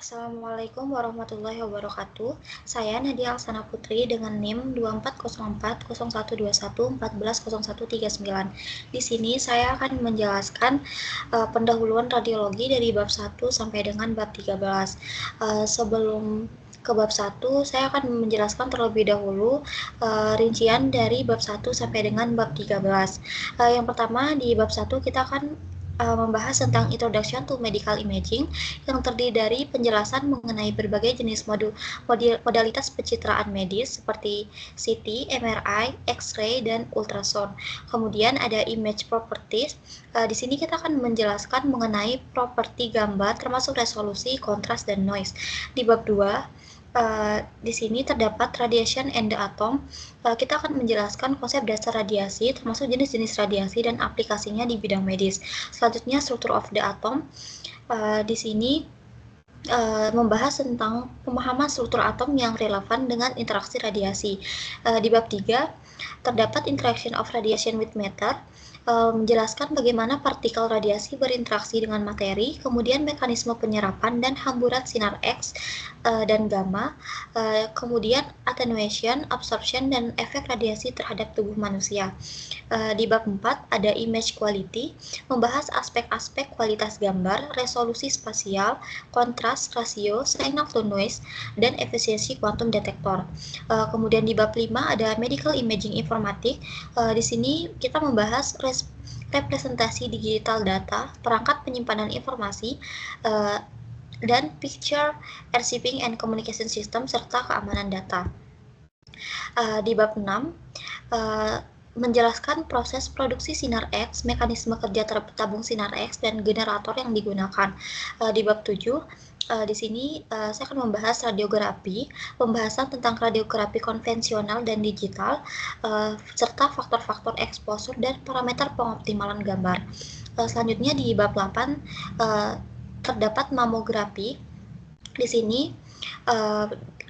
Assalamualaikum warahmatullahi wabarakatuh. Saya Nadia Alsana Putri dengan NIM 24040121140139. Di sini saya akan menjelaskan pendahuluan radiologi dari bab 1 sampai dengan bab 13. Sebelum ke bab 1, saya akan menjelaskan terlebih dahulu rincian dari bab 1 sampai dengan bab 13. Yang pertama, di bab 1 kita akan membahas tentang Introduction to Medical Imaging yang terdiri dari penjelasan mengenai berbagai jenis modalitas pencitraan medis seperti CT, MRI, X-ray, dan ultrasound. Kemudian ada image properties. Di sini kita akan menjelaskan mengenai properti gambar termasuk resolusi, kontras, dan noise. Di bab 2, di sini terdapat radiation and the atom. Kita akan menjelaskan konsep dasar radiasi, termasuk jenis-jenis radiasi dan aplikasinya di bidang medis. Selanjutnya, structure of the atom. Di sini membahas tentang pemahaman struktur atom yang relevan dengan interaksi radiasi. Di bab 3, terdapat interaction of radiation with matter, menjelaskan bagaimana partikel radiasi berinteraksi dengan materi, kemudian mekanisme penyerapan dan hamburan sinar X dan gamma, kemudian attenuation, absorption, dan efek radiasi terhadap tubuh manusia. Di bab 4 ada image quality, membahas aspek-aspek kualitas gambar, resolusi spasial, kontras, rasio, signal to noise, dan efisiensi quantum detektor. Kemudian di bab 5 ada medical imaging informatik. Di sini kita membahas representasi digital data, perangkat penyimpanan informasi, dan picture archiving and communication system serta keamanan data. Di bab 6 menjelaskan proses produksi sinar X, mekanisme kerja tabung sinar X, dan generator yang digunakan. Di bab 7, di sini saya akan membahas radiografi, pembahasan tentang radiografi konvensional dan digital, serta faktor-faktor exposure dan parameter pengoptimalan gambar. Selanjutnya di bab 8 terdapat mamografi. Di sini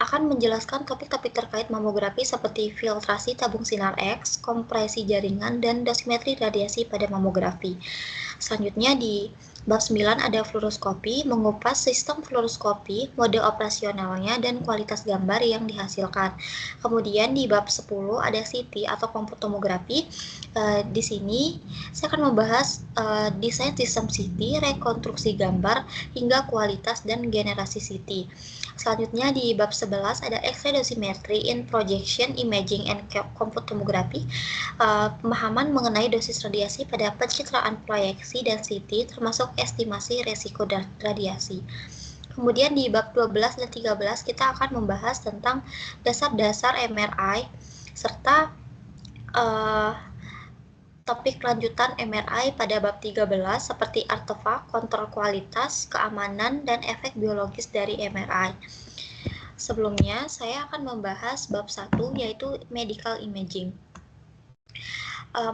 akan menjelaskan topik-topik terkait mamografi seperti filtrasi tabung sinar X, kompresi jaringan, dan dosimetri radiasi pada mamografi. Selanjutnya di bab 9 ada fluoroskopi, mengupas sistem fluoroskopi, mode operasionalnya, dan kualitas gambar yang dihasilkan. Kemudian di bab 10 ada CT atau komputomografi. Di sini saya akan membahas desain sistem CT, rekonstruksi gambar, hingga kualitas dan generasi CT. Selanjutnya di bab 11 ada X-ray dosimetry in projection, imaging, and komputomografi, pemahaman mengenai dosis radiasi pada pencitraan proyeksi dan CT, termasuk estimasi resiko radiasi. Kemudian di bab 12 dan 13 kita akan membahas tentang dasar-dasar MRI serta topik lanjutan MRI pada bab 13 seperti artefak, kontrol kualitas, keamanan, dan efek biologis dari MRI. Sebelumnya, saya akan membahas bab 1 yaitu medical imaging.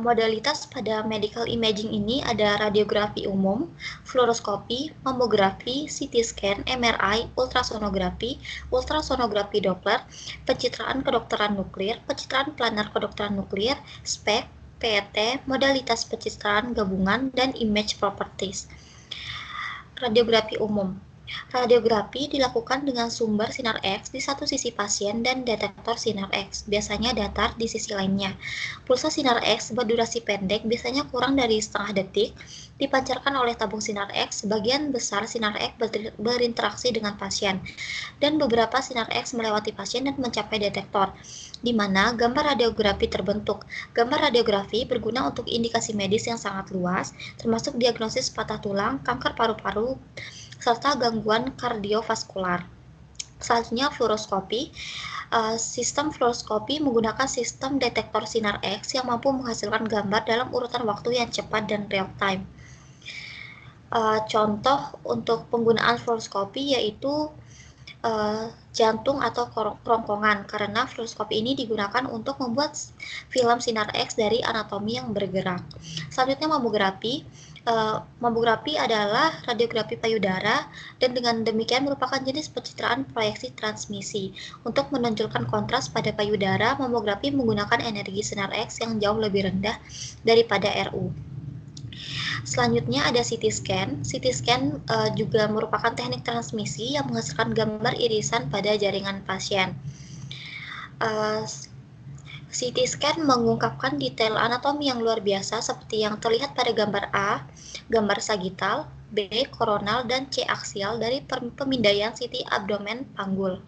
Modalitas pada medical imaging ini ada radiografi umum, fluoroskopi, mamografi, CT scan, MRI, ultrasonografi, ultrasonografi Doppler, pencitraan kedokteran nuklir, pencitraan planar kedokteran nuklir, SPECT, PET, modalitas pencitraan gabungan, dan image properties. Radiografi umum. Radiografi dilakukan dengan sumber sinar X di satu sisi pasien dan detektor sinar X, biasanya datar di sisi lainnya. Pulsa sinar X berdurasi pendek, biasanya kurang dari setengah detik, dipancarkan oleh tabung sinar X. Sebagian besar sinar X berinteraksi dengan pasien, dan beberapa sinar X melewati pasien dan mencapai detektor, di mana gambar radiografi terbentuk. Gambar radiografi berguna untuk indikasi medis yang sangat luas, termasuk diagnosis patah tulang, kanker paru-paru, serta gangguan kardiovaskular. Selanjutnya fluoroskopi. Sistem fluoroskopi menggunakan sistem detektor sinar X yang mampu menghasilkan gambar dalam urutan waktu yang cepat dan real time. Contoh untuk penggunaan fluoroskopi yaitu jantung atau kerongkongan, karena fluoroskopi ini digunakan untuk membuat film sinar X dari anatomi yang bergerak. Selanjutnya mamografi. Mamografi adalah radiografi payudara dan dengan demikian merupakan jenis pencitraan proyeksi transmisi. Untuk menonjolkan kontras pada payudara, mamografi menggunakan energi sinar X yang jauh lebih rendah daripada RU. Selanjutnya ada CT scan. CT scan juga merupakan teknik transmisi yang menghasilkan gambar irisan pada jaringan pasien. CT scan mengungkapkan detail anatomi yang luar biasa seperti yang terlihat pada gambar A, gambar sagital, B, koronal, dan C, aksial dari pemindaian CT abdomen panggul.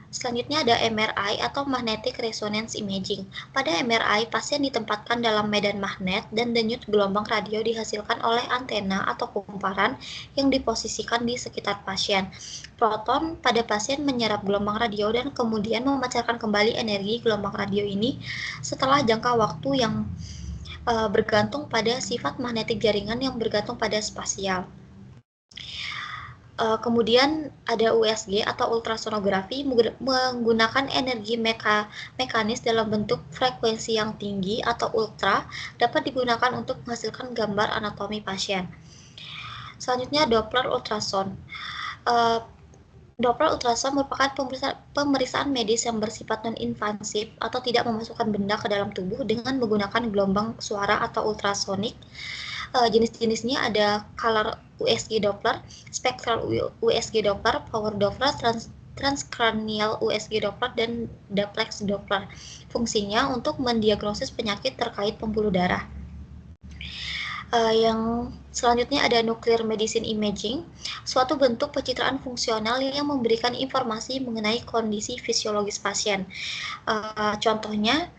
Selanjutnya ada MRI atau Magnetic Resonance Imaging. Pada MRI, pasien ditempatkan dalam medan magnet dan denyut gelombang radio dihasilkan oleh antena atau kumparan yang diposisikan di sekitar pasien. Proton pada pasien menyerap gelombang radio dan kemudian memancarkan kembali energi gelombang radio ini setelah jangka waktu yang bergantung pada sifat magnetik jaringan yang bergantung pada spasial. Kemudian ada USG atau ultrasonografi menggunakan energi mekanis dalam bentuk frekuensi yang tinggi atau ultra dapat digunakan untuk menghasilkan gambar anatomi pasien. Selanjutnya Doppler ultrasound. Doppler ultrasound merupakan pemeriksaan medis yang bersifat non-invasif atau tidak memasukkan benda ke dalam tubuh dengan menggunakan gelombang suara atau ultrasonik. Jenis-jenisnya ada color USG Doppler, spectral USG Doppler, power Doppler, transcranial USG Doppler, dan duplex Doppler. Fungsinya untuk mendiagnosis penyakit terkait pembuluh darah. Yang selanjutnya ada nuclear medicine imaging, suatu bentuk pencitraan fungsional yang memberikan informasi mengenai kondisi fisiologis pasien. Contohnya,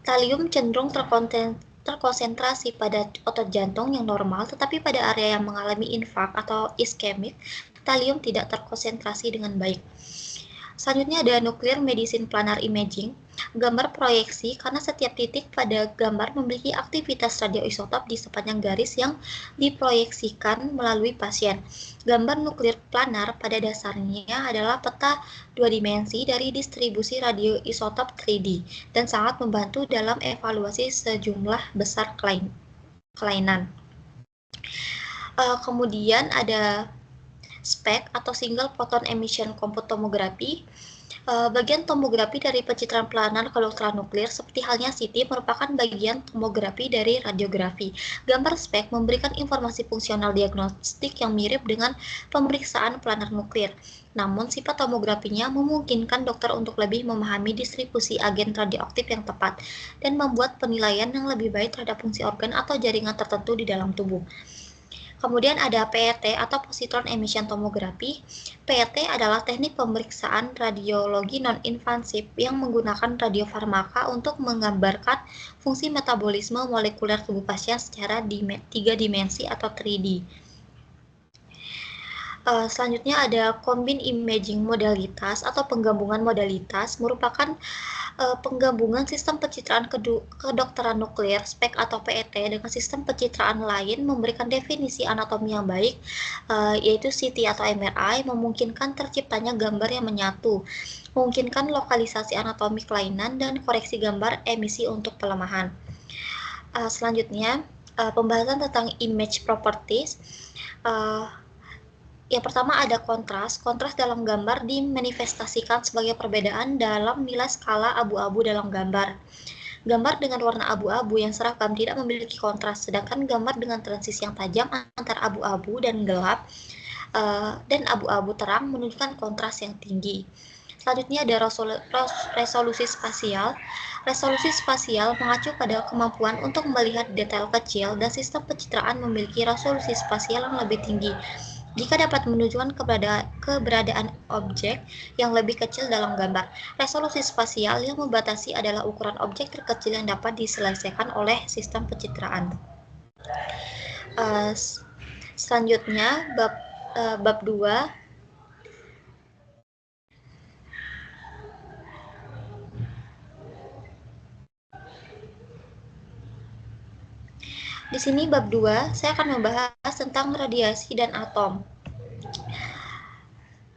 talium cenderung terkonsentrasi pada otot jantung yang normal, tetapi pada area yang mengalami infark atau iskemik, talium tidak terkonsentrasi dengan baik. Selanjutnya ada nuclear medicine planar imaging, gambar proyeksi karena setiap titik pada gambar memiliki aktivitas radioisotop di sepanjang garis yang diproyeksikan melalui pasien. Gambar nuklir planar pada dasarnya adalah peta dua dimensi dari distribusi radioisotop 3D dan sangat membantu dalam evaluasi sejumlah besar kelainan. Kemudian ada SPECT atau Single Photon Emission Computed Tomography. Bagian tomografi dari pencitraan planar ultranuklir seperti halnya CT merupakan bagian tomografi dari radiografi. Gambar SPECT memberikan informasi fungsional diagnostik yang mirip dengan pemeriksaan planar nuklir. Namun sifat tomografinya memungkinkan dokter untuk lebih memahami distribusi agen radioaktif yang tepat dan membuat penilaian yang lebih baik terhadap fungsi organ atau jaringan tertentu di dalam tubuh. Kemudian ada PET atau positron emission tomography. PET adalah teknik pemeriksaan radiologi non-invasif yang menggunakan radiofarmaka untuk menggambarkan fungsi metabolisme molekuler tubuh pasien secara 3 dimensi atau 3D. Selanjutnya ada combined imaging modalitas atau penggabungan modalitas, merupakan penggabungan sistem pencitraan kedokteran nuklir SPECT atau PET dengan sistem pencitraan lain memberikan definisi anatomi yang baik, yaitu CT atau MRI, memungkinkan terciptanya gambar yang menyatu, memungkinkan lokalisasi anatomi kelainan dan koreksi gambar emisi untuk pelemahan. Selanjutnya pembahasan tentang image properties. Yang pertama ada kontras. Kontras dalam gambar dimanifestasikan sebagai perbedaan dalam nilai skala abu-abu dalam gambar. Gambar dengan warna abu-abu yang seragam tidak memiliki kontras, sedangkan gambar dengan transisi yang tajam antara abu-abu dan gelap dan abu-abu terang menunjukkan kontras yang tinggi. Selanjutnya ada resolusi spasial. Resolusi spasial mengacu pada kemampuan untuk melihat detail kecil dan sistem pencitraan memiliki resolusi spasial yang lebih tinggi jika dapat menunjukkan keberadaan objek yang lebih kecil dalam gambar. Resolusi spasial yang membatasi adalah ukuran objek terkecil yang dapat diselesaikan oleh sistem pencitraan. Selanjutnya bab 2. Di sini bab 2 saya akan membahas tentang radiasi dan atom.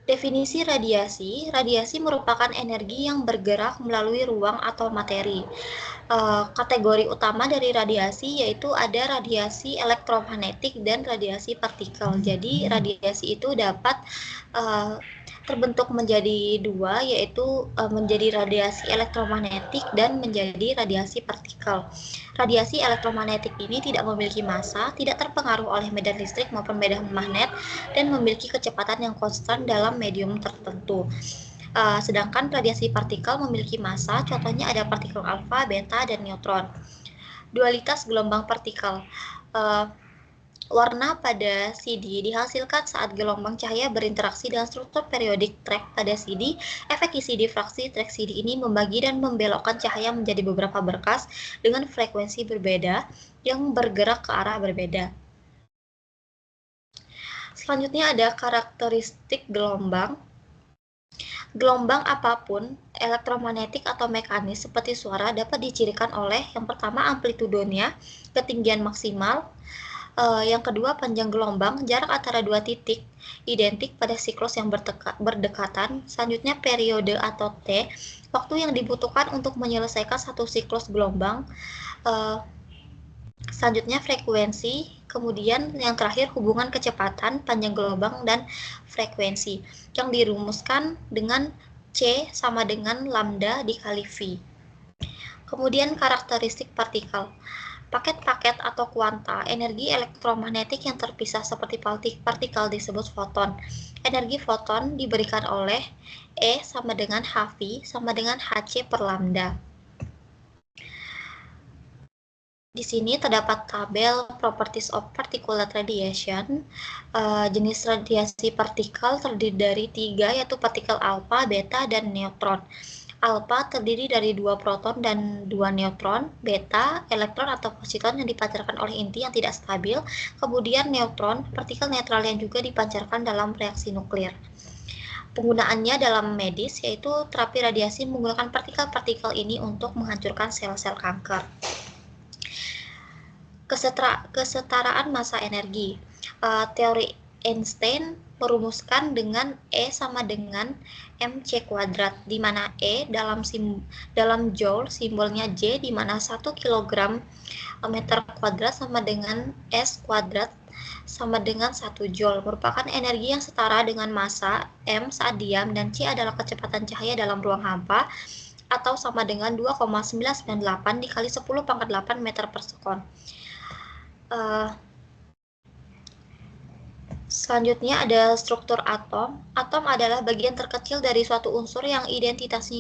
Definisi radiasi. Radiasi merupakan energi yang bergerak melalui ruang atau materi. Kategori utama dari radiasi yaitu ada radiasi elektromagnetik dan radiasi partikel. Jadi radiasi itu dapat terbentuk menjadi dua, yaitu menjadi radiasi elektromagnetik dan menjadi radiasi partikel. Radiasi elektromagnetik ini tidak memiliki massa, tidak terpengaruh oleh medan listrik maupun medan magnet, dan memiliki kecepatan yang konstan dalam medium tertentu. Sedangkan radiasi partikel memiliki massa, contohnya ada partikel alfa, beta, dan neutron. Dualitas gelombang partikel. Warna pada CD dihasilkan saat gelombang cahaya berinteraksi dengan struktur periodik track pada CD. Efek isi difraksi track CD ini membagi dan membelokkan cahaya menjadi beberapa berkas dengan frekuensi berbeda yang bergerak ke arah berbeda. Selanjutnya ada karakteristik gelombang. Gelombang apapun, elektromagnetik atau mekanis seperti suara dapat dicirikan oleh yang pertama amplitudenya, ketinggian maksimal, yang kedua panjang gelombang, jarak antara dua titik identik pada siklus yang berdekatan. Selanjutnya periode atau T, waktu yang dibutuhkan untuk menyelesaikan satu siklus gelombang. Selanjutnya frekuensi, kemudian yang terakhir hubungan kecepatan, panjang gelombang, dan frekuensi yang dirumuskan dengan C sama dengan lambda dikali V. Kemudian karakteristik partikel. Paket-paket atau kuanta energi elektromagnetik yang terpisah seperti partikel disebut foton. Energi foton diberikan oleh E sama dengan HV sama dengan HC per lambda. Di sini terdapat tabel Properties of Particulate Radiation. Jenis radiasi partikel terdiri dari 3, yaitu partikel alfa, beta, dan neutron. Alfa terdiri dari 2 proton dan 2 neutron, beta, elektron atau positon yang dipancarkan oleh inti yang tidak stabil, kemudian neutron, partikel netral yang juga dipancarkan dalam reaksi nuklir. Penggunaannya dalam medis yaitu terapi radiasi menggunakan partikel-partikel ini untuk menghancurkan sel-sel kanker. Kesetaraan massa energi. Teori Einstein merumuskan dengan E sama dengan mc kuadrat, di mana E dalam joule simbolnya J, di mana 1 kg meter kuadrat sama dengan S kuadrat sama dengan 1 joule, merupakan energi yang setara dengan massa M saat diam, dan C adalah kecepatan cahaya dalam ruang hampa, atau sama dengan 2,998 dikali 10⁸ meter per sekon. Selanjutnya ada struktur atom. Atom adalah bagian terkecil dari suatu unsur yang identitas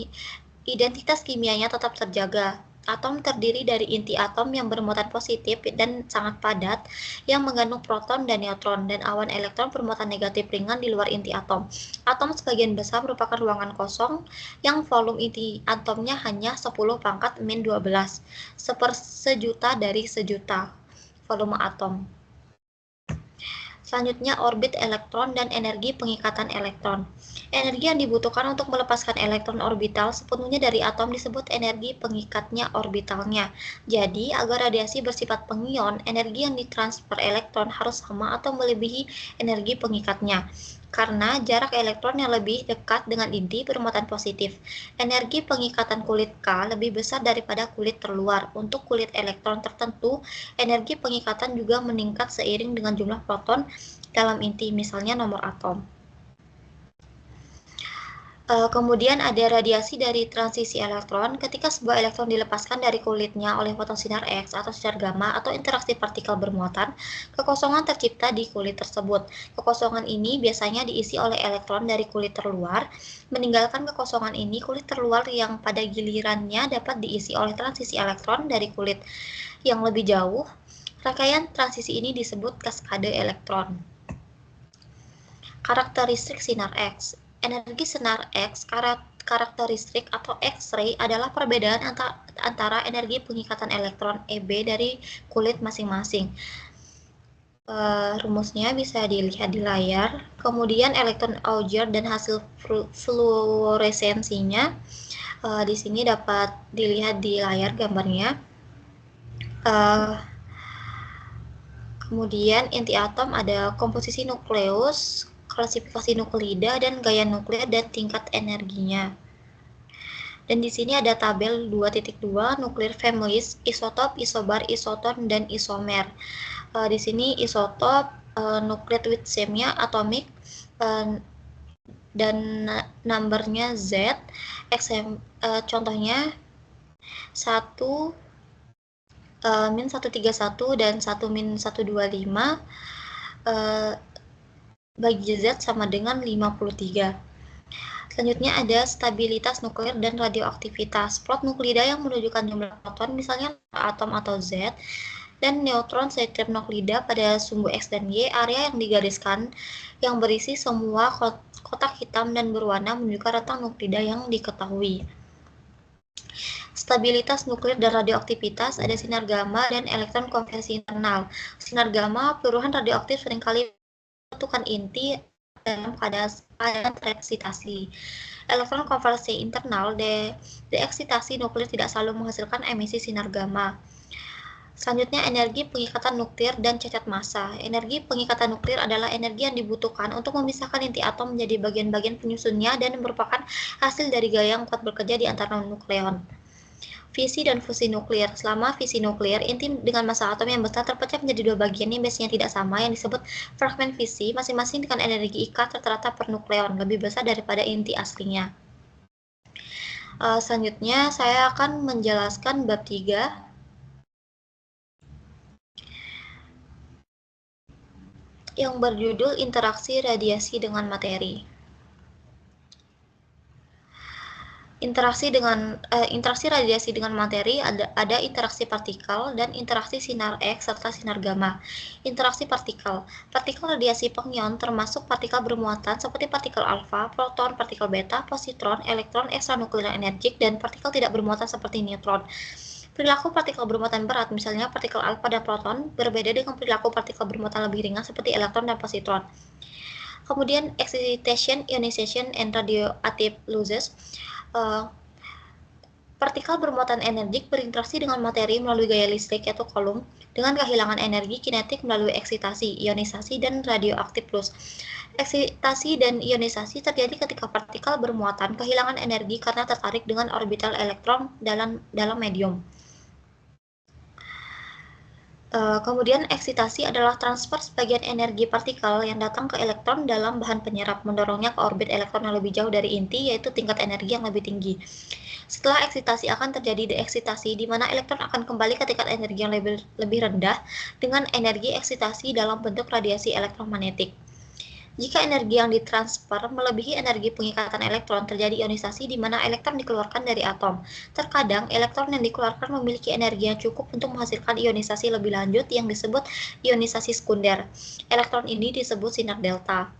kimianya tetap terjaga. Atom terdiri dari inti atom yang bermuatan positif dan sangat padat, yang mengandung proton dan neutron, dan awan elektron bermuatan negatif ringan di luar inti atom. Atom sebagian besar merupakan ruangan kosong yang volume inti atomnya hanya 10⁻⁻12, sejuta dari sejuta volume atom. Selanjutnya orbit elektron dan energi pengikatan elektron. Energi yang dibutuhkan untuk melepaskan elektron orbital sepenuhnya dari atom disebut energi pengikatnya orbitalnya. Jadi, agar radiasi bersifat pengion, energi yang ditransfer elektron harus sama atau melebihi energi pengikatnya, karena jarak elektron yang lebih dekat dengan inti bermuatan positif. Energi pengikatan kulit K lebih besar daripada kulit terluar. Untuk kulit elektron tertentu, energi pengikatan juga meningkat seiring dengan jumlah proton dalam inti, misalnya nomor atom. Kemudian ada radiasi dari transisi elektron. Ketika sebuah elektron dilepaskan dari kulitnya oleh foton sinar X atau sinar gamma atau interaksi partikel bermuatan, kekosongan tercipta di kulit tersebut. Kekosongan ini biasanya diisi oleh elektron dari kulit terluar. Meninggalkan kekosongan ini, kulit terluar yang pada gilirannya dapat diisi oleh transisi elektron dari kulit yang lebih jauh. Rangkaian transisi ini disebut kaskade elektron. Karakteristik sinar X. Energi sinar X, karakteristik atau X-ray adalah perbedaan antara energi pengikatan elektron EB dari kulit masing-masing. Rumusnya bisa dilihat di layar. Kemudian elektron Auger dan hasil fluoresensinya di sini dapat dilihat di layar gambarnya. Kemudian inti atom ada komposisi nukleus, klasifikasi nuklida, dan gaya nuklir dan tingkat energinya. Dan di sini ada tabel 2.2 nuklir families, isotop, isobar, isoton, dan isomer. Di sini isotop, nucleate with same-nya atomic, dan numbernya Z. Contohnya 1 min 131 dan 1 min 125 bagi Z sama dengan 53. Selanjutnya ada stabilitas nuklir dan radioaktivitas. Plot nuklida yang menunjukkan jumlah proton, misalnya atom atau Z, dan neutron setiap nuklida pada sumbu X dan Y. Area yang digariskan yang berisi semua kotak hitam dan berwarna menunjukkan rentang nuklida yang diketahui. Stabilitas nuklir dan radioaktivitas, ada sinar gamma dan elektron konversi internal. Sinar gamma, peluruhan radioaktif seringkali menentukan inti dalam keadaan tereksitasi. Elektron konversi internal, deeksitasi nuklir tidak selalu menghasilkan emisi sinar gamma. Selanjutnya, energi pengikatan nuklir dan cacat massa. Energi pengikatan nuklir adalah energi yang dibutuhkan untuk memisahkan inti atom menjadi bagian-bagian penyusunnya dan merupakan hasil dari gaya yang kuat bekerja di antara nukleon. Fisi dan fusi nuklir. Selama fisi nuklir, inti dengan massa atom yang besar terpecah menjadi dua bagian yang biasanya tidak sama, yang disebut fragmen fisi, masing-masing dengan energi ikat rata-rata per nukleon lebih besar daripada inti aslinya. Selanjutnya, saya akan menjelaskan bab 3. Yang berjudul interaksi radiasi dengan materi. Interaksi radiasi dengan materi ada interaksi partikel dan interaksi sinar X serta sinar gamma. Interaksi partikel radiasi pengion termasuk partikel bermuatan seperti partikel alfa, proton, partikel beta, positron, elektron ekstranuklir energik, dan partikel tidak bermuatan seperti neutron. Perilaku partikel bermuatan berat, misalnya partikel alfa dan proton, berbeda dengan perilaku partikel bermuatan lebih ringan seperti elektron dan positron. Kemudian excitation, ionization, and radioactive losses. Partikel bermuatan energik berinteraksi dengan materi melalui gaya listrik yaitu Coulomb dengan kehilangan energi kinetik melalui eksitasi, ionisasi, dan radioaktif loss. Eksitasi dan ionisasi terjadi ketika partikel bermuatan kehilangan energi karena tertarik dengan orbital elektron dalam medium. Kemudian eksitasi adalah transfer sebagian energi partikel yang datang ke elektron dalam bahan penyerap, mendorongnya ke orbit elektron yang lebih jauh dari inti, yaitu tingkat energi yang lebih tinggi. Setelah eksitasi akan terjadi deeksitasi, di mana elektron akan kembali ke tingkat energi yang lebih rendah dengan energi eksitasi dalam bentuk radiasi elektromagnetik. Jika energi yang ditransfer melebihi energi pengikatan elektron, terjadi ionisasi di mana elektron dikeluarkan dari atom. Terkadang, elektron yang dikeluarkan memiliki energi yang cukup untuk menghasilkan ionisasi lebih lanjut yang disebut ionisasi sekunder. Elektron ini disebut sinar delta.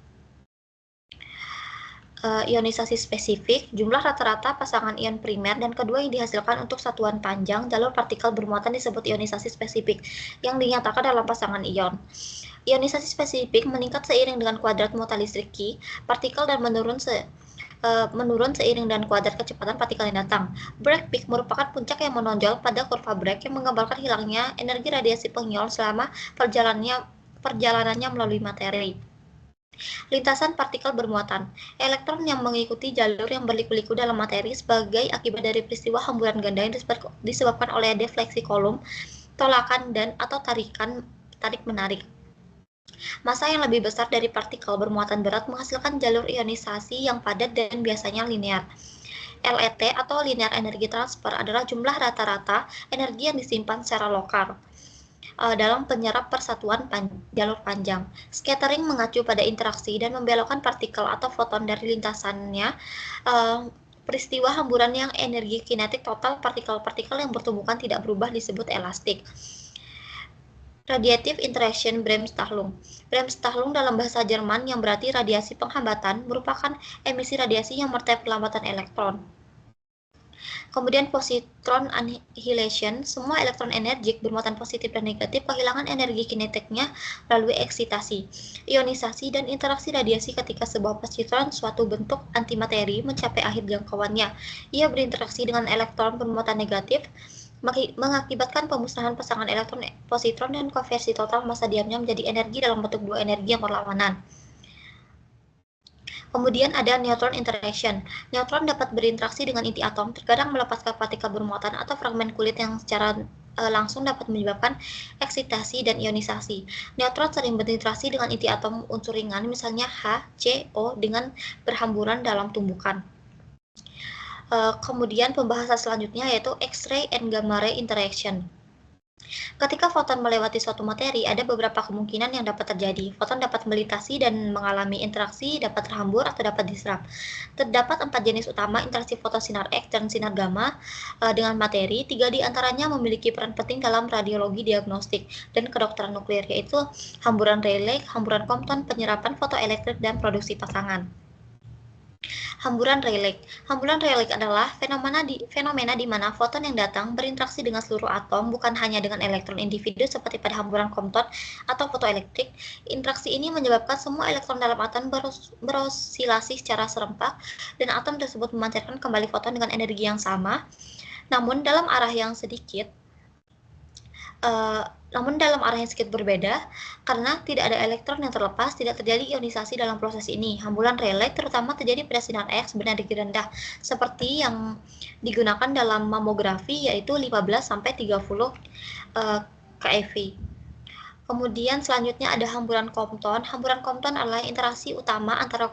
Ionisasi spesifik, jumlah rata-rata pasangan ion primer dan kedua yang dihasilkan untuk satuan panjang jalur partikel bermuatan disebut ionisasi spesifik yang dinyatakan dalam pasangan ion. Ionisasi spesifik meningkat seiring dengan kuadrat muatan listrik Q, partikel dan menurun seiring dengan kuadrat kecepatan partikel yang datang. Bragg peak merupakan puncak yang menonjol pada kurva Bragg yang menggambarkan hilangnya energi radiasi pengion selama perjalanannya melalui materi. Lintasan partikel bermuatan. Elektron yang mengikuti jalur yang berliku-liku dalam materi sebagai akibat dari peristiwa hamburan ganda yang disebabkan oleh defleksi Coulomb, tolakan dan atau tarik-menarik. Massa yang lebih besar dari partikel bermuatan berat menghasilkan jalur ionisasi yang padat dan biasanya linear. LET atau linear energy transfer adalah jumlah rata-rata energi yang disimpan secara lokal dalam penyerap persatuan jalur panjang. Scattering mengacu pada interaksi dan membelokkan partikel atau foton dari lintasannya. Peristiwa hamburan yang energi kinetik total partikel-partikel yang bertumbukan tidak berubah disebut elastik. Radiative interaction Bremsstrahlung. Bremsstrahlung dalam bahasa Jerman yang berarti radiasi penghambatan merupakan emisi radiasi yang menyertai perlambatan elektron. Kemudian positron annihilation, semua elektron energik bermuatan positif dan negatif kehilangan energi kinetiknya melalui eksitasi, ionisasi, dan interaksi radiasi ketika sebuah positron, suatu bentuk antimateri, mencapai akhir jangkauannya. Ia berinteraksi dengan elektron bermuatan negatif, mengakibatkan pemusnahan pasangan elektron positron dan konversi total massa diamnya menjadi energi dalam bentuk dua energi yang berlawanan. Kemudian ada neutron interaction. Neutron dapat berinteraksi dengan inti atom, terkadang melepaskan partikel bermuatan atau fragmen kulit yang secara langsung dapat menyebabkan eksitasi dan ionisasi. Neutron sering berinteraksi dengan inti atom unsur ringan, misalnya H, C, O, dengan berhamburan dalam tumbukan. Kemudian pembahasan selanjutnya yaitu X-ray and gamma ray interaction. Ketika foton melewati suatu materi, ada beberapa kemungkinan yang dapat terjadi. Foton dapat melintasi dan mengalami interaksi, dapat terhambur, atau dapat diserap. Terdapat 4 jenis utama interaksi foton sinar X dan sinar gamma dengan materi. 3 di antaranya memiliki peran penting dalam radiologi diagnostik dan kedokteran nuklir, yaitu hamburan Rayleigh, hamburan Compton, penyerapan fotoelektrik, dan produksi pasangan. Hamburan Rayleigh. Hamburan Rayleigh adalah fenomena di mana foton yang datang berinteraksi dengan seluruh atom, bukan hanya dengan elektron individu seperti pada hamburan Compton atau fotoelektrik. Interaksi ini menyebabkan semua elektron dalam atom berosilasi secara serempak, dan atom tersebut memancarkan kembali foton dengan energi yang sama, namun dalam arah yang sedikit berbeda. Karena tidak ada elektron yang terlepas, tidak terjadi ionisasi dalam proses ini. Hamburan Rayleigh terutama terjadi pada sinar X berenergi rendah, seperti yang digunakan dalam mamografi, yaitu 15–30 keV. Kemudian selanjutnya ada hamburan Compton. Hamburan Compton adalah interaksi utama antara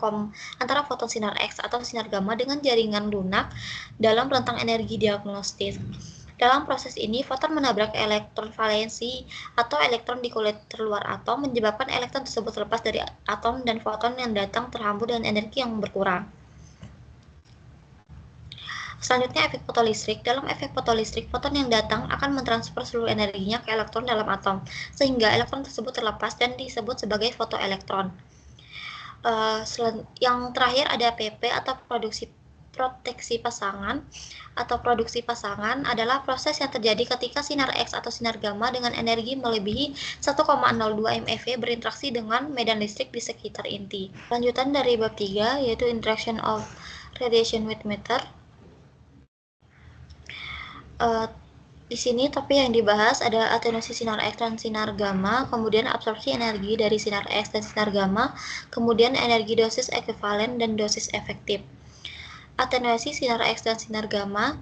foton sinar X atau sinar gamma dengan jaringan lunak dalam rentang energi diagnostis. Dalam proses ini, foton menabrak elektron valensi atau elektron di kulit terluar atom, menyebabkan elektron tersebut terlepas dari atom dan foton yang datang terhambur dengan energi yang berkurang. Selanjutnya, efek fotolistrik. Dalam efek fotolistrik, foton yang datang akan mentransfer seluruh energinya ke elektron dalam atom, sehingga elektron tersebut terlepas dan disebut sebagai fotoelektron. Yang terakhir ada PP atau proteksi pasangan adalah proses yang terjadi ketika sinar X atau sinar gamma dengan energi melebihi 1,02 MeV berinteraksi dengan medan listrik di sekitar inti. Lanjutan dari bab 3 yaitu interaction of radiation with matter. Di sini topik yang dibahas ada atenuasi sinar X dan sinar gamma, kemudian absorpsi energi dari sinar X dan sinar gamma, kemudian energi dosis ekuivalen dan dosis efektif. Atenuasi sinar X dan sinar gamma.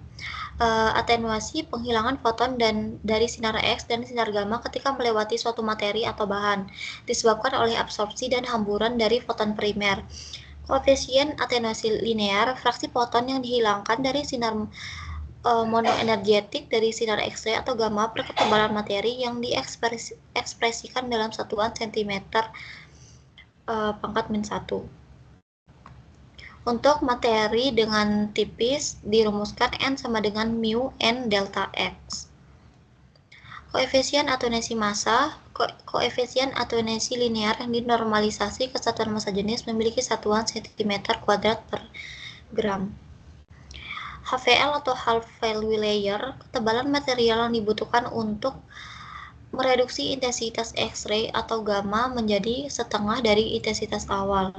Atenuasi penghilangan foton dari sinar X dan sinar gamma ketika melewati suatu materi atau bahan, disebabkan oleh absorpsi dan hamburan dari foton primer. Koefisien atenuasi linear, fraksi foton yang dihilangkan dari sinar monoenergetik dari sinar X-ray atau gamma per ketebalan materi yang diekspresikan dalam satuan cm pangkat -1. Untuk materi dengan tipis, dirumuskan N sama dengan mu N delta X. Koefisien atenuasi massa, koefisien atenuasi linear yang dinormalisasi ke satuan massa jenis memiliki satuan cm² per gram. HVL atau half value layer, ketebalan material yang dibutuhkan untuk mereduksi intensitas X-ray atau gamma menjadi setengah dari intensitas awal.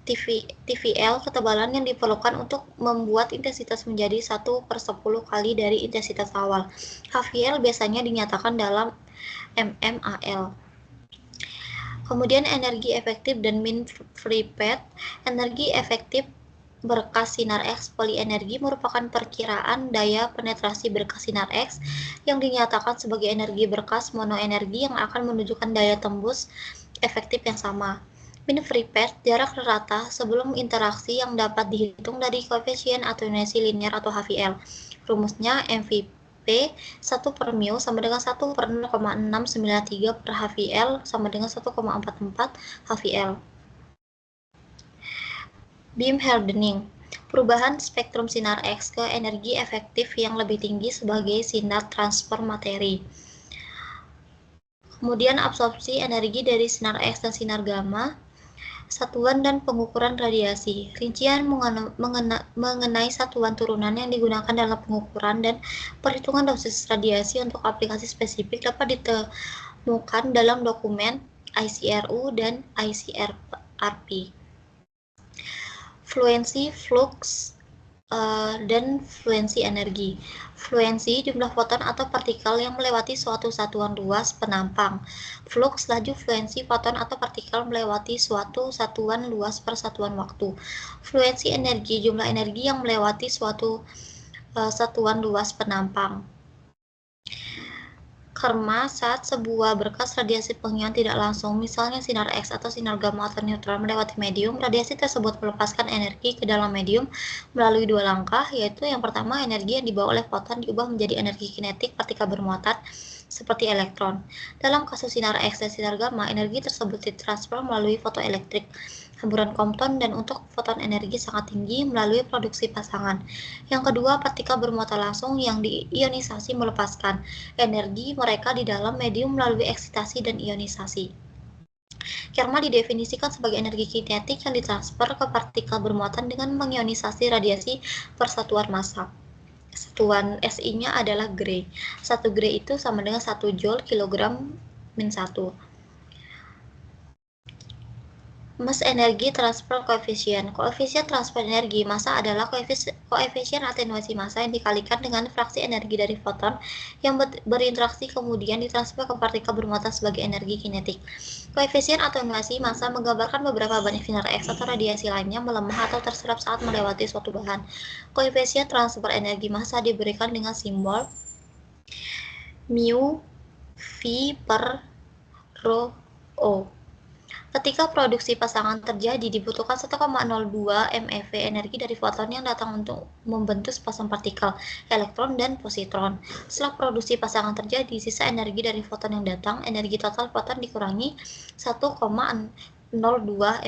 TVL, ketebalan yang diperlukan untuk membuat intensitas menjadi 1/10 kali dari intensitas awal. HVL biasanya dinyatakan dalam mmAl. Kemudian energi efektif dan mean free path. Energi efektif berkas sinar X polienergi merupakan perkiraan daya penetrasi berkas sinar X yang dinyatakan sebagai energi berkas monoenergi yang akan menunjukkan daya tembus efektif yang sama. Mean free path, jarak rata sebelum interaksi yang dapat dihitung dari koefisien atenuasi linear atau HVL. Rumusnya MVP 1 per mu sama dengan 1 per 0,693 per HVL sama dengan 1,44 HVL. Beam hardening, perubahan spektrum sinar X ke energi efektif yang lebih tinggi sebagai sinar transfer materi. Kemudian absorpsi energi dari sinar X dan sinar gamma. Satuan dan pengukuran radiasi. Rincian mengenai satuan turunan yang digunakan dalam pengukuran dan perhitungan dosis radiasi untuk aplikasi spesifik dapat ditemukan dalam dokumen ICRU dan ICRP. Fluensi, flux, dan fluensi energi. Fluensi, jumlah foton atau partikel yang melewati suatu satuan luas penampang. Flux, laju fluensi foton atau partikel melewati suatu satuan luas per satuan waktu. Fluensi energi, jumlah energi yang melewati suatu satuan luas penampang. Karena saat sebuah berkas radiasi pengiongan tidak langsung, misalnya sinar X atau sinar gamma atau neutron melewati medium, radiasi tersebut melepaskan energi ke dalam medium melalui dua langkah, yaitu yang pertama, energi yang dibawa oleh foton diubah menjadi energi kinetik partikel bermuatan seperti elektron. Dalam kasus sinar X dan sinar gamma, energi tersebut ditransfer melalui fotoelektrik, hamburan Compton, dan untuk foton energi sangat tinggi melalui produksi pasangan. Yang kedua, partikel bermuatan langsung yang diionisasi melepaskan energi mereka di dalam medium melalui eksitasi dan ionisasi. Kerma didefinisikan sebagai energi kinetik yang ditransfer ke partikel bermuatan dengan mengionisasi radiasi persatuan massa. Satuan SI-nya adalah Gray. 1 Gray itu sama dengan 1 Joule kilogram min 1. Mass energi transfer koefisien. Koefisien transfer energi massa adalah koefisien atenuasi massa yang dikalikan dengan fraksi energi dari foton yang berinteraksi kemudian ditransfer ke partikel bermuatan sebagai energi kinetik. Koefisien atenuasi massa menggambarkan beberapa banyak sinar X atau radiasi lainnya melemah atau terserap saat melewati suatu bahan. Koefisien transfer energi massa diberikan dengan simbol mu V per rho O. Ketika produksi pasangan terjadi, dibutuhkan 1,02 MeV energi dari foton yang datang untuk membentuk sepasang partikel, elektron dan positron. Setelah produksi pasangan terjadi, sisa energi dari foton yang datang, energi total foton dikurangi 1,02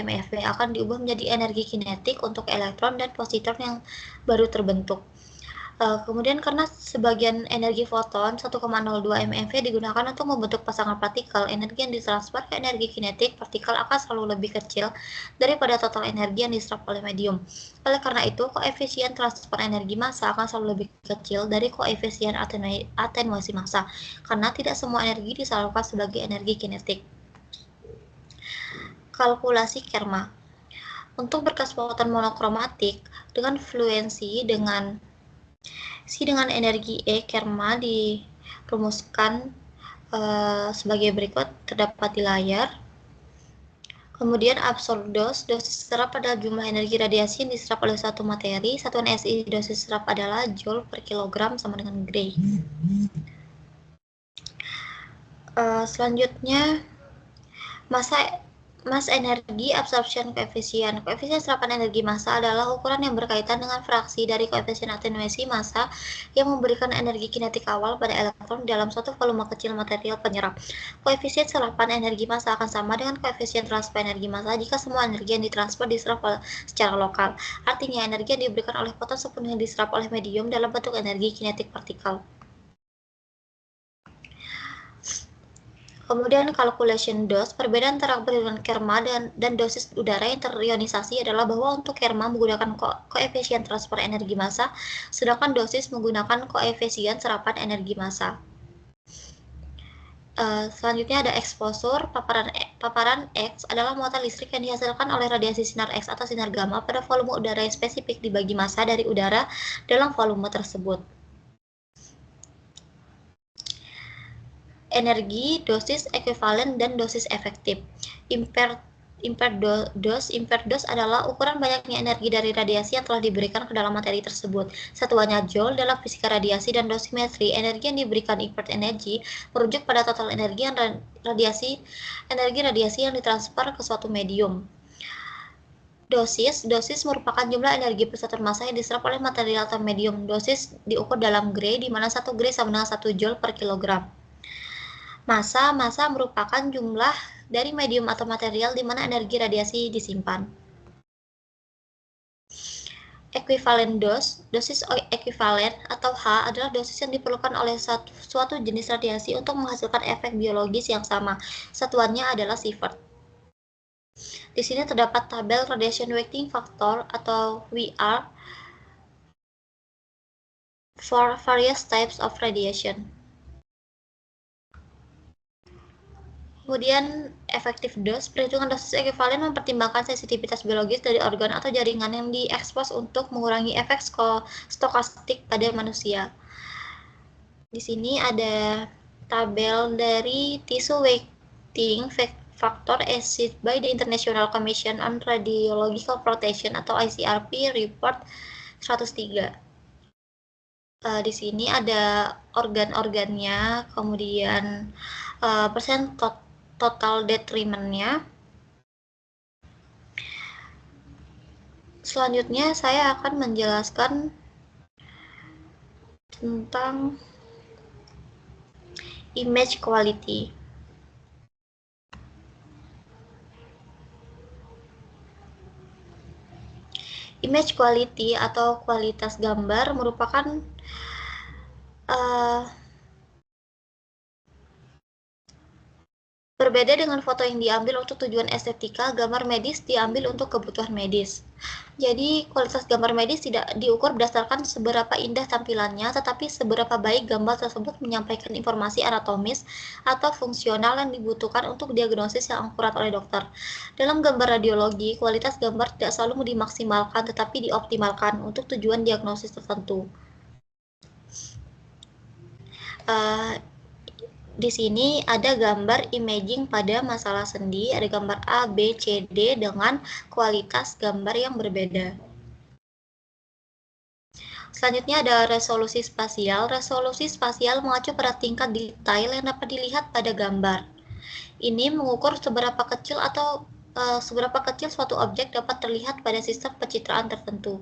MeV akan diubah menjadi energi kinetik untuk elektron dan positron yang baru terbentuk. Kemudian karena sebagian energi foton 1,02 MeV digunakan untuk membentuk pasangan partikel, energi yang ditransfer ke energi kinetik partikel akan selalu lebih kecil daripada total energi yang diserap oleh medium. Oleh karena itu, koefisien transfer energi massa akan selalu lebih kecil dari koefisien atenuasi massa, karena tidak semua energi disalurkan sebagai energi kinetik. Kalkulasi Kerma. Untuk berkas foton monokromatik dengan fluensi dengan energi E, Kerma dirumuskan sebagai berikut, terdapat di layar. Kemudian absorb dosis serap adalah jumlah energi radiasi yang diserap oleh satu materi. Satuan SI dosis serap adalah Joule per kilogram sama dengan Gray. Selanjutnya, mass energi absorption coefficient. Koefisien serapan energi massa adalah ukuran yang berkaitan dengan fraksi dari koefisien atenuasi massa yang memberikan energi kinetik awal pada elektron dalam suatu volume kecil material penyerap. Koefisien serapan energi massa akan sama dengan koefisien transfer energi massa jika semua energi yang ditransfer diserap secara lokal. Artinya, energi yang diberikan oleh foton sepenuhnya diserap oleh medium dalam bentuk energi kinetik partikel. Kemudian calculation dose, perbedaan antara perhitungan Kerma dan dosis udara yang terionisasi adalah bahwa untuk Kerma menggunakan koefisien transfer energi massa, sedangkan dosis menggunakan koefisien serapan energi massa. Selanjutnya ada exposure. Paparan X adalah muatan listrik yang dihasilkan oleh radiasi sinar X atau sinar gamma pada volume udara yang spesifik dibagi massa dari udara dalam volume tersebut. Energi, dosis ekuivalen, dan dosis efektif. Impaired dose adalah ukuran banyaknya energi dari radiasi yang telah diberikan ke dalam materi tersebut. Satuannya Joule dalam fisika radiasi dan dosimetri. Energi yang diberikan impaired energy merujuk pada total energi radiasi yang ditransfer ke suatu medium. Dosis merupakan jumlah energi persatuan massa yang diserap oleh material atau medium. Dosis diukur dalam Gray, di mana 1 Gray sama dengan 1 Joule per kilogram. Massa merupakan jumlah dari medium atau material di mana energi radiasi disimpan. Equivalent dosis ekuivalen atau H adalah dosis yang diperlukan oleh suatu jenis radiasi untuk menghasilkan efek biologis yang sama. Satuannya adalah sievert. Di sini terdapat tabel radiation weighting factor atau VR for various types of radiation. Kemudian efektif dose, perhitungan dosis ekuivalen mempertimbangkan sensitivitas biologis dari organ atau jaringan yang diekspos untuk mengurangi efek stokastik pada manusia. Di sini ada tabel dari tissue weighting factor issued by the International Commission on Radiological Protection atau ICRP report 103. Di sini ada organ-organnya, kemudian persen total detrimennya. Selanjutnya saya akan menjelaskan tentang image quality. Image quality atau kualitas gambar merupakan berbeda dengan foto yang diambil untuk tujuan estetika, gambar medis diambil untuk kebutuhan medis. Jadi, kualitas gambar medis tidak diukur berdasarkan seberapa indah tampilannya, tetapi seberapa baik gambar tersebut menyampaikan informasi anatomis atau fungsional yang dibutuhkan untuk diagnosis yang akurat oleh dokter. Dalam gambar radiologi, kualitas gambar tidak selalu dimaksimalkan, tetapi dioptimalkan untuk tujuan diagnosis tertentu. Di sini ada gambar imaging pada masalah sendi, ada gambar A, B, C, D dengan kualitas gambar yang berbeda. Selanjutnya ada resolusi spasial. Resolusi spasial mengacu pada tingkat detail yang dapat dilihat pada gambar. Ini mengukur seberapa kecil suatu objek dapat terlihat pada sistem pencitraan tertentu.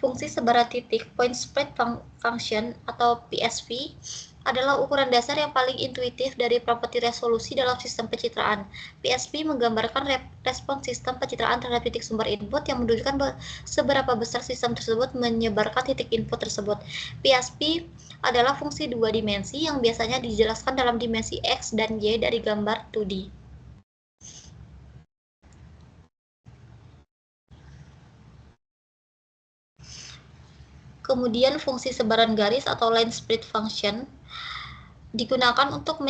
Fungsi sebaran titik, point spread function atau PSV, adalah ukuran dasar yang paling intuitif dari properti resolusi dalam sistem pencitraan. PSV menggambarkan respons sistem pencitraan terhadap titik sumber input yang menunjukkan seberapa besar sistem tersebut menyebarkan titik input tersebut. PSV adalah fungsi dua dimensi yang biasanya dijelaskan dalam dimensi X dan Y dari gambar 2D. Kemudian fungsi sebaran garis atau line spread function digunakan untuk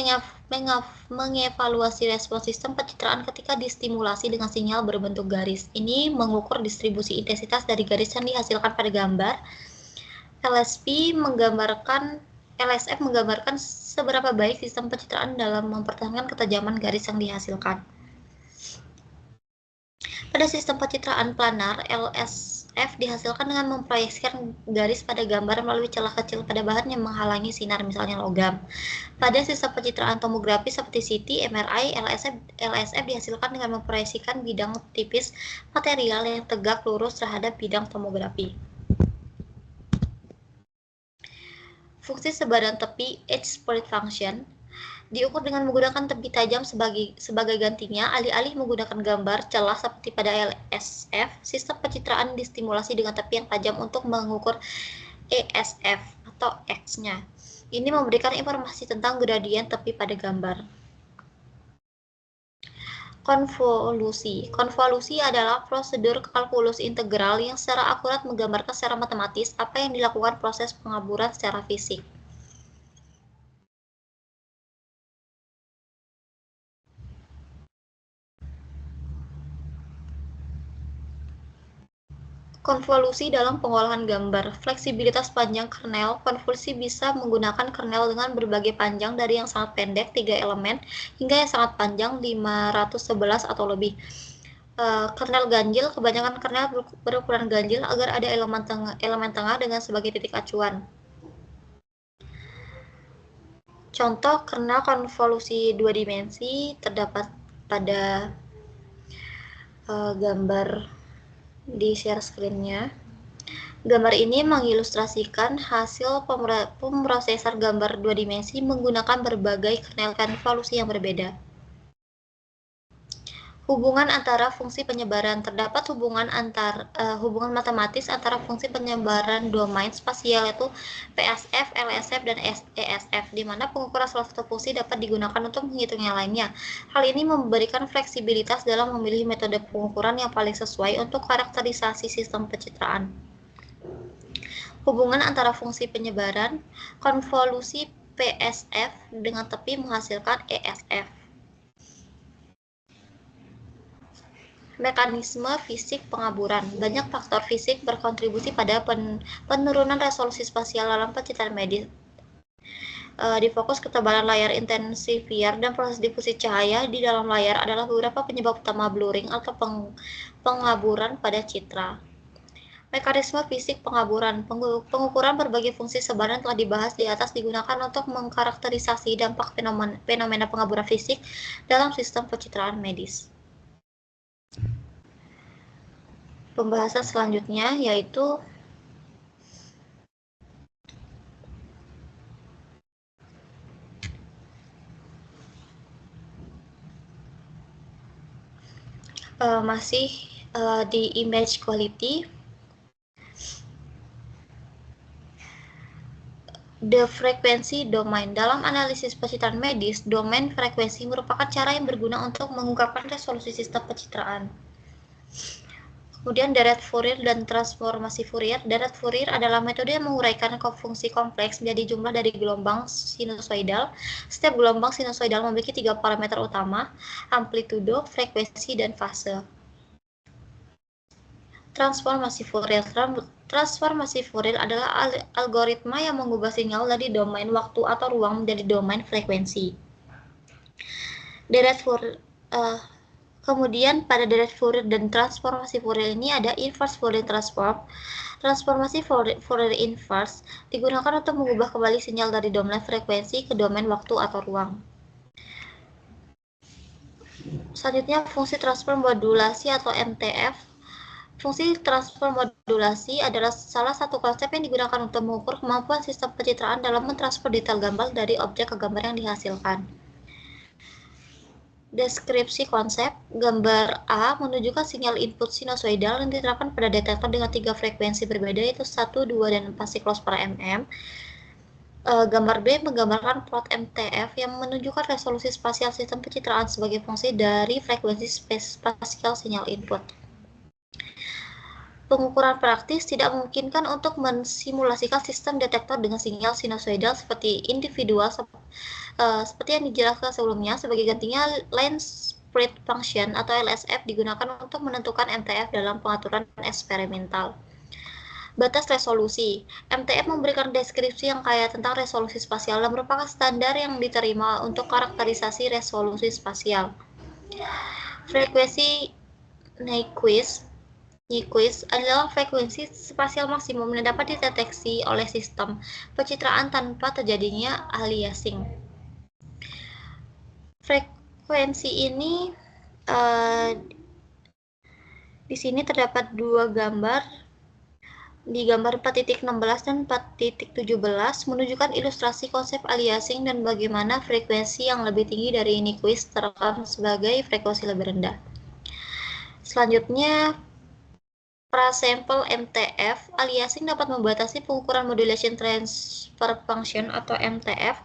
mengevaluasi respons sistem pencitraan ketika distimulasi dengan sinyal berbentuk garis. Ini mengukur distribusi intensitas dari garis yang dihasilkan pada gambar. LSF menggambarkan seberapa baik sistem pencitraan dalam mempertahankan ketajaman garis yang dihasilkan. Pada sistem pencitraan planar, LSF dihasilkan dengan memproyeksikan garis pada gambar melalui celah kecil pada bahan yang menghalangi sinar, misalnya logam. Pada sistem pencitraan tomografi seperti CT, MRI, LSF dihasilkan dengan memproyeksikan bidang tipis material yang tegak lurus terhadap bidang tomografi. Fungsi sebaran tepi, edge spread function, diukur dengan menggunakan tepi tajam sebagai gantinya, alih-alih menggunakan gambar celah seperti pada LSF. Sistem pencitraan distimulasi dengan tepi yang tajam untuk mengukur ESF atau X-nya. Ini memberikan informasi tentang gradien tepi pada gambar. Konvolusi adalah prosedur kalkulus integral yang secara akurat menggambarkan secara matematis apa yang dilakukan proses pengaburan secara fisik. Konvolusi dalam pengolahan gambar. Fleksibilitas panjang kernel. Konvolusi bisa menggunakan kernel dengan berbagai panjang dari yang sangat pendek 3 elemen hingga yang sangat panjang 511 atau lebih. Kernel ganjil, kebanyakan kernel berukuran ganjil agar ada elemen tengah dengan sebagai titik acuan. Contoh kernel konvolusi dua dimensi terdapat pada gambar di share screen-nya. Gambar ini mengilustrasikan hasil pemrosesan gambar dua dimensi menggunakan berbagai kernel konvolusi yang berbeda. Hubungan antara fungsi penyebaran. Terdapat hubungan matematis antara fungsi penyebaran domain spasial yaitu PSF, LSF, dan ESF, di mana pengukuran salah satu fungsi dapat digunakan untuk menghitung yang lainnya. Hal ini memberikan fleksibilitas dalam memilih metode pengukuran yang paling sesuai untuk karakterisasi sistem pencitraan. Hubungan antara fungsi penyebaran, konvolusi PSF dengan tepi menghasilkan ESF. Mekanisme fisik pengaburan. Banyak faktor fisik berkontribusi pada penurunan resolusi spasial dalam pencitraan medis. Di fokus ketebalan layar intensifier dan proses difusi cahaya di dalam layar adalah beberapa penyebab utama blurring atau pengaburan pada citra. Mekanisme fisik pengaburan. Pengukuran berbagai fungsi sebaran telah dibahas di atas digunakan untuk mengkarakterisasi dampak fenomena pengaburan fisik dalam sistem pencitraan medis. Pembahasan selanjutnya yaitu masih di image quality. The frequency domain. Dalam analisis pencitraan medis, domain frekuensi merupakan cara yang berguna untuk mengungkapkan resolusi sistem pencitraan. Kemudian deret Fourier dan transformasi Fourier. Deret Fourier adalah metode yang menguraikan fungsi kompleks menjadi jumlah dari gelombang sinusoidal. Setiap gelombang sinusoidal memiliki 3 parameter utama, amplitudo, frekuensi, dan fase. Transformasi Fourier. Transformasi Fourier adalah algoritma yang mengubah sinyal dari domain waktu atau ruang menjadi domain frekuensi. Deret Fourier, kemudian pada deret Fourier dan transformasi Fourier ini ada inverse Fourier transform. Transformasi Fourier inverse digunakan untuk mengubah kembali sinyal dari domain frekuensi ke domain waktu atau ruang. Selanjutnya fungsi transfer modulasi atau MTF. Fungsi transfer modulasi adalah salah satu konsep yang digunakan untuk mengukur kemampuan sistem pencitraan dalam mentransfer detail gambar dari objek ke gambar yang dihasilkan. Deskripsi konsep. Gambar A menunjukkan sinyal input sinusoidal yang diterapkan pada detektor dengan 3 frekuensi berbeda yaitu 1, 2, dan 4 siklus per mm. Gambar B menggambarkan plot MTF yang menunjukkan resolusi spasial sistem pencitraan sebagai fungsi dari frekuensi spasial sinyal input. Pengukuran praktis tidak memungkinkan untuk mensimulasikan sistem detektor dengan sinyal sinusoidal seperti individual seperti yang dijelaskan sebelumnya. Sebagai gantinya, line spread function atau LSF digunakan untuk menentukan MTF dalam pengaturan eksperimental. Batas resolusi. MTF memberikan deskripsi yang kaya tentang resolusi spasial dan merupakan standar yang diterima untuk karakterisasi resolusi spasial. Frekuensi Nyquist adalah frekuensi spasial maksimum yang dapat dideteksi oleh sistem pencitraan tanpa terjadinya aliasing. Frekuensi ini di sini terdapat 2 gambar. Di gambar 4.16 dan 4.17 menunjukkan ilustrasi konsep aliasing dan bagaimana frekuensi yang lebih tinggi dari Nyquist terekam sebagai frekuensi lebih rendah. Selanjutnya, prasampel MTF. Aliasing dapat membatasi pengukuran modulation transfer function atau MTF.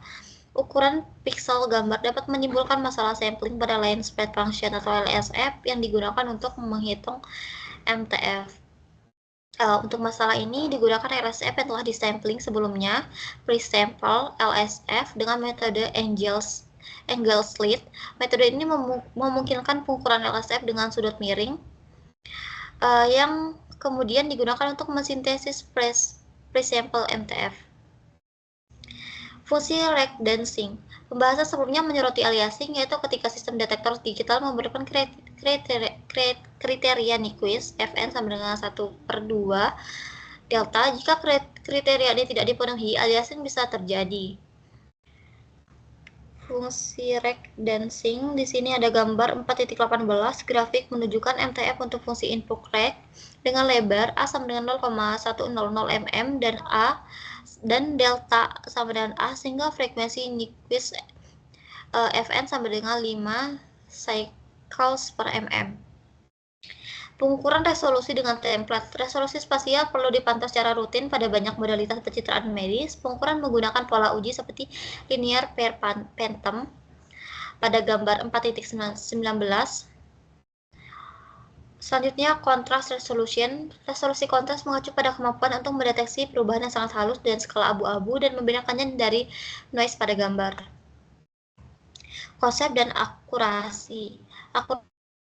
Ukuran piksel gambar dapat menimbulkan masalah sampling pada line spread function atau LSF yang digunakan untuk menghitung MTF. Untuk masalah ini digunakan LSF yang telah disampling sebelumnya, presample LSF dengan metode angle slit. Metode ini memungkinkan pengukuran LSF dengan sudut miring yang kemudian digunakan untuk mensintesis presample MTF. Fungsi redancing. Pembahasan sebelumnya menyoroti aliasing, yaitu ketika sistem detektor digital memberikan kriteria Nyquist Fn sama dengan 1/2 delta. Jika kriteria ini tidak dipenuhi, aliasing bisa terjadi. Fungsi redancing. Di sini ada gambar 4.18 grafik menunjukkan MTF untuk fungsi input rec dengan lebar A sama dengan 0,100 mm dan delta sama dengan A sehingga frekuensi Nyquist Fn sama dengan 5 cycles per mm. Pengukuran resolusi dengan template. Resolusi spasial perlu dipantau secara rutin pada banyak modalitas pencitraan medis. Pengukuran menggunakan pola uji seperti linear per phantom pada gambar 4.19. Selanjutnya, contrast resolution. Resolusi kontras mengacu pada kemampuan untuk mendeteksi perubahan yang sangat halus dan skala abu-abu dan membedakannya dari noise pada gambar. Konsep dan akurasi.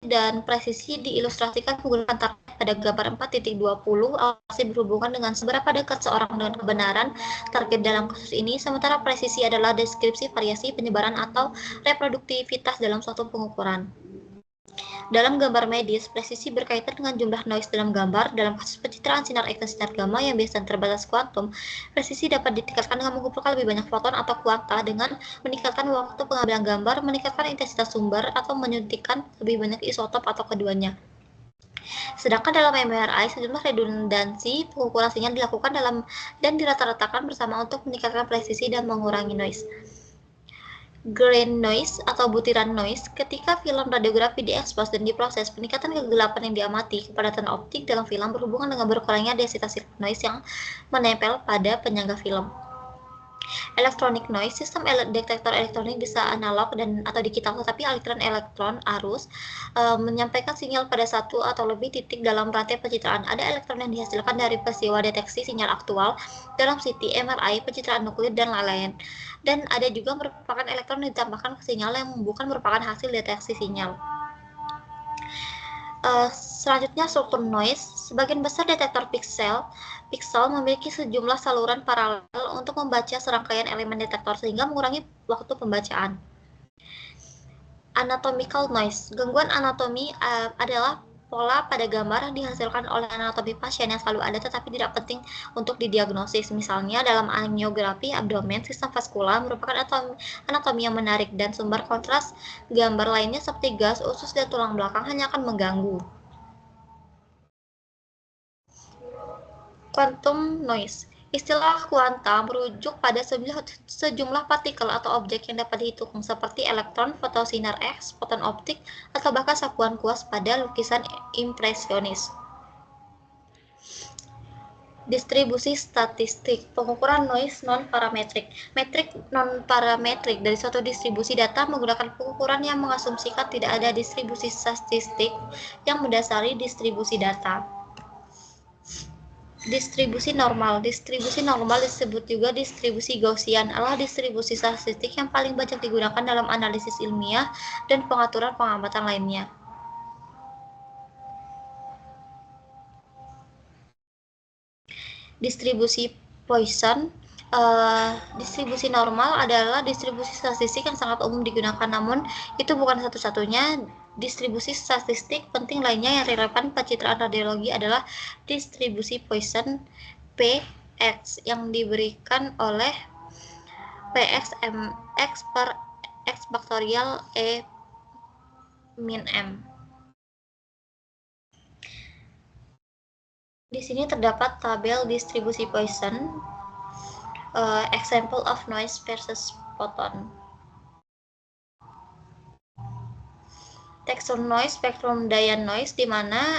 Dan presisi diilustrasikan menggunakan target pada gambar 4.20. Akurasi berhubungan dengan seberapa dekat seorang dengan kebenaran target dalam kasus ini, sementara presisi adalah deskripsi variasi penyebaran atau reproduktivitas dalam suatu pengukuran. Dalam gambar medis, presisi berkaitan dengan jumlah noise dalam gambar. Dalam kasus pencitraan sinar X dan sinar gamma yang biasa terbatas kuantum, presisi dapat ditingkatkan dengan mengumpulkan lebih banyak foton atau kuanta dengan meningkatkan waktu pengambilan gambar, meningkatkan intensitas sumber, atau menyuntikkan lebih banyak isotop atau keduanya. Sedangkan dalam MRI, sejumlah redundansi pengukuran sinyal dilakukan dan dirata-ratakan bersama untuk meningkatkan presisi dan mengurangi noise. Grain noise atau butiran noise. Ketika film radiografi diekspos dan diproses, peningkatan kegelapan yang diamati kepadatan optik dalam film berhubungan dengan berkurangnya densitas noise yang menempel pada penyangga film. Electronic noise, sistem detektor elektronik bisa analog atau digital, tetapi aliran elektron arus menyampaikan sinyal pada satu atau lebih titik dalam rantai pencitraan. Ada elektron yang dihasilkan dari peristiwa deteksi sinyal aktual dalam CT, MRI, pencitraan nuklir, dan lain-lain. Dan ada juga merupakan elektron yang ditambahkan ke sinyal yang bukan merupakan hasil deteksi sinyal. Selanjutnya struktur noise. Sebagian besar detektor pixel memiliki sejumlah saluran paralel untuk membaca serangkaian elemen detektor sehingga mengurangi waktu pembacaan. Anatomical noise. Gangguan anatomi adalah pola pada gambar yang dihasilkan oleh anatomi pasien yang selalu ada tetapi tidak penting untuk didiagnosis. Misalnya dalam angiografi abdomen, sistem vaskular merupakan anatomi yang menarik dan sumber kontras gambar lainnya seperti gas, usus, dan tulang belakang hanya akan mengganggu. Quantum noise. Istilah kuanta merujuk pada sejumlah partikel atau objek yang dapat dihitung seperti elektron, fotosinar X, foton optik, atau bahkan sapuan kuas pada lukisan impresionis. Distribusi statistik, pengukuran noise non-parametrik. Metrik non-parametrik dari suatu distribusi data menggunakan pengukuran yang mengasumsikan tidak ada distribusi statistik yang mendasari distribusi data. Distribusi normal. Distribusi normal disebut juga distribusi Gaussian adalah distribusi statistik yang paling banyak digunakan dalam analisis ilmiah dan pengaturan pengamatan lainnya. Distribusi Poisson. Distribusi normal adalah distribusi statistik yang sangat umum digunakan, namun itu bukan satu-satunya. Distribusi statistik penting lainnya yang relevan pencitraan radiologi adalah distribusi Poisson Px yang diberikan oleh Px X per X faktorial E min M. Di sini terdapat tabel distribusi Poisson, example of noise versus photon. Texture noise, spektrum Dian noise, di mana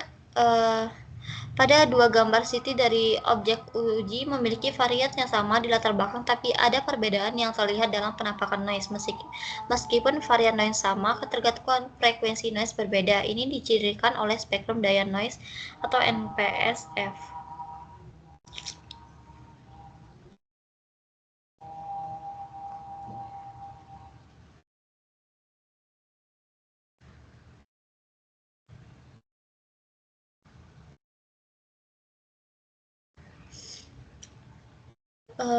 pada dua gambar CT dari objek uji memiliki varian yang sama di latar belakang, tapi ada perbedaan yang terlihat dalam penampakan noise. Meskipun varian noise sama, ketergantungan frekuensi noise berbeda. Ini dicirikan oleh spektrum Dian noise atau NPSF.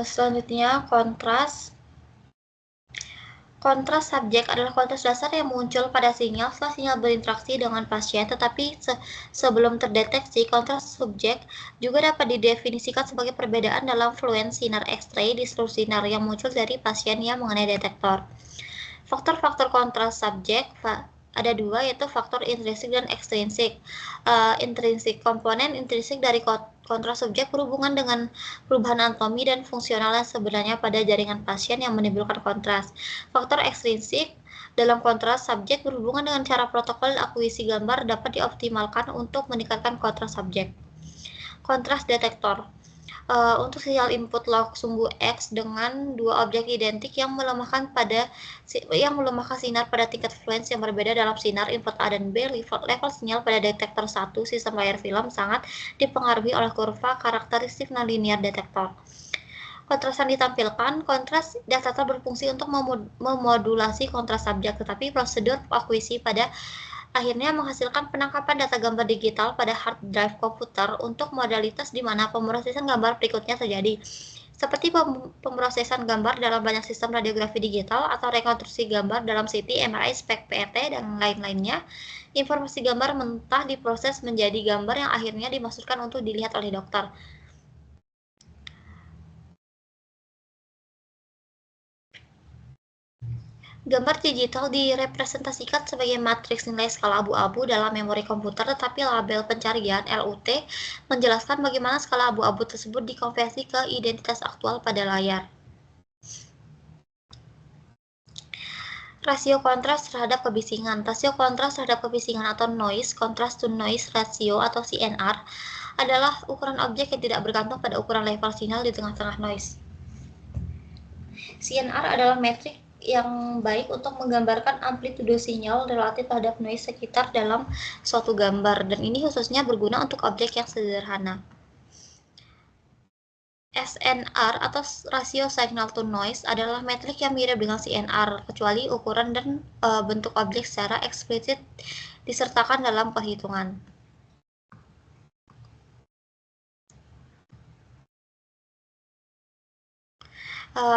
Selanjutnya, kontras. Kontras subjek adalah kontras dasar yang muncul pada sinyal setelah sinyal berinteraksi dengan pasien, tetapi sebelum terdeteksi, kontras subjek juga dapat didefinisikan sebagai perbedaan dalam fluence sinar X-ray di seluruh sinar yang muncul dari pasien yang mengenai detektor. Faktor-faktor kontras subjek ada dua, yaitu faktor intrinsik dan ekstrinsik. Intrinsik, komponen intrinsik dari kontras subjek berhubungan dengan perubahan anatomi dan fungsional yang sebenarnya pada jaringan pasien yang menimbulkan kontras. Faktor ekstrinsik dalam kontras subjek berhubungan dengan cara protokol akuisisi gambar dapat dioptimalkan untuk meningkatkan kontras subjek. Kontras detektor. Untuk sinyal input log sumbu X dengan dua objek identik yang melemahkan sinar pada tingkat fluence yang berbeda dalam sinar input A dan B, level sinyal pada detektor 1 sistem layar film sangat dipengaruhi oleh kurva karakteristik nonlinear detektor. Kontras yang ditampilkan, kontras detektor berfungsi untuk memodulasi kontras subjek, tetapi prosedur akuisisi pada akhirnya menghasilkan penangkapan data gambar digital pada hard drive komputer untuk modalitas di mana pemrosesan gambar berikutnya terjadi. seperti pemrosesan gambar dalam banyak sistem radiografi digital atau rekonstruksi gambar dalam CT, MRI, SPECT, PET, dan lain-lainnya. Informasi gambar mentah diproses menjadi gambar yang akhirnya dimaksudkan untuk dilihat oleh dokter. Gambar digital direpresentasikan sebagai matriks nilai skala abu-abu dalam memori komputer, tetapi label pencarian (LUT) menjelaskan bagaimana skala abu-abu tersebut dikonversi ke identitas aktual pada layar. Rasio kontras terhadap kebisingan. Rasio kontras terhadap kebisingan atau noise, contrast to noise ratio atau CNR, adalah ukuran objek yang tidak bergantung pada ukuran level sinyal di tengah-tengah noise. CNR adalah metrik yang baik untuk menggambarkan amplitudo sinyal relatif terhadap noise sekitar dalam suatu gambar, dan ini khususnya berguna untuk objek yang sederhana. SNR atau rasio signal to noise adalah metrik yang mirip dengan CNR, kecuali ukuran dan bentuk objek secara eksplisit disertakan dalam perhitungan.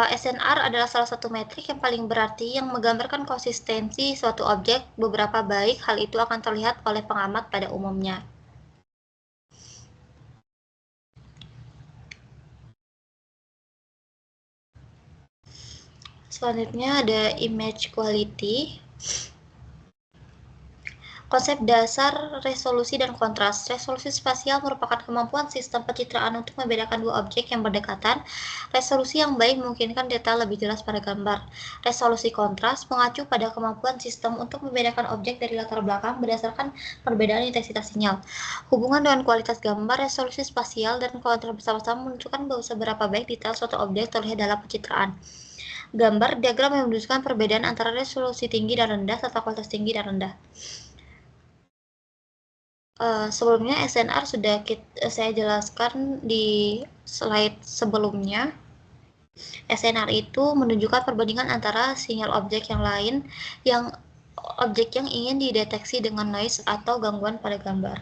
SNR adalah salah satu metrik yang paling berarti yang menggambarkan konsistensi suatu objek. Beberapa baik hal itu akan terlihat oleh pengamat pada umumnya. Selanjutnya ada image quality. Konsep dasar resolusi dan kontras. Resolusi spasial merupakan kemampuan sistem pencitraan untuk membedakan dua objek yang berdekatan. Resolusi yang baik memungkinkan detail lebih jelas pada gambar. Resolusi kontras mengacu pada kemampuan sistem untuk membedakan objek dari latar belakang berdasarkan perbedaan intensitas sinyal. Hubungan dengan kualitas gambar, resolusi spasial dan kontras bersama-sama menunjukkan bahwa seberapa baik detail suatu objek terlihat dalam pencitraan. Gambar diagram yang menunjukkan perbedaan antara resolusi tinggi dan rendah serta kualitas tinggi dan rendah. Sebelumnya SNR sudah saya jelaskan di slide sebelumnya. SNR itu menunjukkan perbandingan antara sinyal objek yang lain yang objek yang ingin dideteksi dengan noise atau gangguan pada gambar.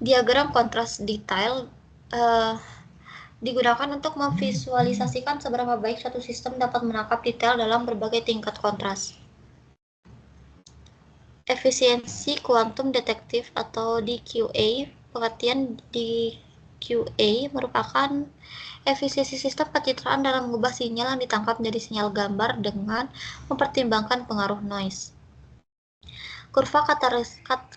Diagram kontras detail digunakan untuk memvisualisasikan seberapa baik suatu sistem dapat menangkap detail dalam berbagai tingkat kontras. Efisiensi kuantum detektif atau DQA. Pengertian DQA merupakan efisiensi sistem pencitraan dalam mengubah sinyal yang ditangkap menjadi sinyal gambar dengan mempertimbangkan pengaruh noise. Kurva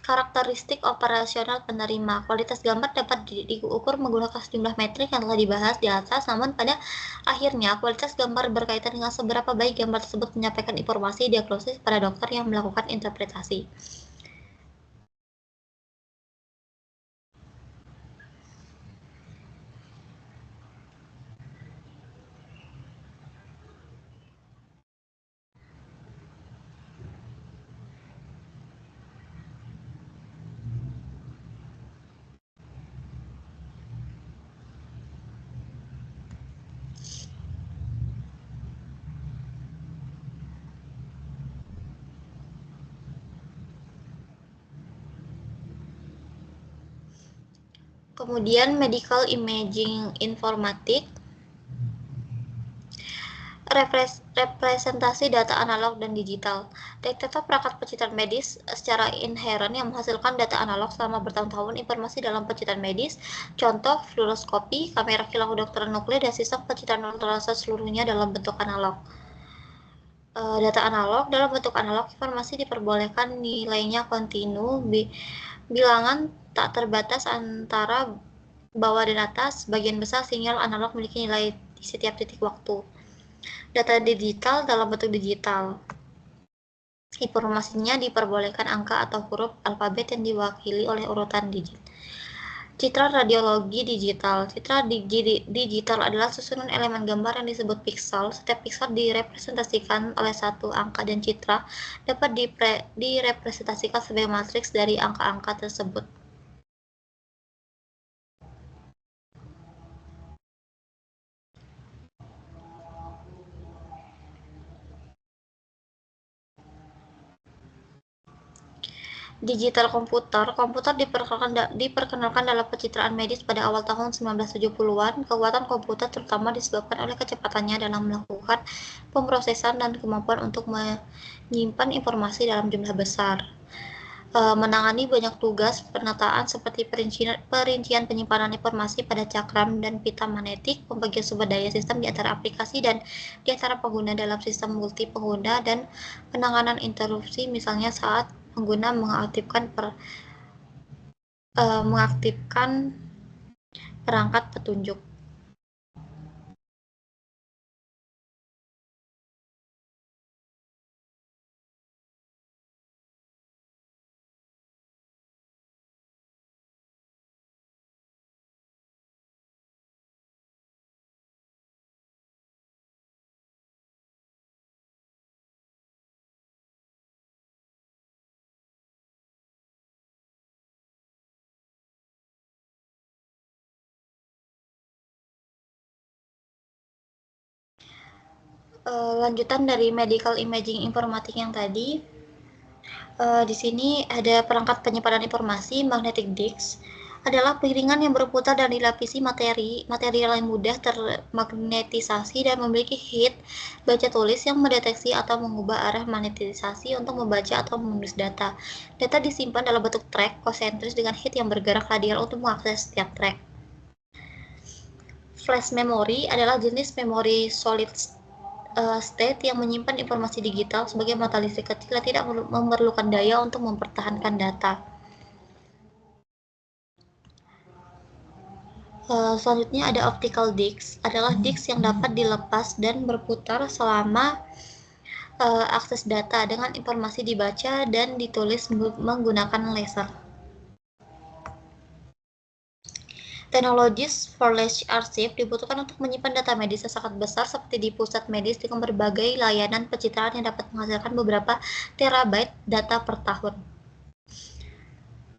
karakteristik operasional penerima. Kualitas gambar dapat diukur menggunakan sejumlah metrik yang telah dibahas di atas, namun pada akhirnya kualitas gambar berkaitan dengan seberapa baik gambar tersebut menyampaikan informasi diagnosis pada dokter yang melakukan interpretasi. Kemudian medical imaging informatik, representasi data analog dan digital. Detektor perangkat pencitraan medis secara inheren yang menghasilkan data analog selama bertahun-tahun informasi dalam pencitraan medis, contoh fluoroskopi, kamera kilau kedokteran nuklir, dan sistem pencitraan ultrasonic seluruhnya dalam bentuk analog. Data analog dalam bentuk analog, informasi diperbolehkan nilainya kontinu, bilangan tak terbatas antara bawah dan atas. Bagian besar sinyal analog memiliki nilai di setiap titik waktu. Data digital dalam bentuk digital. Informasinya diperbolehkan angka atau huruf alfabet yang diwakili oleh urutan digit. Citra radiologi digital. Citra digital adalah susunan elemen gambar yang disebut piksel. Setiap piksel direpresentasikan oleh satu angka, dan citra dapat direpresentasikan sebagai matriks dari angka-angka tersebut. Digital komputer diperkenalkan dalam pencitraan medis pada awal tahun 1970-an. Kekuatan komputer terutama disebabkan oleh kecepatannya dalam melakukan pemrosesan dan kemampuan untuk menyimpan informasi dalam jumlah besar. Menangani banyak tugas penataan seperti perincian penyimpanan informasi pada cakram dan pita magnetik, pembagian sumber daya sistem di antara aplikasi dan di antara pengguna dalam sistem multi pengguna, dan penanganan interupsi misalnya saat pengguna mengaktifkan perangkat petunjuk. Lanjutan dari medical imaging informatik yang tadi, di sini ada perangkat penyimpanan informasi. Magnetic disk adalah piringan yang berputar dan dilapisi material yang mudah termagnetisasi dan memiliki head baca tulis yang mendeteksi atau mengubah arah magnetisasi untuk membaca atau menulis data. Data disimpan dalam bentuk track konsentris dengan head yang bergerak radial untuk mengakses setiap track. Flash memory adalah jenis memori solid state yang menyimpan informasi digital sebagai mata listrik kecil yang tidak memerlukan daya untuk mempertahankan data. Selanjutnya ada optical disc, adalah disk yang dapat dilepas dan berputar selama akses data dengan informasi dibaca dan ditulis menggunakan laser. Teknologis Flash Archive dibutuhkan untuk menyimpan data medis yang sangat besar seperti di pusat medis dengan berbagai layanan pencitraan yang dapat menghasilkan beberapa terabyte data per tahun.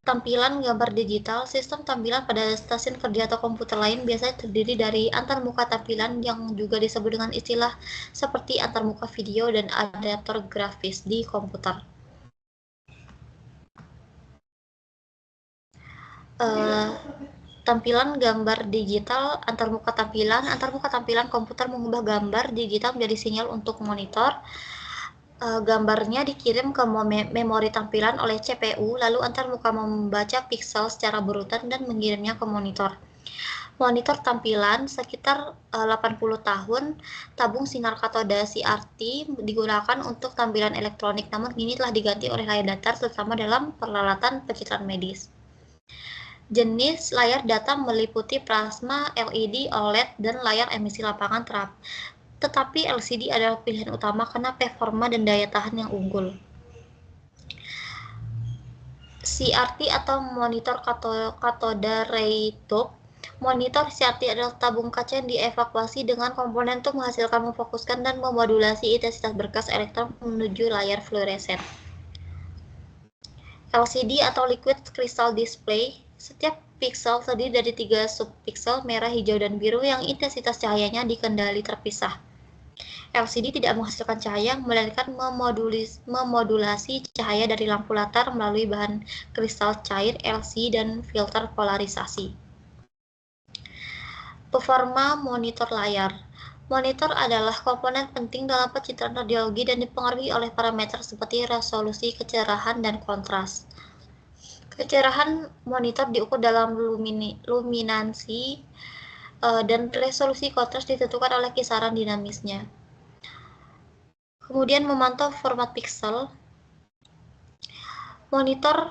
Tampilan gambar digital, sistem tampilan pada stasiun kerja atau komputer lain biasanya terdiri dari antarmuka tampilan yang juga disebut dengan istilah seperti antarmuka video dan adaptor grafis di komputer. Tampilan gambar digital, antarmuka tampilan komputer mengubah gambar digital menjadi sinyal untuk monitor. Gambarnya dikirim ke memori tampilan oleh CPU, lalu antarmuka membaca piksel secara berurutan dan mengirimnya ke monitor. Monitor tampilan sekitar 80 tahun, tabung sinar katoda CRT digunakan untuk tampilan elektronik, namun kini telah diganti oleh layar datar terutama dalam peralatan pencitraan medis. Jenis layar data meliputi plasma, LED, OLED, dan layar emisi lapangan tetapi LCD adalah pilihan utama karena performa dan daya tahan yang unggul. CRT atau monitor katoda ray tube. Monitor CRT adalah tabung kaca yang dievakuasi dengan komponen untuk menghasilkan, memfokuskan, dan memodulasi intensitas berkas elektron menuju layar fluoresen. LCD atau Liquid Crystal Display. Setiap piksel terdiri dari 3 subpiksel merah, hijau, dan biru yang intensitas cahayanya dikendali terpisah. LCD tidak menghasilkan cahaya, melainkan memodulasi cahaya dari lampu latar melalui bahan kristal cair LC dan filter polarisasi. Performa monitor layar. Monitor adalah komponen penting dalam pencitraan radiologi dan dipengaruhi oleh parameter seperti resolusi, kecerahan, dan kontras. Kecerahan monitor diukur dalam luminansi dan resolusi kontras ditentukan oleh kisaran dinamisnya. Kemudian memantau format piksel. Monitor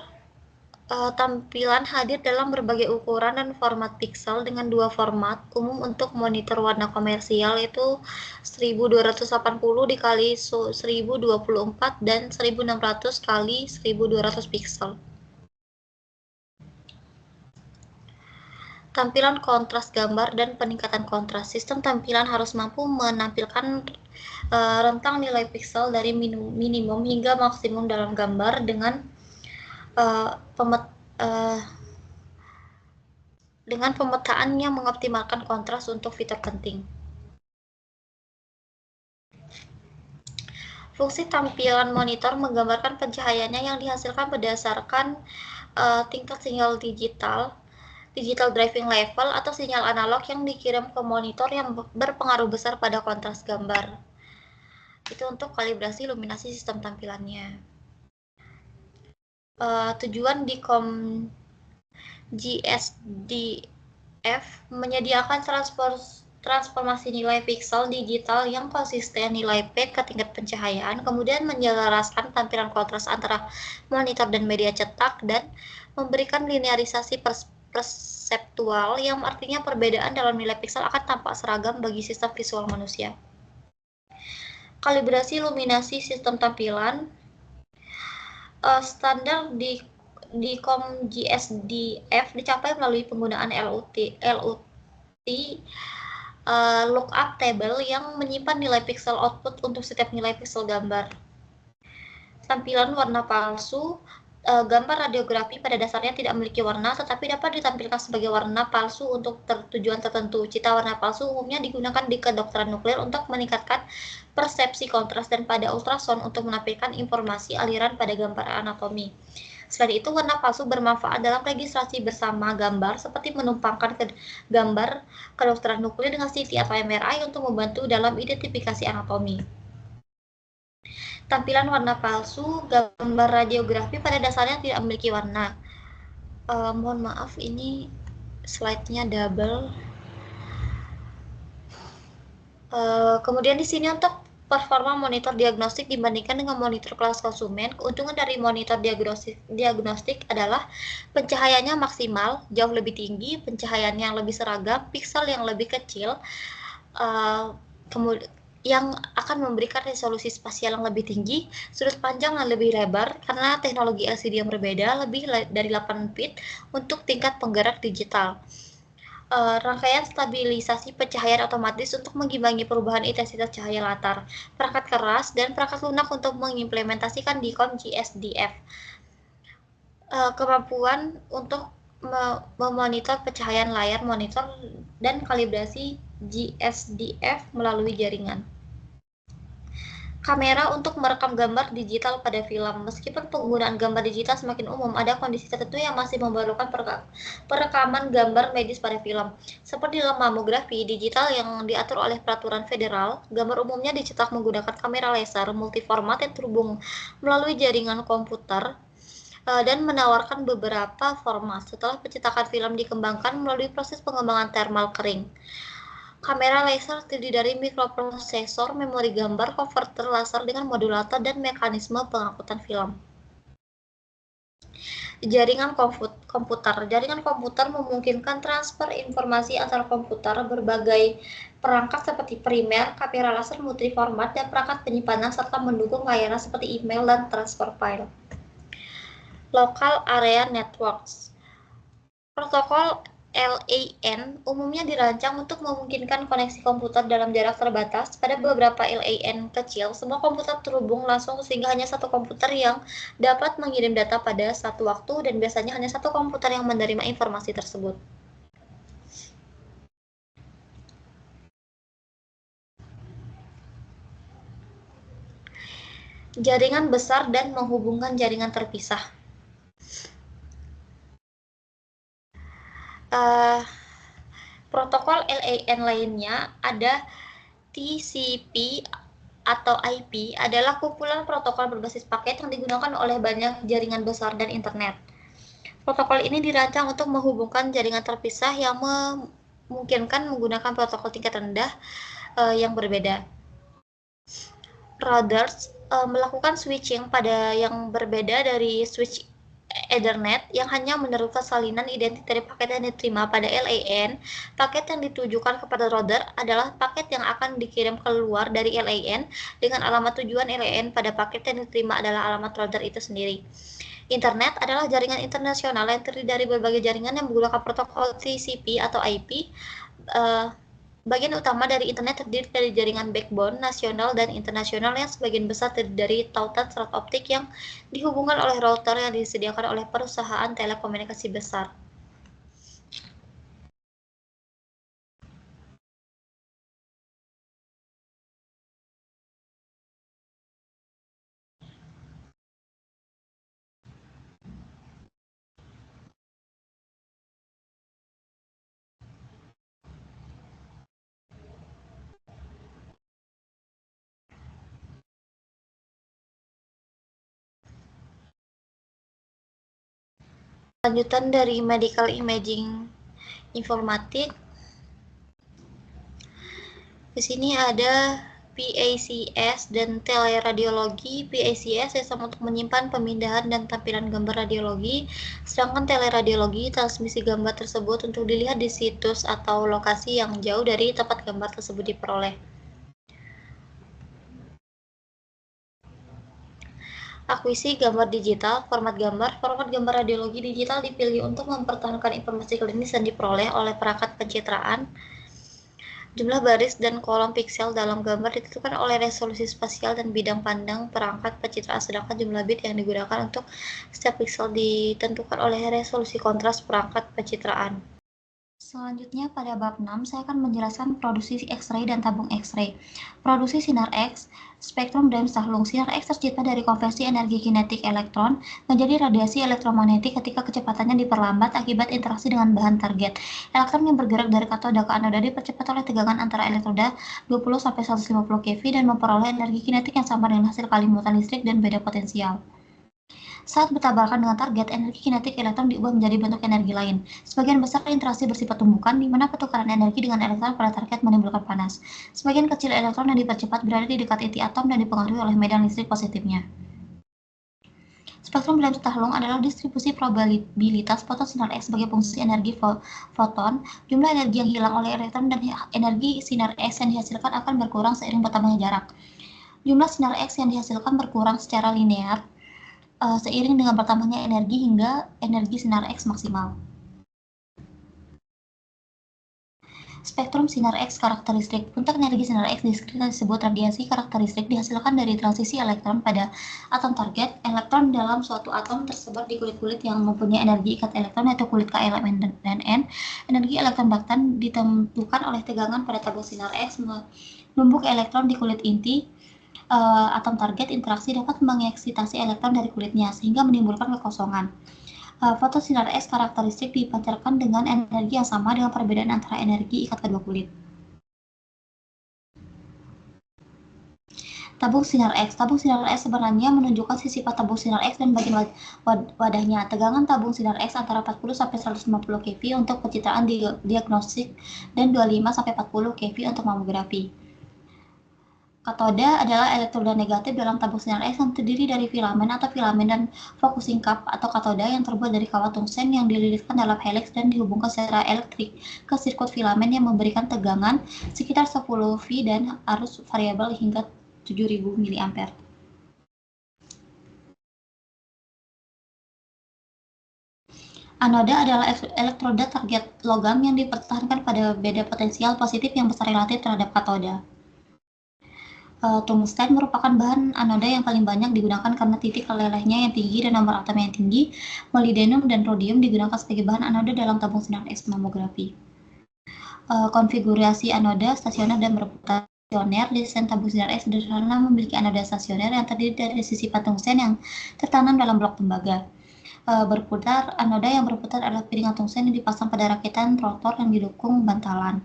tampilan hadir dalam berbagai ukuran dan format piksel dengan 2 format umum untuk monitor warna komersial, yaitu 1280 dikali 1024 dan 1600 kali 1200 piksel. Tampilan kontras gambar dan peningkatan kontras. Sistem tampilan harus mampu menampilkan rentang nilai piksel dari minimum hingga maksimum dalam gambar dengan pemetaan yang mengoptimalkan kontras untuk fitur penting. Fungsi tampilan monitor menggambarkan pencahayaannya yang dihasilkan berdasarkan tingkat sinyal digital driving level atau sinyal analog yang dikirim ke monitor yang berpengaruh besar pada kontras gambar. Itu untuk kalibrasi luminasi sistem tampilannya. Tujuan Dikom GSDF menyediakan transformasi nilai pixel digital yang konsisten nilai P ke tingkat pencahayaan, kemudian menyelaraskan tampilan kontras antara monitor dan media cetak, dan memberikan linearisasi perseptual yang artinya perbedaan dalam nilai pixel akan tampak seragam bagi sistem visual manusia. Kalibrasi luminasi sistem tampilan standar di COM GSDF dicapai melalui penggunaan LUT lookup table yang menyimpan nilai pixel output untuk setiap nilai pixel gambar. Tampilan warna palsu, gambar radiografi pada dasarnya tidak memiliki warna, tetapi dapat ditampilkan sebagai warna palsu untuk tujuan tertentu. Cita warna palsu umumnya digunakan di kedokteran nuklir untuk meningkatkan persepsi kontras dan pada ultrasound untuk menampilkan informasi aliran pada gambar anatomi. Selain itu, warna palsu bermanfaat dalam registrasi bersama gambar seperti menumpangkan gambar kedokteran nuklir dengan CT atau MRI untuk membantu dalam identifikasi anatomi. Tampilan warna palsu, gambar radiografi pada dasarnya tidak memiliki warna. Mohon maaf, ini slide-nya double. Kemudian di sini untuk performa monitor diagnostik dibandingkan dengan monitor kelas konsumen, keuntungan dari monitor diagnostik adalah pencahayaannya maksimal, jauh lebih tinggi, pencahayaan yang lebih seragam, pixel yang lebih kecil, kemudian yang akan memberikan resolusi spasial yang lebih tinggi, sudut panjang yang lebih lebar karena teknologi LCD yang berbeda, lebih dari 8 bit untuk tingkat penggerak digital. Rangkaian stabilisasi pencahayaan otomatis untuk mengimbangi perubahan intensitas cahaya latar, perangkat keras, dan perangkat lunak untuk mengimplementasikan DCOM GSDF. Kemampuan untuk memonitor pencahayaan layar monitor dan kalibrasi GSDF melalui jaringan. Kamera untuk merekam gambar digital pada film. Meskipun penggunaan gambar digital semakin umum, ada kondisi tertentu yang masih memerlukan perekaman gambar medis pada film. Seperti dalam mamografi digital yang diatur oleh peraturan federal, gambar umumnya dicetak menggunakan kamera laser multiformat yang terhubung melalui jaringan komputer dan menawarkan beberapa format. Setelah pencetakan film dikembangkan melalui proses pengembangan thermal kering. Kamera laser terdiri dari mikroprosesor, memori gambar, konverter laser dengan modulator, dan mekanisme pengangkutan film. Jaringan komputer. Jaringan komputer memungkinkan transfer informasi antar komputer berbagai perangkat seperti primer, kamera laser multiformat, dan perangkat penyimpanan serta mendukung layanan seperti email dan transfer file. Local Area Networks. Protokol LAN umumnya dirancang untuk memungkinkan koneksi komputer dalam jarak terbatas. Pada beberapa LAN kecil, semua komputer terhubung langsung sehingga hanya satu komputer yang dapat mengirim data pada satu waktu dan biasanya hanya satu komputer yang menerima informasi tersebut. Jaringan besar dan menghubungkan jaringan terpisah. Protokol LAN lainnya ada TCP atau IP adalah kumpulan protokol berbasis paket yang digunakan oleh banyak jaringan besar dan internet. Protokol ini dirancang untuk menghubungkan jaringan terpisah yang memungkinkan menggunakan protokol tingkat rendah yang berbeda. Routers melakukan switching pada yang berbeda dari switch Ethernet yang hanya meneruskan salinan identik dari paket yang diterima pada LAN. Paket yang ditujukan kepada router adalah paket yang akan dikirim keluar dari LAN dengan alamat tujuan LAN pada paket yang diterima adalah alamat router itu sendiri. Internet adalah jaringan internasional yang terdiri dari berbagai jaringan yang menggunakan protokol TCP atau IP. Bagian utama dari internet terdiri dari jaringan backbone nasional dan internasional yang sebagian besar terdiri dari tautan serat optik yang dihubungkan oleh router yang disediakan oleh perusahaan telekomunikasi besar. Lanjutan dari medical imaging informatik. Di sini ada PACS dan teleradiologi. PACS sistem untuk menyimpan, pemindahan, dan tampilan gambar radiologi, sedangkan teleradiologi transmisi gambar tersebut untuk dilihat di situs atau lokasi yang jauh dari tempat gambar tersebut diperoleh. Akuisisi gambar digital. Format gambar radiologi digital dipilih untuk mempertahankan informasi klinis dan diperoleh oleh perangkat pencitraan. Jumlah baris dan kolom piksel dalam gambar ditentukan oleh resolusi spasial dan bidang pandang perangkat pencitraan, sedangkan jumlah bit yang digunakan untuk setiap piksel ditentukan oleh resolusi kontras perangkat pencitraan. Selanjutnya pada bab 6 saya akan menjelaskan produksi X-ray dan tabung X-ray. Produksi sinar X, spektrum dan sahlung. Sinar X tercipta dari konversi energi kinetik elektron menjadi radiasi elektromagnetik ketika kecepatannya diperlambat akibat interaksi dengan bahan target. Elektron yang bergerak dari katoda ke anoda dipercepat oleh tegangan antara elektroda 20-150 keV dan memperoleh energi kinetik yang sama dengan hasil kalimutan listrik dan beda potensial. Saat bertabrakan dengan target, energi kinetik elektron diubah menjadi bentuk energi lain. Sebagian besar interaksi bersifat tumbukan, di mana pertukaran energi dengan elektron pada target menimbulkan panas. Sebagian kecil elektron yang dipercepat berada di dekat inti atom dan dipengaruhi oleh medan listrik positifnya. Spektrum dalam tahlung adalah distribusi probabilitas foton sinar X sebagai fungsi energi foton. Jumlah energi yang hilang oleh elektron dan energi sinar X yang dihasilkan akan berkurang seiring bertambahnya jarak. Jumlah sinar X yang dihasilkan berkurang secara linear seiring dengan bertambahnya energi hingga energi sinar X maksimal. Spektrum sinar X karakteristik. Untuk energi sinar X disebut radiasi karakteristik, dihasilkan dari transisi elektron pada atom target. Elektron dalam suatu atom tersebar di kulit-kulit yang mempunyai energi ikat elektron, yaitu kulit K, L, M, dan N. Energi elektron daktan ditentukan oleh tegangan pada tabung sinar X. Numbuk elektron di kulit inti atom target interaksi dapat mengeksitasi elektron dari kulitnya sehingga menimbulkan kekosongan. Foton sinar X karakteristik dipancarkan dengan energi yang sama dengan perbedaan antara energi ikat kedua kulit. Tabung sinar X. Tabung sinar X sebenarnya menunjukkan sifat tabung sinar X dan bagian wadahnya. Tegangan tabung sinar X antara 40-150 keV untuk pencitraan diagnostik dan 25-40 keV untuk mamografi. Katoda adalah elektroda negatif dalam tabung sinar X yang terdiri dari filamen atau filamen dan focusing cup atau katoda yang terbuat dari kawat tungsten yang dililitkan dalam helix dan dihubungkan secara elektrik ke sirkuit filamen yang memberikan tegangan sekitar 10 V dan arus variabel hingga 7000 mA. Anoda adalah elektroda target logam yang dipertahankan pada beda potensial positif yang besar relatif terhadap katoda. Tungsten merupakan bahan anoda yang paling banyak digunakan karena titik lelehnya yang tinggi dan nomor atomnya yang tinggi. Molybdenum dan rhodium digunakan sebagai bahan anoda dalam tabung sinar X mamografi. Konfigurasi anoda stasioner dan berputar stasioner. Desain tabung sinar X sederhana memiliki anoda stasioner yang terdiri dari sisipan tungsten yang tertanam dalam blok tembaga. Berputar, anoda yang berputar adalah piringan tungsten yang dipasang pada rakitan rotor yang didukung bantalan.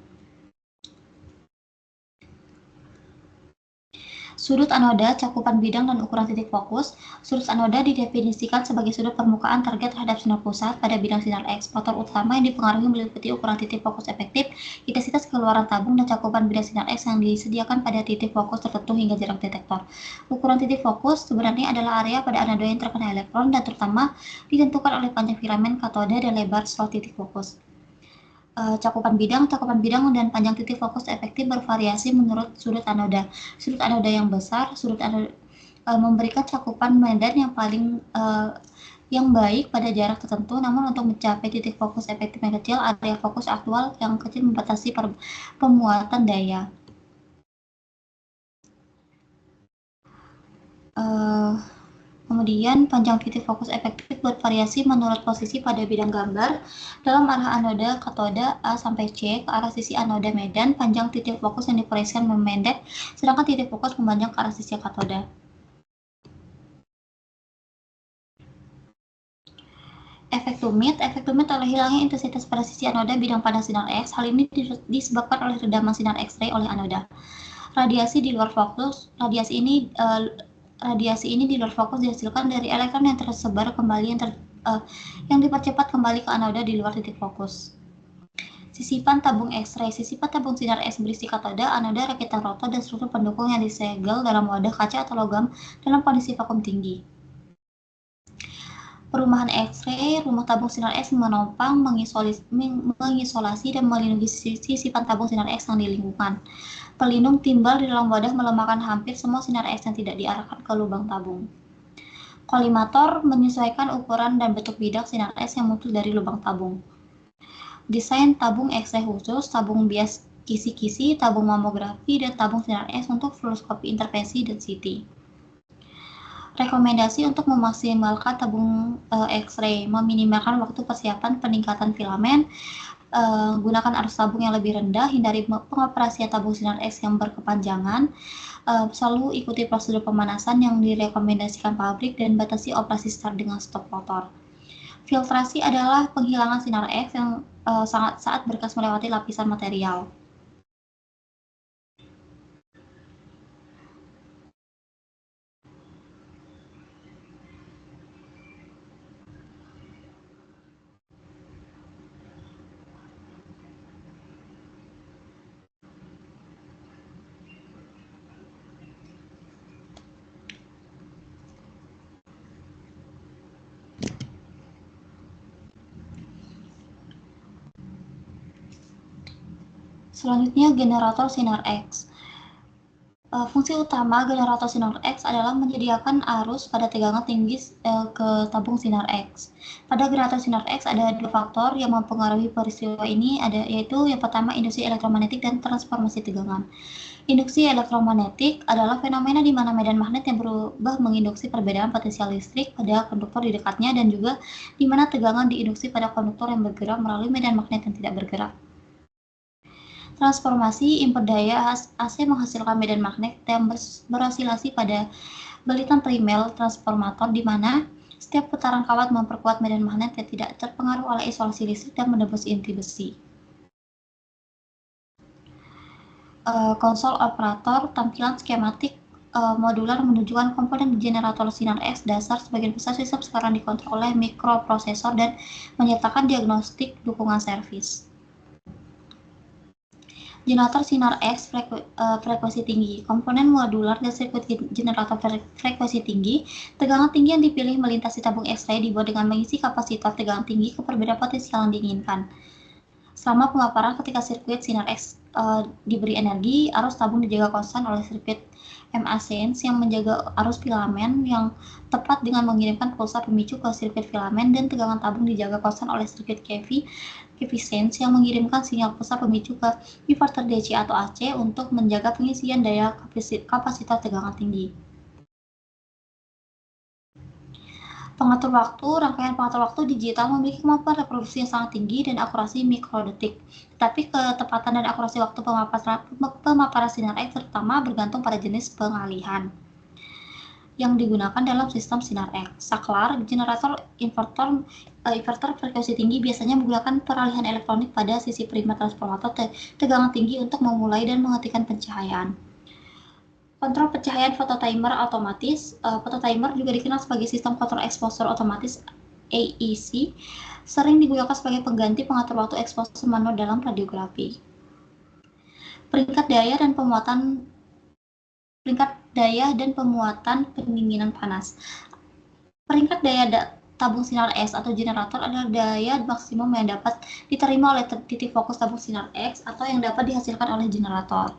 Sudut anoda, cakupan bidang, dan ukuran titik fokus. Sudut anoda didefinisikan sebagai sudut permukaan target terhadap sinar pusat pada bidang sinar X. Faktor utama yang dipengaruhi meliputi ukuran titik fokus efektif, intensitas keluaran tabung, dan cakupan bidang sinar X yang disediakan pada titik fokus tertentu hingga jarak detektor. Ukuran titik fokus sebenarnya adalah area pada anoda yang terkena elektron dan terutama ditentukan oleh panjang filamen katoda dan lebar slot titik fokus. Cakupan bidang, dan panjang titik fokus efektif bervariasi menurut sudut anoda. Sudut anoda yang besar, memberikan cakupan medan yang baik pada jarak tertentu, namun untuk mencapai titik fokus efektif yang kecil, area fokus aktual yang kecil membatasi pemuatan daya. Kemudian, panjang titik fokus efektif bervariasi menurut posisi pada bidang gambar. Dalam arah anoda katoda A sampai C ke arah sisi anoda medan, panjang titik fokus yang diproyeksikan memendek, sedangkan titik fokus memanjang ke arah sisi katoda. Efek tumit adalah hilangnya intensitas pada sisi anoda bidang pandang sinar X. Hal ini disebabkan oleh redaman sinar X-ray oleh anoda. Radiasi di luar fokus, radiasi ini di luar fokus dihasilkan dari elektron yang tersebar kembali yang yang dipercepat kembali ke anoda di luar titik fokus. Sisipan tabung X-ray. Sisipan tabung sinar X berisi katoda, anoda, rakitan rotor, dan struktur pendukung yang disegel dalam wadah kaca atau logam dalam kondisi vakum tinggi. Perumahan X-ray, rumah tabung sinar X menopang, mengisolasi, dan melindungi sisipan tabung sinar X yang di lingkungan. Pelindung timbal di dalam wadah melemahkan hampir semua sinar X yang tidak diarahkan ke lubang tabung. Kolimator menyesuaikan ukuran dan bentuk bidak sinar X yang muncul dari lubang tabung. Desain tabung X-ray khusus, tabung bias kisi-kisi, tabung mamografi, dan tabung sinar X untuk fluoroskopi intervensi dan CT. Rekomendasi untuk memaksimalkan tabung X-ray, meminimalkan waktu persiapan peningkatan filamen, gunakan arus tabung yang lebih rendah, hindari pengoperasian tabung sinar X yang berkepanjangan, selalu ikuti prosedur pemanasan yang direkomendasikan pabrik, dan batasi operasi start dengan stop motor. Filtrasi adalah penghilangan sinar X yang saat berkas melewati lapisan material. Selanjutnya, generator sinar X. Fungsi utama generator sinar X adalah menyediakan arus pada tegangan tinggi ke tabung sinar X. Pada generator sinar X ada dua faktor yang mempengaruhi peristiwa ini, yaitu yang pertama induksi elektromagnetik dan transformasi tegangan. Induksi elektromagnetik adalah fenomena di mana medan magnet yang berubah menginduksi perbedaan potensial listrik pada konduktor di dekatnya, dan juga di mana tegangan diinduksi pada konduktor yang bergerak melalui medan magnet yang tidak bergerak. Transformasi input daya AC menghasilkan medan magnet yang berosilasi pada balitan primer transformator, di mana setiap putaran kawat memperkuat medan magnet yang tidak terpengaruh oleh isolasi listrik dan menembus inti besi. Konsol operator, tampilan skematik modular menunjukkan komponen generator sinar X dasar. Sebagian besar sistem sekarang dikontrol oleh mikroprosesor dan menyertakan diagnostik dukungan servis. Generator sinar X frekuensi tinggi. Komponen modular dan sirkuit generator frekuensi tinggi. Tegangan tinggi yang dipilih melintasi tabung X-ray dibuat dengan mengisi kapasitor tegangan tinggi ke perbedaan potensial yang diinginkan. Selama pemaparan, ketika sirkuit sinar X diberi energi, arus tabung dijaga konstan oleh sirkuit MA-sense yang menjaga arus filamen yang tepat dengan mengirimkan pulsa pemicu ke sirkuit filamen, dan tegangan tabung dijaga konstan oleh sirkuit KV-sense yang mengirimkan sinyal pulsa pemicu ke inverter DC atau AC untuk menjaga pengisian daya kapasitor tegangan tinggi. Pengatur waktu, rangkaian pengatur waktu digital memiliki kemampuan reproduksi yang sangat tinggi dan akurasi mikrodetik. Tetapi ketepatan dan akurasi waktu pemaparan sinar X terutama bergantung pada jenis pengalihan yang digunakan dalam sistem sinar X. Saklar, generator inverter frekuensi tinggi biasanya menggunakan peralihan elektronik pada sisi primer transformator tegangan tinggi untuk memulai dan menghentikan pencahayaan. Kontrol pencahayaan fototimer otomatis. Fototimer juga dikenal sebagai sistem kontrol exposure otomatis AEC, sering digunakan sebagai pengganti pengatur waktu exposure manual dalam radiografi. Peringkat daya dan pemuatan pendinginan panas. Peringkat daya tabung sinar X atau generator adalah daya maksimum yang dapat diterima oleh titik fokus tabung sinar X atau yang dapat dihasilkan oleh generator.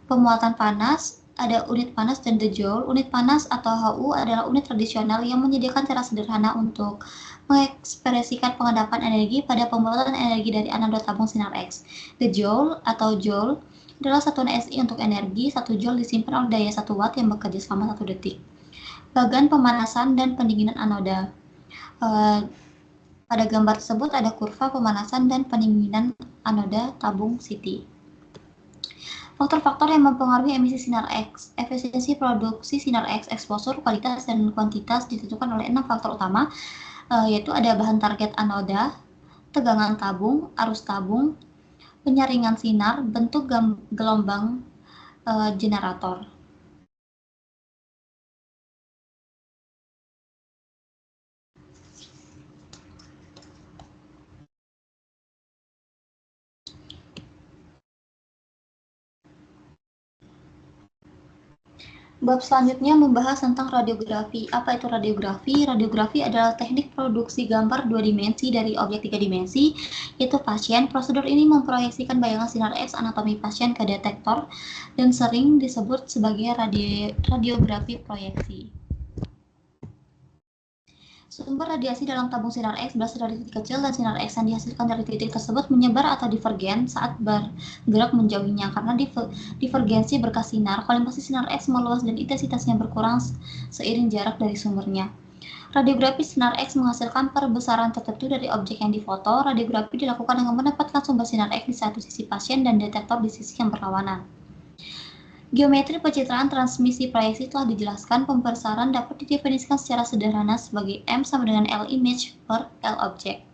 Pemuatan panas, ada unit panas dan the joule. Unit panas atau HU adalah unit tradisional yang menyediakan cara sederhana untuk mengekspresikan pengendapan energi pada pembuatan energi dari anoda tabung sinar X. The joule atau joule adalah satuan SI untuk energi. 1 joule disimpan oleh daya 1 watt yang bekerja selama 1 detik. Bagan pemanasan dan pendinginan anoda. Pada gambar tersebut ada kurva pemanasan dan pendinginan anoda tabung CT. Faktor-faktor yang mempengaruhi emisi sinar X. Efisiensi produksi sinar X, exposure, kualitas, dan kuantitas ditentukan oleh 6 faktor utama, yaitu ada bahan target anoda, tegangan tabung, arus tabung, penyaringan sinar, bentuk gelombang generator. Bab selanjutnya membahas tentang radiografi. Apa itu radiografi? Radiografi adalah teknik produksi gambar dua dimensi dari objek tiga dimensi, yaitu pasien. Prosedur ini memproyeksikan bayangan sinar X anatomi pasien ke detektor dan sering disebut sebagai radiografi proyeksi. Sumber radiasi dalam tabung sinar X berasal dari titik kecil dan sinar X yang dihasilkan dari titik tersebut menyebar atau divergen saat bergerak menjauhinya. Karena divergensi berkas sinar, kolimpasi sinar X meluas dan intensitasnya berkurang seiring jarak dari sumbernya. Radiografi sinar X menghasilkan perbesaran tertentu dari objek yang difoto. Radiografi dilakukan dengan menempatkan sumber sinar X di satu sisi pasien dan detektor di sisi yang berlawanan. Geometri pencitraan transmisi proyeksi telah dijelaskan. Pembesaran dapat didefinisikan secara sederhana sebagai M sama dengan L image per L objek.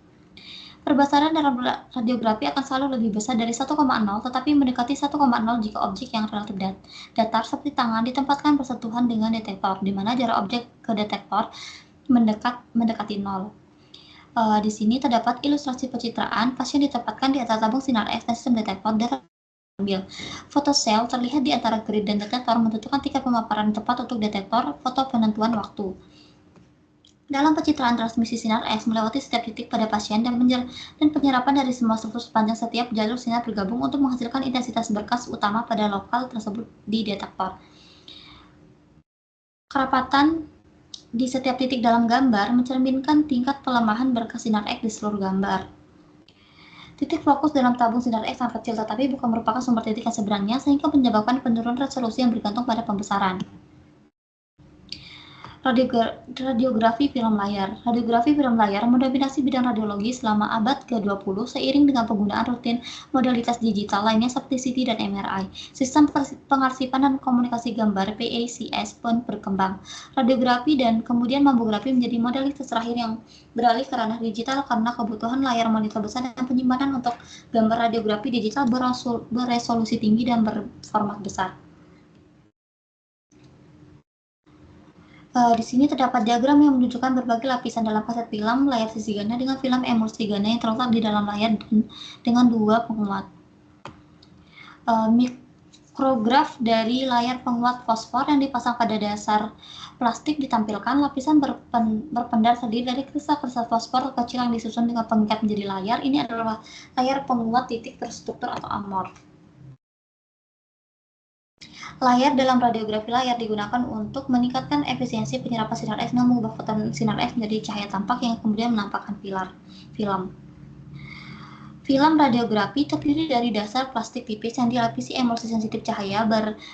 Perbesaran dalam radiografi akan selalu lebih besar dari 1,0, tetapi mendekati 1,0 jika objek yang relatif datar seperti tangan ditempatkan bersentuhan dengan detektor, di mana jarak objek ke detektor mendekati 0. Di sini terdapat ilustrasi pencitraan. Pasien ditempatkan di atas tabung sinar X dan sistem detektor dan fotosel terlihat di antara grid dan detektor menentukan tingkat pemaparan tepat untuk detektor foto penentuan waktu. Dalam pencitraan transmisi sinar X melewati setiap titik pada pasien dan penyerapan dari semua struktur sepanjang setiap jalur sinar bergabung untuk menghasilkan intensitas berkas utama pada lokal tersebut di detektor. Kerapatan di setiap titik dalam gambar mencerminkan tingkat pelemahan berkas sinar X di seluruh gambar. Titik fokus dalam tabung sinar X sangat kecil, tetapi bukan merupakan sumber titik yang sebenarnya, sehingga menyebabkan penurunan resolusi yang bergantung pada pembesaran. Radiografi film layar. Radiografi film layar mendominasi bidang radiologi selama abad ke-20 seiring dengan penggunaan rutin modalitas digital lainnya seperti CT dan MRI. Sistem pengarsipan dan komunikasi gambar (PACS) pun berkembang. Radiografi dan kemudian mamografi menjadi modalitas terakhir yang beralih ke ranah digital karena kebutuhan layar monitor besar dan penyimpanan untuk gambar radiografi digital beresolusi tinggi dan berformat besar. Di sini terdapat diagram yang menunjukkan berbagai lapisan dalam kaset film layar sisi ganda dengan film emulsi ganda yang terletak di dalam layar dengan dua penguat. Mikrograf dari layar penguat fosfor yang dipasang pada dasar plastik ditampilkan. Lapisan berpendar terdiri dari kristal-kristal fosfor kecil yang disusun dengan pengikat menjadi layar. Ini adalah layar penguat titik terstruktur atau amorf. Layar dalam radiografi layar digunakan untuk meningkatkan efisiensi penyerapan sinar X dengan mengubah foton sinar X menjadi cahaya tampak yang kemudian menampakkan film. Film radiografi terdiri dari dasar plastik tipis yang dilapisi emulsi sensitif cahaya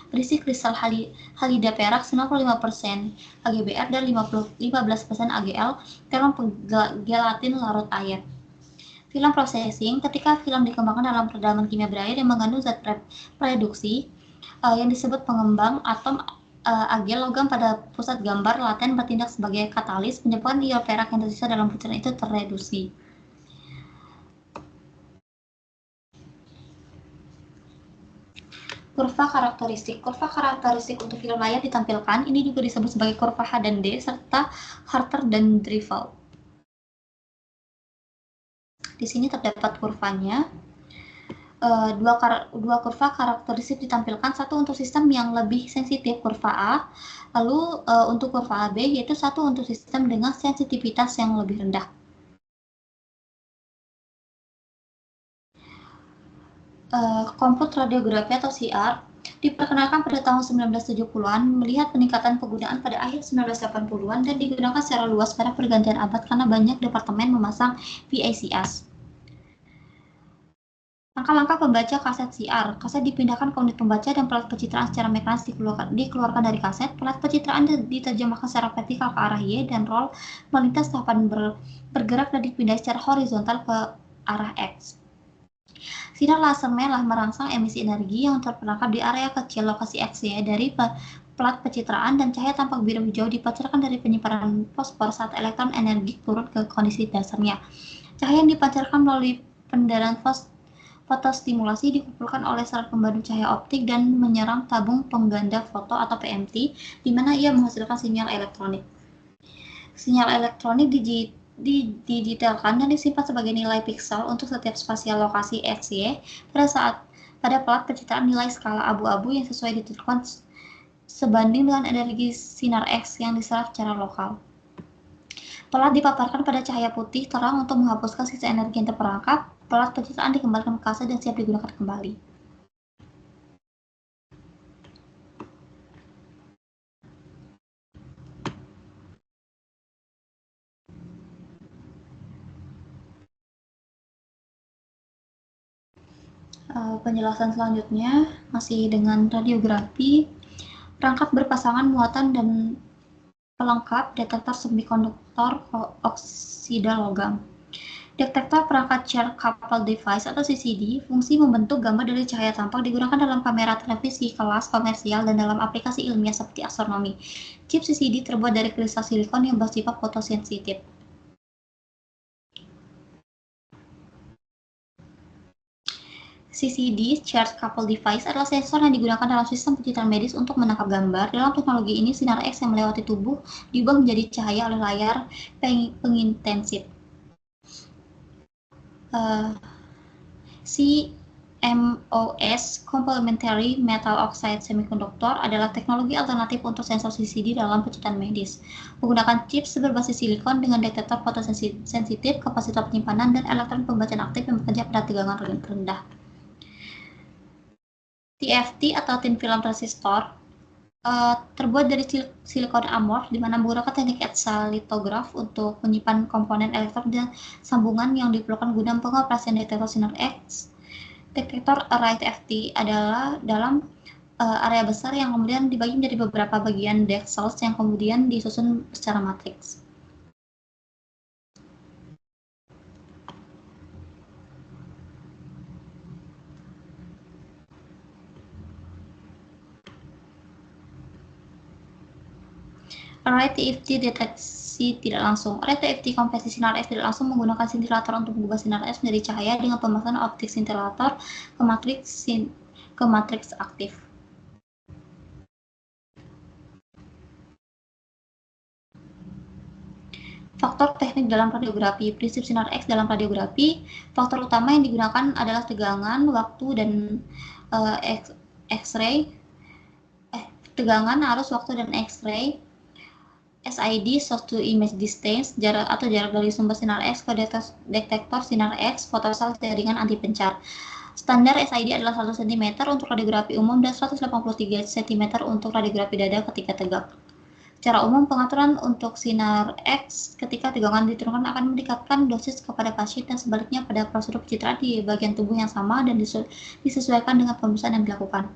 berisi kristal halida perak 95% AgBr dan 15% Agl dalam gelatin larut air. Film processing, ketika film dikembangkan dalam peredaman kimia berair yang mengandung zat reduksi yang disebut pengembang atom Ag logam pada pusat gambar laten bertindak sebagai katalis, menyebabkan ion perak yang tersisa dalam butiran itu terreduksi. Kurva karakteristik. Kurva karakteristik untuk film layar ditampilkan. Ini juga disebut sebagai kurva H dan D serta Harter dan Drieval. Di sini terdapat kurvanya. Dua kurva karakteristik ditampilkan, satu untuk sistem yang lebih sensitif kurva A, lalu untuk kurva AB yaitu satu untuk sistem dengan sensitivitas yang lebih rendah. Komput radiografi atau CR diperkenalkan pada tahun 1970-an, melihat peningkatan penggunaan pada akhir 1980-an dan digunakan secara luas pada pergantian abad karena banyak departemen memasang PACS. Langkah-langkah pembaca kaset CR. Kaset dipindahkan ke unit pembaca dan pelat pencitraan secara mekanis dikeluarkan dari kaset. Pelat pencitraan diterjemahkan secara vertikal ke arah Y dan roll melintas tahapan bergerak dan dipindah secara horizontal ke arah X. Sinar laser merah merangsang emisi energi yang terperangkap di area kecil lokasi XY dari pelat pencitraan, dan cahaya tampak biru hijau dipancarkan dari penyimpanan fosfor saat elektron energi turun ke kondisi dasarnya. Cahaya yang dipancarkan melalui pendaran fotostimulasi dikumpulkan oleh serat pemandu cahaya optik dan menyerang tabung pengganda foto atau PMT, di mana ia menghasilkan sinyal elektronik. Sinyal elektronik didetailkan dan disimpan sebagai nilai piksel untuk setiap spasial lokasi XY pada pelat pencitraan nilai skala abu-abu yang sesuai ditentukan sebanding dengan energi sinar X yang diserap secara lokal. Pelat dipaparkan pada cahaya putih terang untuk menghapuskan sisa energi yang terperangkap. Pelat pencitraan dikembalikan ke kaset dan siap digunakan kembali. Penjelasan selanjutnya masih dengan radiografi. Perangkat berpasangan muatan dan pelengkap detektor semikonduktor oksida logam. Detektor perangkat Chair Coupled Device atau CCD fungsi membentuk gambar dari cahaya tampak digunakan dalam kamera televisi kelas komersial dan dalam aplikasi ilmiah seperti astronomi. Chip CCD terbuat dari kristal silikon yang bersifat fotosensitif. CCD, Charge Coupled Device, adalah sensor yang digunakan dalam sistem pencitraan medis untuk menangkap gambar. Dalam teknologi ini, sinar X yang melewati tubuh diubah menjadi cahaya oleh layar pengintensif. CMOS, Complementary Metal Oxide Semiconductor, adalah teknologi alternatif untuk sensor CCD dalam pencitraan medis. Menggunakan chips berbasis silikon dengan detektor fotosensitif, kapasitor penyimpanan, dan elektron pembacaan aktif yang bekerja pada tegangan rendah. TFT atau thin film resistor terbuat dari silikon amorf di mana menggunakan teknik etsa litograf untuk menyimpan komponen elektron dan sambungan yang diperlukan guna pengoperasian detektor sinar X. Detektor array TFT adalah dalam area besar yang kemudian dibagi menjadi beberapa bagian cells yang kemudian disusun secara matriks. Array TFT deteksi tidak langsung. Array TFT konversi sinar X tidak langsung menggunakan scintillator untuk mengubah sinar X menjadi cahaya dengan pemasangan optik scintillator ke matriks aktif. Faktor teknik dalam radiografi. Prinsip sinar X dalam radiografi, faktor utama yang digunakan adalah tegangan, waktu, dan X-ray. Tegangan, arus, waktu, dan X-ray. SID, source to image distance, jarak dari sumber sinar X ke detektor sinar X, fotosel jaringan anti pencar. Standar SID adalah 1 cm untuk radiografi umum dan 183 cm untuk radiografi dada ketika tegak. Secara umum, pengaturan untuk sinar X ketika tegangan diturunkan akan meningkatkan dosis kepada pasien dan sebaliknya pada prosedur pencitraan di bagian tubuh yang sama dan disesuaikan dengan pemeriksaan yang dilakukan.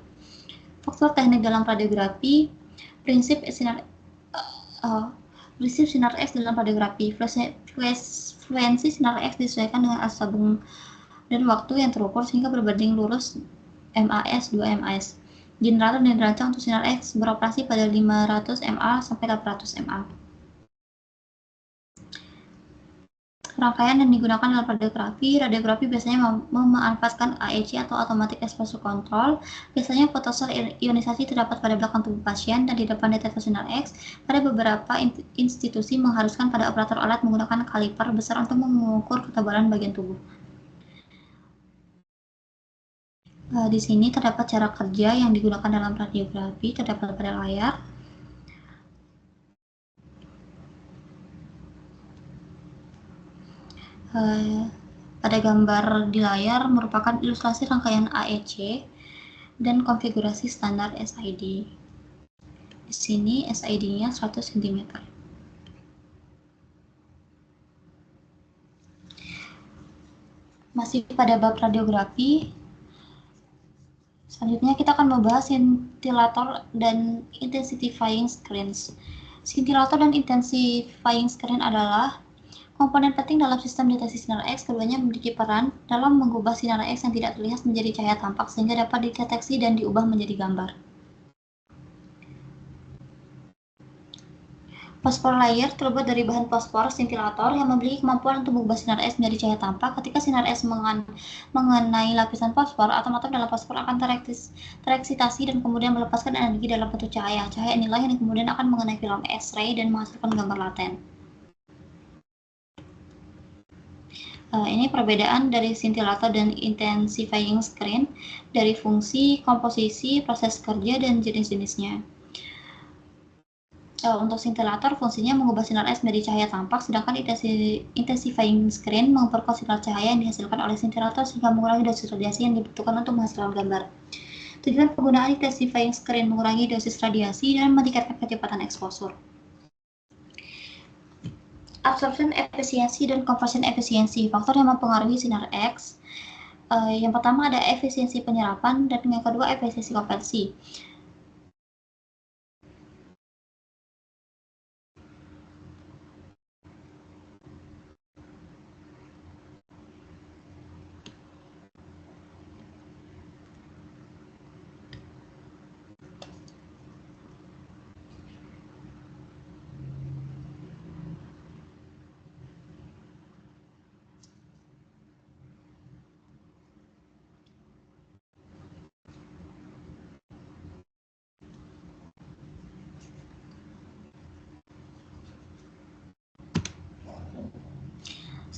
Faktor teknik dalam radiografi, prinsip sinar X dalam radiografi. Frekuensi sinar X disesuaikan dengan asal tabung dan waktu yang terukur sehingga berbanding lurus MAS 2 MAS. Generator dirancang untuk sinar X beroperasi pada 500 mA sampai 800 mA. Rangkaian yang digunakan dalam radiografi. Radiografi biasanya memanfaatkan AEC atau Automatic Exposure Control. Biasanya fotosel ionisasi terdapat pada belakang tubuh pasien dan di depan detektor sinar X. Pada beberapa institusi mengharuskan pada operator alat menggunakan kaliper besar untuk mengukur ketebalan bagian tubuh. Di sini terdapat cara kerja yang digunakan dalam radiografi, terdapat pada layar. Pada gambar di layar merupakan ilustrasi rangkaian AEC dan konfigurasi standar SID. Di sini SID-nya 100 cm. Masih pada bab radiografi, selanjutnya kita akan membahas scintillator dan intensifying screens. Scintillator dan intensifying screen adalah komponen penting dalam sistem deteksi sinar X. Keduanya memiliki peran dalam mengubah sinar X yang tidak terlihat menjadi cahaya tampak sehingga dapat dideteksi dan diubah menjadi gambar. Fosfor layer terbuat dari bahan fosfor scintillator yang memiliki kemampuan untuk mengubah sinar X menjadi cahaya tampak. Ketika sinar X mengenai lapisan fosfor, atom-atom dalam fosfor akan tereksitasi dan kemudian melepaskan energi dalam bentuk cahaya. Cahaya inilah yang kemudian akan mengenai film X-ray dan menghasilkan gambar laten. Ini perbedaan dari scintillator dan intensifying screen dari fungsi, komposisi, proses kerja, dan jenis-jenisnya. Untuk scintillator fungsinya mengubah sinar X menjadi cahaya tampak, sedangkan intensifying screen memperkuat sinar cahaya yang dihasilkan oleh scintillator sehingga mengurangi dosis radiasi yang dibutuhkan untuk menghasilkan gambar. Tujuan penggunaan intensifying screen mengurangi dosis radiasi dan meningkatkan kecepatan eksposur. Absorption efisiensi dan conversion efisiensi, faktor yang mempengaruhi sinar X. Yang pertama ada efisiensi penyerapan dan yang kedua efisiensi konversi.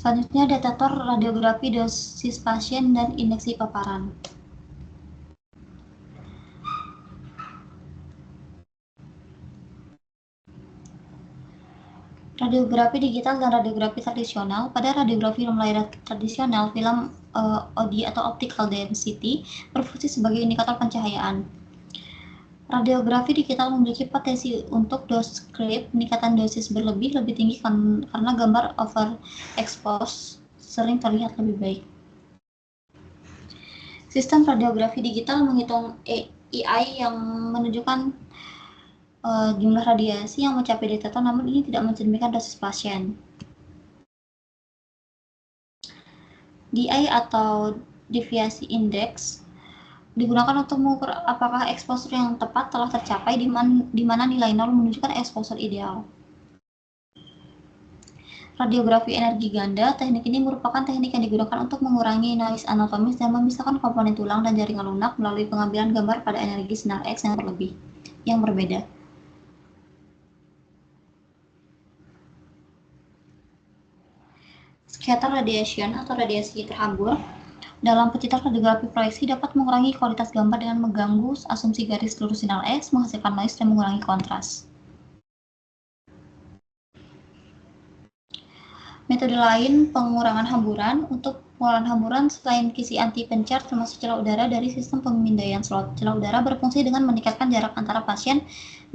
Selanjutnya detektor radiografi dosis pasien dan indeksi paparan. Radiografi digital dan radiografi tradisional. Pada radiografi layar tradisional, film OD atau optical density berfungsi sebagai indikator pencahayaan. Radiografi digital memiliki potensi untuk dose-creep, peningkatan dosis berlebih lebih tinggi karena gambar overexpose sering terlihat lebih baik. Sistem radiografi digital menghitung EI yang menunjukkan jumlah radiasi yang mencapai detektor, namun ini tidak mencerminkan dosis pasien. DI atau deviasi index digunakan untuk mengukur apakah eksposur yang tepat telah tercapai, di mana nilai 0 menunjukkan eksposur ideal. Radiografi energi ganda, teknik ini merupakan teknik yang digunakan untuk mengurangi noise anatomis dan memisahkan komponen tulang dan jaringan lunak melalui pengambilan gambar pada energi sinar X yang berbeda. Scatter radiation atau radiasi terhambur dalam pencitraan radiografi proyeksi dapat mengurangi kualitas gambar dengan mengganggu asumsi garis lurus sinar X, menghasilkan noise dan mengurangi kontras. Metode lain pengurangan hamburan. Untuk pengurangan hamburan selain kisi anti pencar termasuk celah udara dari sistem pemindaian slot. Celah udara berfungsi dengan meningkatkan jarak antara pasien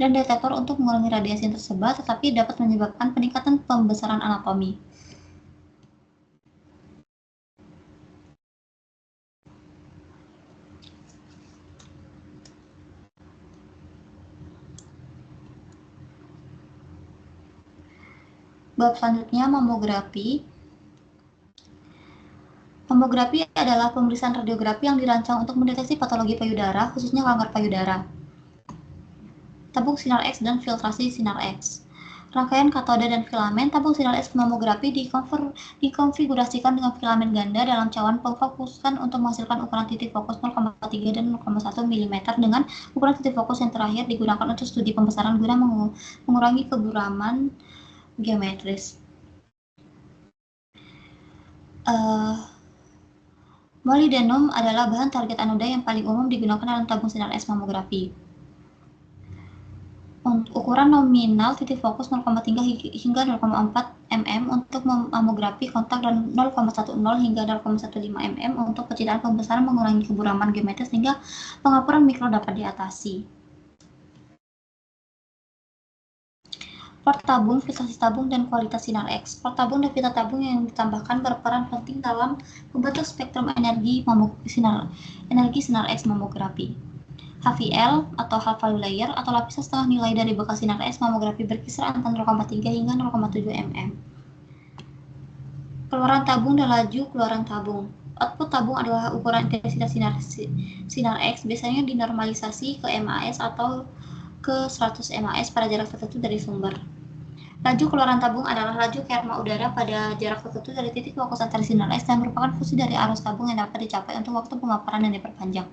dan detektor untuk mengurangi radiasi yang tersebar, tetapi dapat menyebabkan peningkatan pembesaran anatomi. Bab selanjutnya mamografi. Mamografi adalah pemeriksaan radiografi yang dirancang untuk mendeteksi patologi payudara, khususnya kanker payudara, tabung sinar X dan filtrasi sinar X. Rangkaian katoda dan filamen tabung sinar X mamografi dikonfigurasikan dengan filamen ganda dalam cawan pemfokusan untuk menghasilkan ukuran titik fokus 0,3 dan 0,1 mm dengan ukuran titik fokus yang terakhir digunakan untuk studi pembesaran guna mengurangi keburaman geometris. Molybdenum adalah bahan target anoda yang paling umum digunakan dalam tabung sinar X mamografi. Ukuran nominal titik fokus 0,3 hingga 0,4 mm untuk mamografi kontak dan 0,10 hingga 0,15 mm untuk pencitraan pembesaran mengurangi keburaman geometris sehingga pengapuran mikro dapat diatasi. Port tabung, filtrasi tabung, dan kualitas sinar X. Port tabung dan filter tabung yang ditambahkan berperan penting dalam membentuk spektrum energi sinar X mamografi. HVL atau half value layer atau lapisan setengah nilai dari bekas sinar X mamografi berkisar antara 0,3 hingga 0,7 mm. Keluaran tabung dan laju keluaran tabung. Output tabung adalah ukuran intensitas sinar X, biasanya dinormalisasi ke MAS atau ke 100 MAS pada jarak tertentu dari sumber. Laju keluaran tabung adalah laju kerma udara pada jarak tertentu dari titik fokus antara sinar X dan merupakan fungsi dari arus tabung yang dapat dicapai untuk waktu pemaparan yang diperpanjang.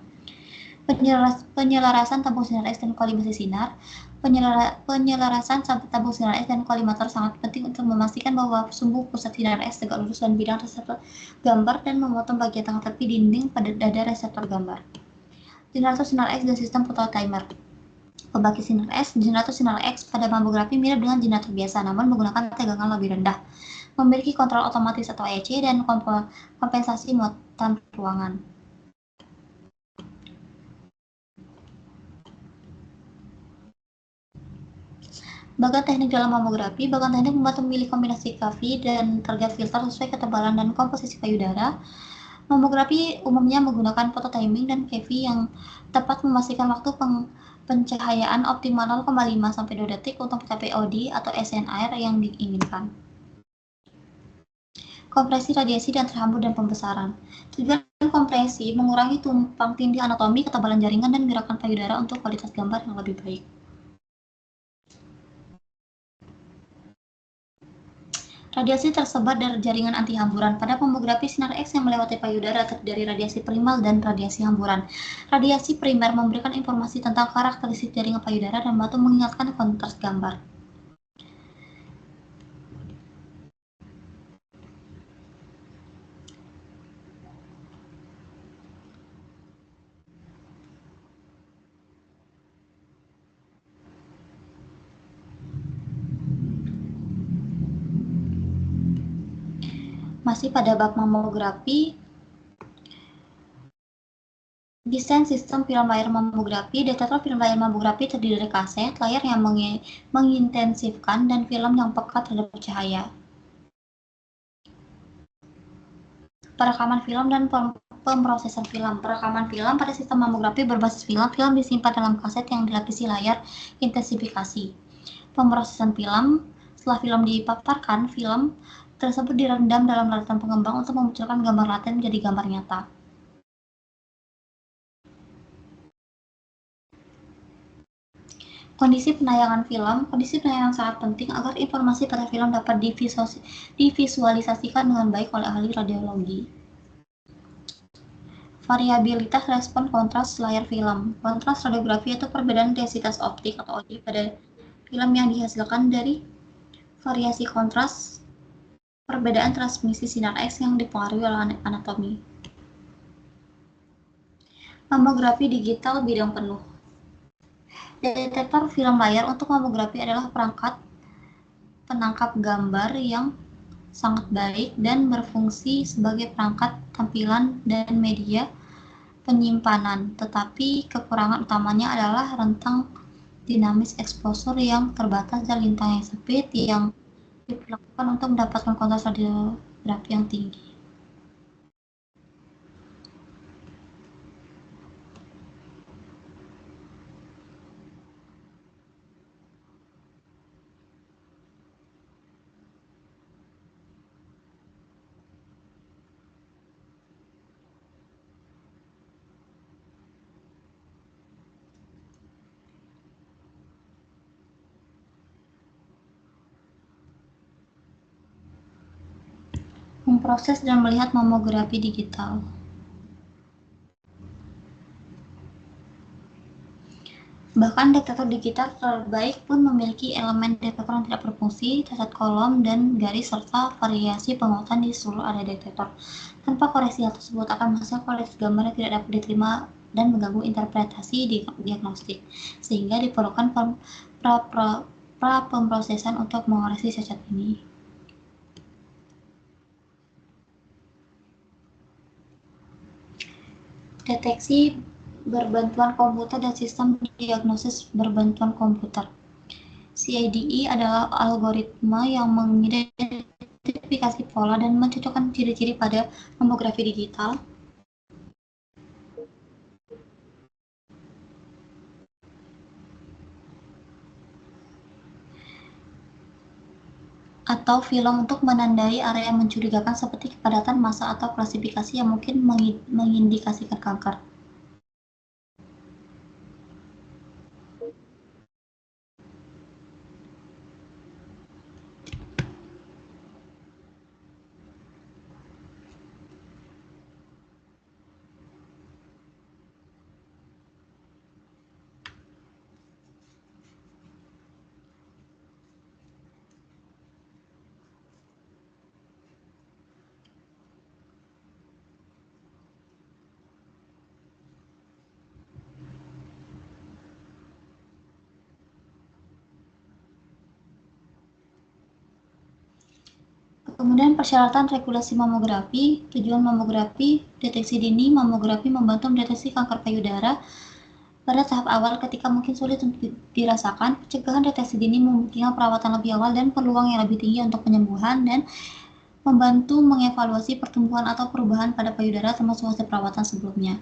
Penyelarasan tabung sinar X dan kolimasi sinar. Penyelarasan tabung sinar X dan kolimator sangat penting untuk memastikan bahwa sumbu pusat sinar X tegak lurus dan bidang reseptor gambar dan memotong bagian tengah tepi dinding pada dada reseptor gambar. Generator sinar X dan sistem phototimer. Pembagi sinar X, generator sinar X pada mamografi mirip dengan generator biasa, namun menggunakan tegangan lebih rendah, memiliki kontrol otomatis atau EC, dan kompensasi muatan ruangan. Bagan teknik dalam mamografi. Bagan teknik membantu memilih kombinasi kafein dan target filter sesuai ketebalan dan komposisi payudara. Mamografi umumnya menggunakan phototiming dan KV yang tepat memastikan waktu pencahayaan optimal 0,5-2 detik untuk mencapai OD atau SNR yang diinginkan. Kompresi radiasi dan terhambur dan pembesaran. Tujuan kompresi mengurangi tumpang tindih anatomi, ketebalan jaringan, dan gerakan payudara untuk kualitas gambar yang lebih baik. Radiasi tersebar dari jaringan anti hamburan. Pada mamografi sinar X yang melewati payudara terdiri dari radiasi primal dan radiasi hamburan. Radiasi primer memberikan informasi tentang karakteristik jaringan payudara dan membantu mengingatkan kontras gambar. Masih pada bab mamografi, desain sistem film layar mamografi. Detektor film layar mamografi terdiri dari kaset, layar yang mengintensifkan, dan film yang peka terhadap cahaya. Perekaman film dan pemrosesan film. Perekaman film pada sistem mamografi berbasis film. Film disimpan dalam kaset yang dilapisi layar intensifikasi. Pemrosesan film. Setelah film dipaparkan, film tersebut direndam dalam larutan pengembang untuk memunculkan gambar laten menjadi gambar nyata. Kondisi penayangan film. Kondisi penayangan sangat penting agar informasi pada film dapat divisualisasikan dengan baik oleh ahli radiologi. Variabilitas respon kontras layar film. Kontras radiografi itu perbedaan densitas optik atau OD pada film yang dihasilkan dari variasi kontras, perbedaan transmisi sinar X yang dipengaruhi oleh anatomi. Mamografi digital bidang penuh. Detektor film layar untuk mamografi adalah perangkat penangkap gambar yang sangat baik dan berfungsi sebagai perangkat tampilan dan media penyimpanan, tetapi kekurangan utamanya adalah rentang dinamis exposure yang terbatas dan lintang yang sempit yang diperlakukan untuk mendapatkan kontras radiografi yang tinggi. Memproses dan melihat mamografi digital. Bahkan detektor digital terbaik pun memiliki elemen detektor yang tidak berfungsi, cacat kolom, dan garis serta variasi penguatan di seluruh area detektor. Tanpa koreksi hal tersebut akan menghasilkan kualitas gambar yang tidak dapat diterima dan mengganggu interpretasi diagnostik, sehingga diperlukan pemrosesan untuk mengoreksi cacat ini. Deteksi berbantuan komputer dan sistem diagnosis berbantuan komputer. CIDE adalah algoritma yang mengidentifikasi pola dan mencocokkan ciri-ciri pada mamografi digital atau film untuk menandai area yang mencurigakan seperti kepadatan massa atau klasifikasi yang mungkin mengindikasikan kanker. Kemudian persyaratan regulasi mamografi. Tujuan mamografi, deteksi dini. Mamografi membantu mendeteksi kanker payudara pada tahap awal ketika mungkin sulit untuk dirasakan. Pencegahan deteksi dini memungkinkan perawatan lebih awal dan peluang yang lebih tinggi untuk penyembuhan, dan membantu mengevaluasi pertumbuhan atau perubahan pada payudara termasuk hasil perawatan sebelumnya.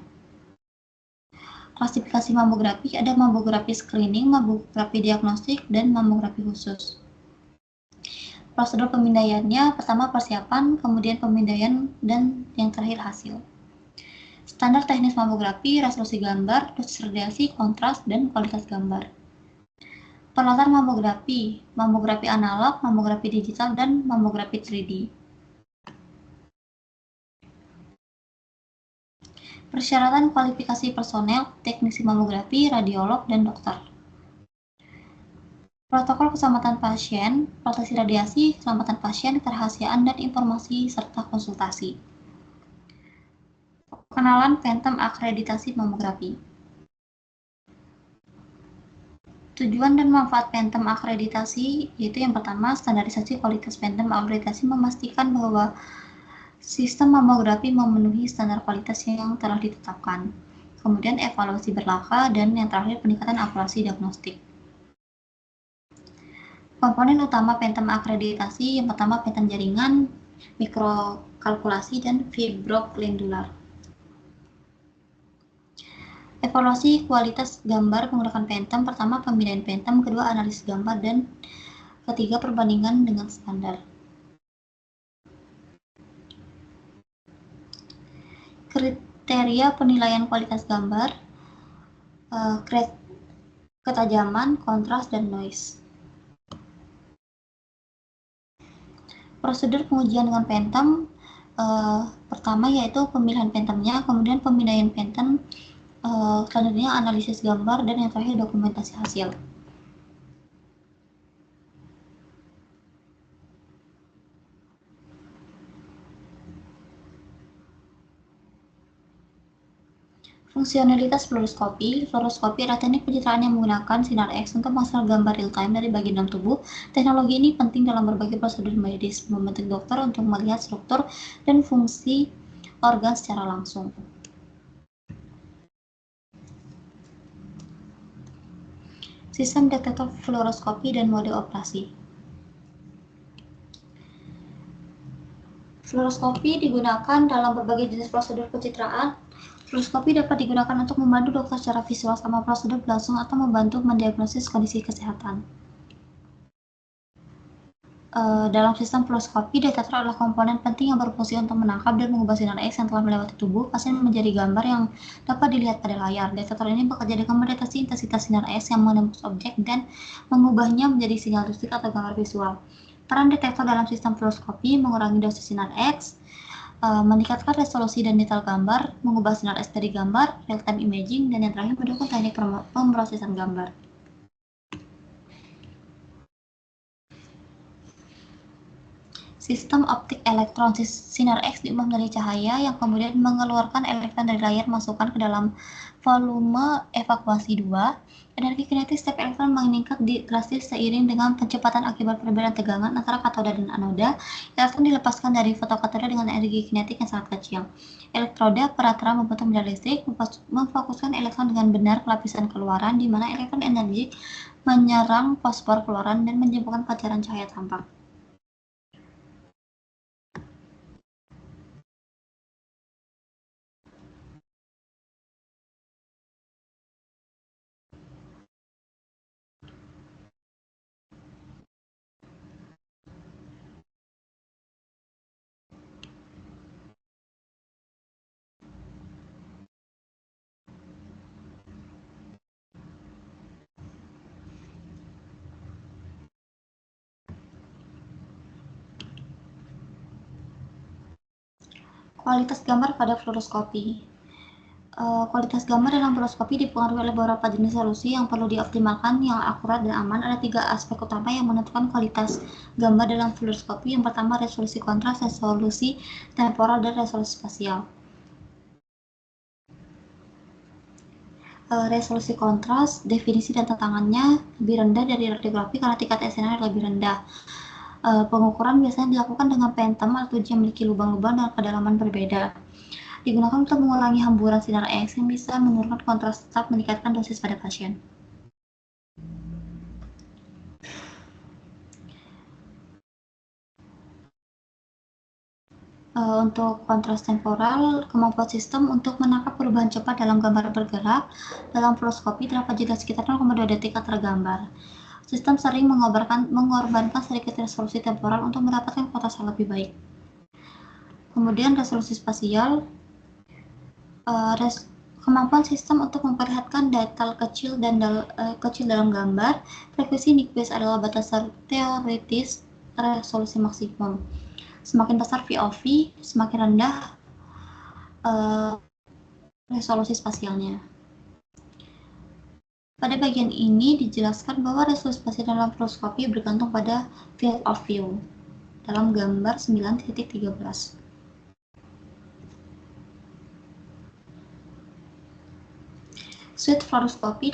Klasifikasi mamografi ada mamografi screening, mamografi diagnostik, dan mamografi khusus. Prosedur pemindaiannya, pertama persiapan, kemudian pemindaian, dan yang terakhir hasil. Standar teknis mamografi, resolusi gambar, dosis radiasi, kontras, dan kualitas gambar. Peralatan mamografi, mamografi analog, mamografi digital, dan mamografi 3D. Persyaratan kualifikasi personel, teknisi mamografi, radiolog, dan dokter. Protokol keselamatan pasien, proteksi radiasi, keselamatan pasien, kerahasiaan, dan informasi, serta konsultasi. Pengenalan Phantom akreditasi mamografi. Tujuan dan manfaat Phantom akreditasi yaitu yang pertama, standarisasi kualitas Phantom akreditasi memastikan bahwa sistem mamografi memenuhi standar kualitas yang telah ditetapkan. Kemudian evaluasi berkala, dan yang terakhir peningkatan akurasi diagnostik. Komponen utama Phantom akreditasi yang pertama Phantom jaringan, mikrokalkulasi, dan fibroglandular. Evaluasi kualitas gambar menggunakan Phantom, pertama pemindaian Phantom, kedua analisis gambar, dan ketiga perbandingan dengan standar. Kriteria penilaian kualitas gambar, ketajaman, kontras, dan noise. Prosedur pengujian dengan Phantom, pertama yaitu pemilihan Phantomnya, kemudian pemindaian Phantom, selanjutnya analisis gambar, dan yang terakhir dokumentasi hasil. Fungsionalitas fluoroskopi. Fluoroskopi adalah teknik pencitraan yang menggunakan sinar X untuk menghasilkan gambar real-time dari bagian dalam tubuh. Teknologi ini penting dalam berbagai prosedur medis, membantu dokter untuk melihat struktur dan fungsi organ secara langsung. Sistem detektor fluoroskopi dan mode operasi. Fluoroskopi digunakan dalam berbagai jenis prosedur pencitraan. Fluoroskopi dapat digunakan untuk membantu dokter secara visual selama prosedur berlangsung atau membantu mendiagnosis kondisi kesehatan. Dalam sistem fluoroskopi, detektor adalah komponen penting yang berfungsi untuk menangkap dan mengubah sinar X yang telah melewati tubuh pasien menjadi gambar yang dapat dilihat pada layar. Detektor ini bekerja dengan mendeteksi intensitas sinar X yang menembus objek dan mengubahnya menjadi sinyal listrik atau gambar visual. Peran detektor dalam sistem fluoroskopi mengurangi dosis sinar X, meningkatkan resolusi dan detail gambar, mengubah sinar X dari gambar, real-time imaging, dan yang terakhir mendukung teknik pemrosesan gambar. Sistem optik elektron, sinar X diubah menjadi cahaya yang kemudian mengeluarkan elektron dari layar masukkan ke dalam volume evakuasi 2. Energi kinetis setiap elektron meningkat drastis seiring dengan kecepatan akibat perbedaan tegangan antara katoda dan anoda. Elektron dilepaskan dari fotokatoda dengan energi kinetik yang sangat kecil. Elektroda peratera membentuk medan listrik, memfokuskan elektron dengan benar ke lapisan keluaran, di mana elektron energik menyerang fosfor keluaran dan menyebabkan pancaran cahaya tampak. Kualitas gambar pada fluoroskopi. Kualitas gambar dalam fluoroskopi dipengaruhi oleh beberapa jenis resolusi yang perlu dioptimalkan yang akurat dan aman. Ada 3 aspek utama yang menentukan kualitas gambar dalam fluoroskopi. Yang pertama, resolusi kontras, resolusi temporal, dan resolusi spasial. Resolusi kontras, definisi dan tantangannya lebih rendah dari radiografi karena tingkat SNR lebih rendah. Pengukuran biasanya dilakukan dengan phantom atau uji yang memiliki lubang-lubang dan kedalaman berbeda. Digunakan untuk mengurangi hamburan sinar X yang bisa menurunkan kontras tetap meningkatkan dosis pada pasien. Untuk kontras temporal, kemampuan sistem untuk menangkap perubahan cepat dalam gambar bergerak dalam fluoroskopi dapat juga sekitar 0,2 detik antara gambar. Sistem sering mengorbankan sedikit resolusi temporal untuk mendapatkan kontras yang lebih baik. Kemudian resolusi spasial, kemampuan sistem untuk memperlihatkan detail kecil dalam gambar. Frekuensi Nyquist adalah batasan teoritis resolusi maksimum. Semakin besar VOV, semakin rendah resolusi spasialnya. Pada bagian ini dijelaskan bahwa resolusi spasial dalam fluoroskopi bergantung pada field of view dalam gambar 9.13. Suite fluoroskopi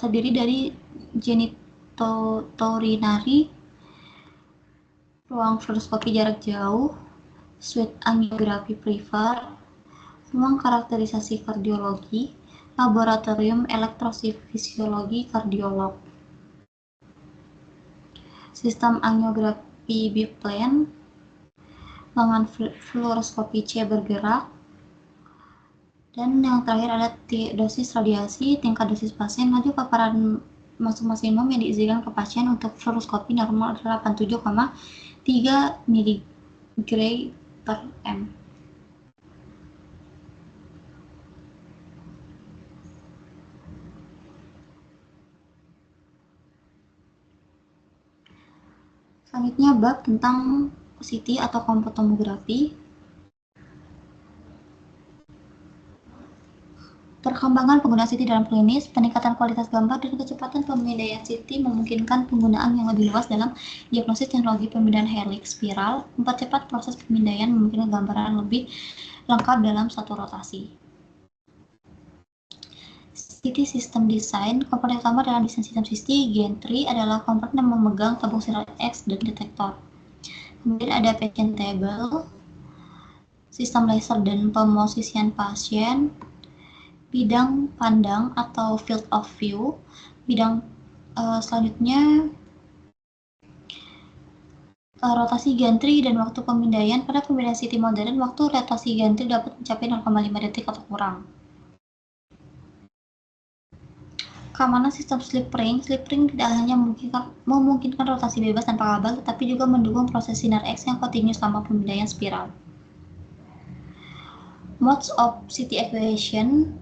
terdiri dari genitourinary, ruang fluoroskopi jarak jauh, suite angiografi primer, ruang karakterisasi kardiologi, laboratorium elektrofisiologi kardiolog, sistem angiografi biplane, ruangan fluoroskopi C bergerak, dan yang terakhir ada dosis radiasi, tingkat dosis pasien, laju paparan masuk maksimum yang diizinkan ke pasien untuk fluoroskopi normal adalah 87,3 mg per m. Selanjutnya bab tentang CT atau komputomografi. Perkembangan penggunaan CT dalam klinis, peningkatan kualitas gambar, dan kecepatan pemindaian CT memungkinkan penggunaan yang lebih luas dalam diagnosis teknologi pemindahan helix spiral, mempercepat proses pemindaian, memungkinkan gambaran lebih lengkap dalam satu rotasi. CT System Design, komponen utama dalam desain sistem CT gantry adalah komponen yang memegang tabung sinar X dan detektor. Kemudian ada patient table, sistem laser dan pemosisian pasien, bidang pandang atau field of view, bidang selanjutnya rotasi gantry dan waktu pemindaian. Pada pemindaian CT modern, waktu rotasi gantry dapat mencapai 0,5 detik atau kurang. Keamanan sistem slip ring tidak hanya memungkinkan rotasi bebas tanpa kabel, tetapi juga mendukung proses sinar X yang kontinu selama pemindaian spiral. Modes of CT acquisition,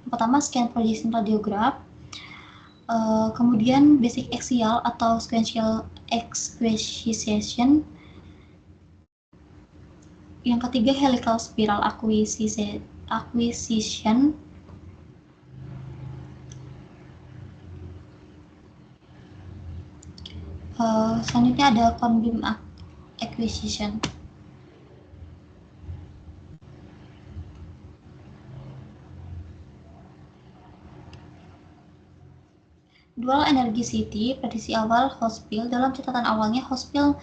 pertama scan projection radiograph, kemudian basic axial atau sequential acquisition, yang ketiga helical spiral acquisition, selanjutnya ada cone beam acquisition. Dual energi CT, prediksi awal Hochschild. Dalam catatan awalnya, Hochschild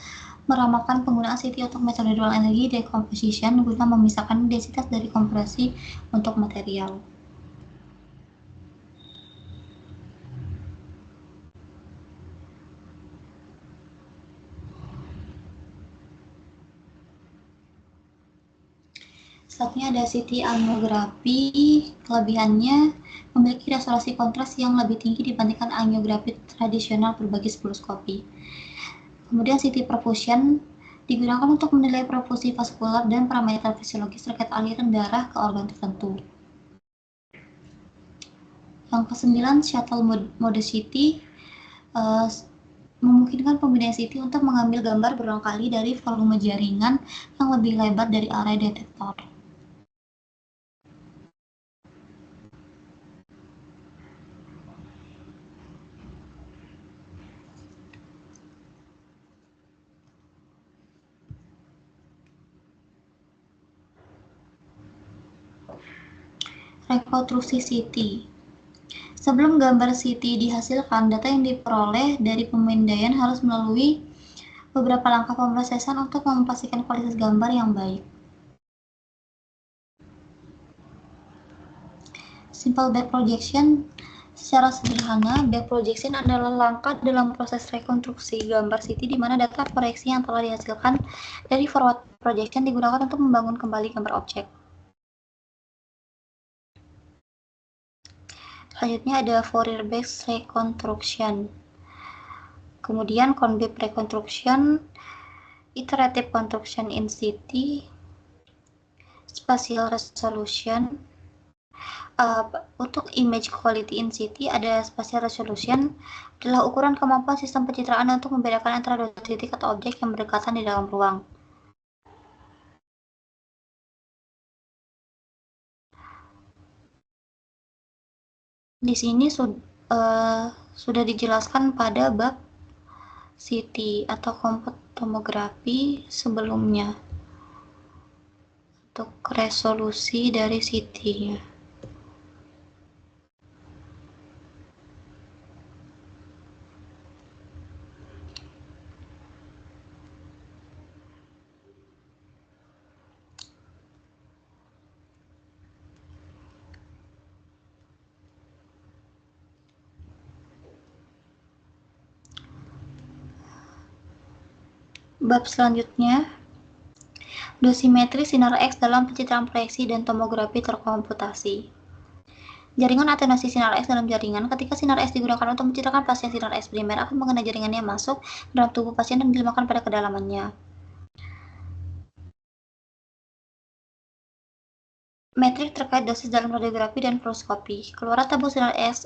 meramalkan penggunaan CT untuk metode dual energi decomposition guna memisahkan densitas dari kompresi untuk material. Selanjutnya ada CT angiografi. Kelebihannya memiliki resolusi kontras yang lebih tinggi dibandingkan angiografi tradisional berbasis fluoroskopi. Kemudian CT perfusion digunakan untuk menilai perfusi vaskular dan parameter fisiologis terkait aliran darah ke organ tertentu. Yang ke-9, shuttle mode CT memungkinkan pembinaan CT untuk mengambil gambar berulang kali dari volume jaringan yang lebih lebar dari area detektor. Rekonstruksi CT. Sebelum gambar CT dihasilkan, data yang diperoleh dari pemindaian harus melalui beberapa langkah pemrosesan untuk memastikan kualitas gambar yang baik. Simple back projection. Secara sederhana, back projection adalah langkah dalam proses rekonstruksi gambar CT di mana data proyeksi yang telah dihasilkan dari forward projection digunakan untuk membangun kembali gambar objek. Selanjutnya ada Fourier based reconstruction. Kemudian convex reconstruction, iterative construction in CT, spatial resolution. Untuk image quality in CT ada spatial resolution adalah ukuran kemampuan sistem pencitraan untuk membedakan antara dua titik atau objek yang berdekatan di dalam ruang. Di sini sudah dijelaskan pada bab CT atau computed tomography sebelumnya untuk resolusi dari CT-nya. Bab selanjutnya, dosimetri sinar X dalam pencitraan proyeksi dan tomografi terkomputasi. Jaringan atenuasi sinar X dalam jaringan. Ketika sinar X digunakan untuk mencitrakan pasien, sinar X primer akan mengenai jaringan yang masuk dalam tubuh pasien dan dilemahkan pada kedalamannya. Metrik terkait dosis dalam radiografi dan fluoroskopi. Keluaran tabung sinar X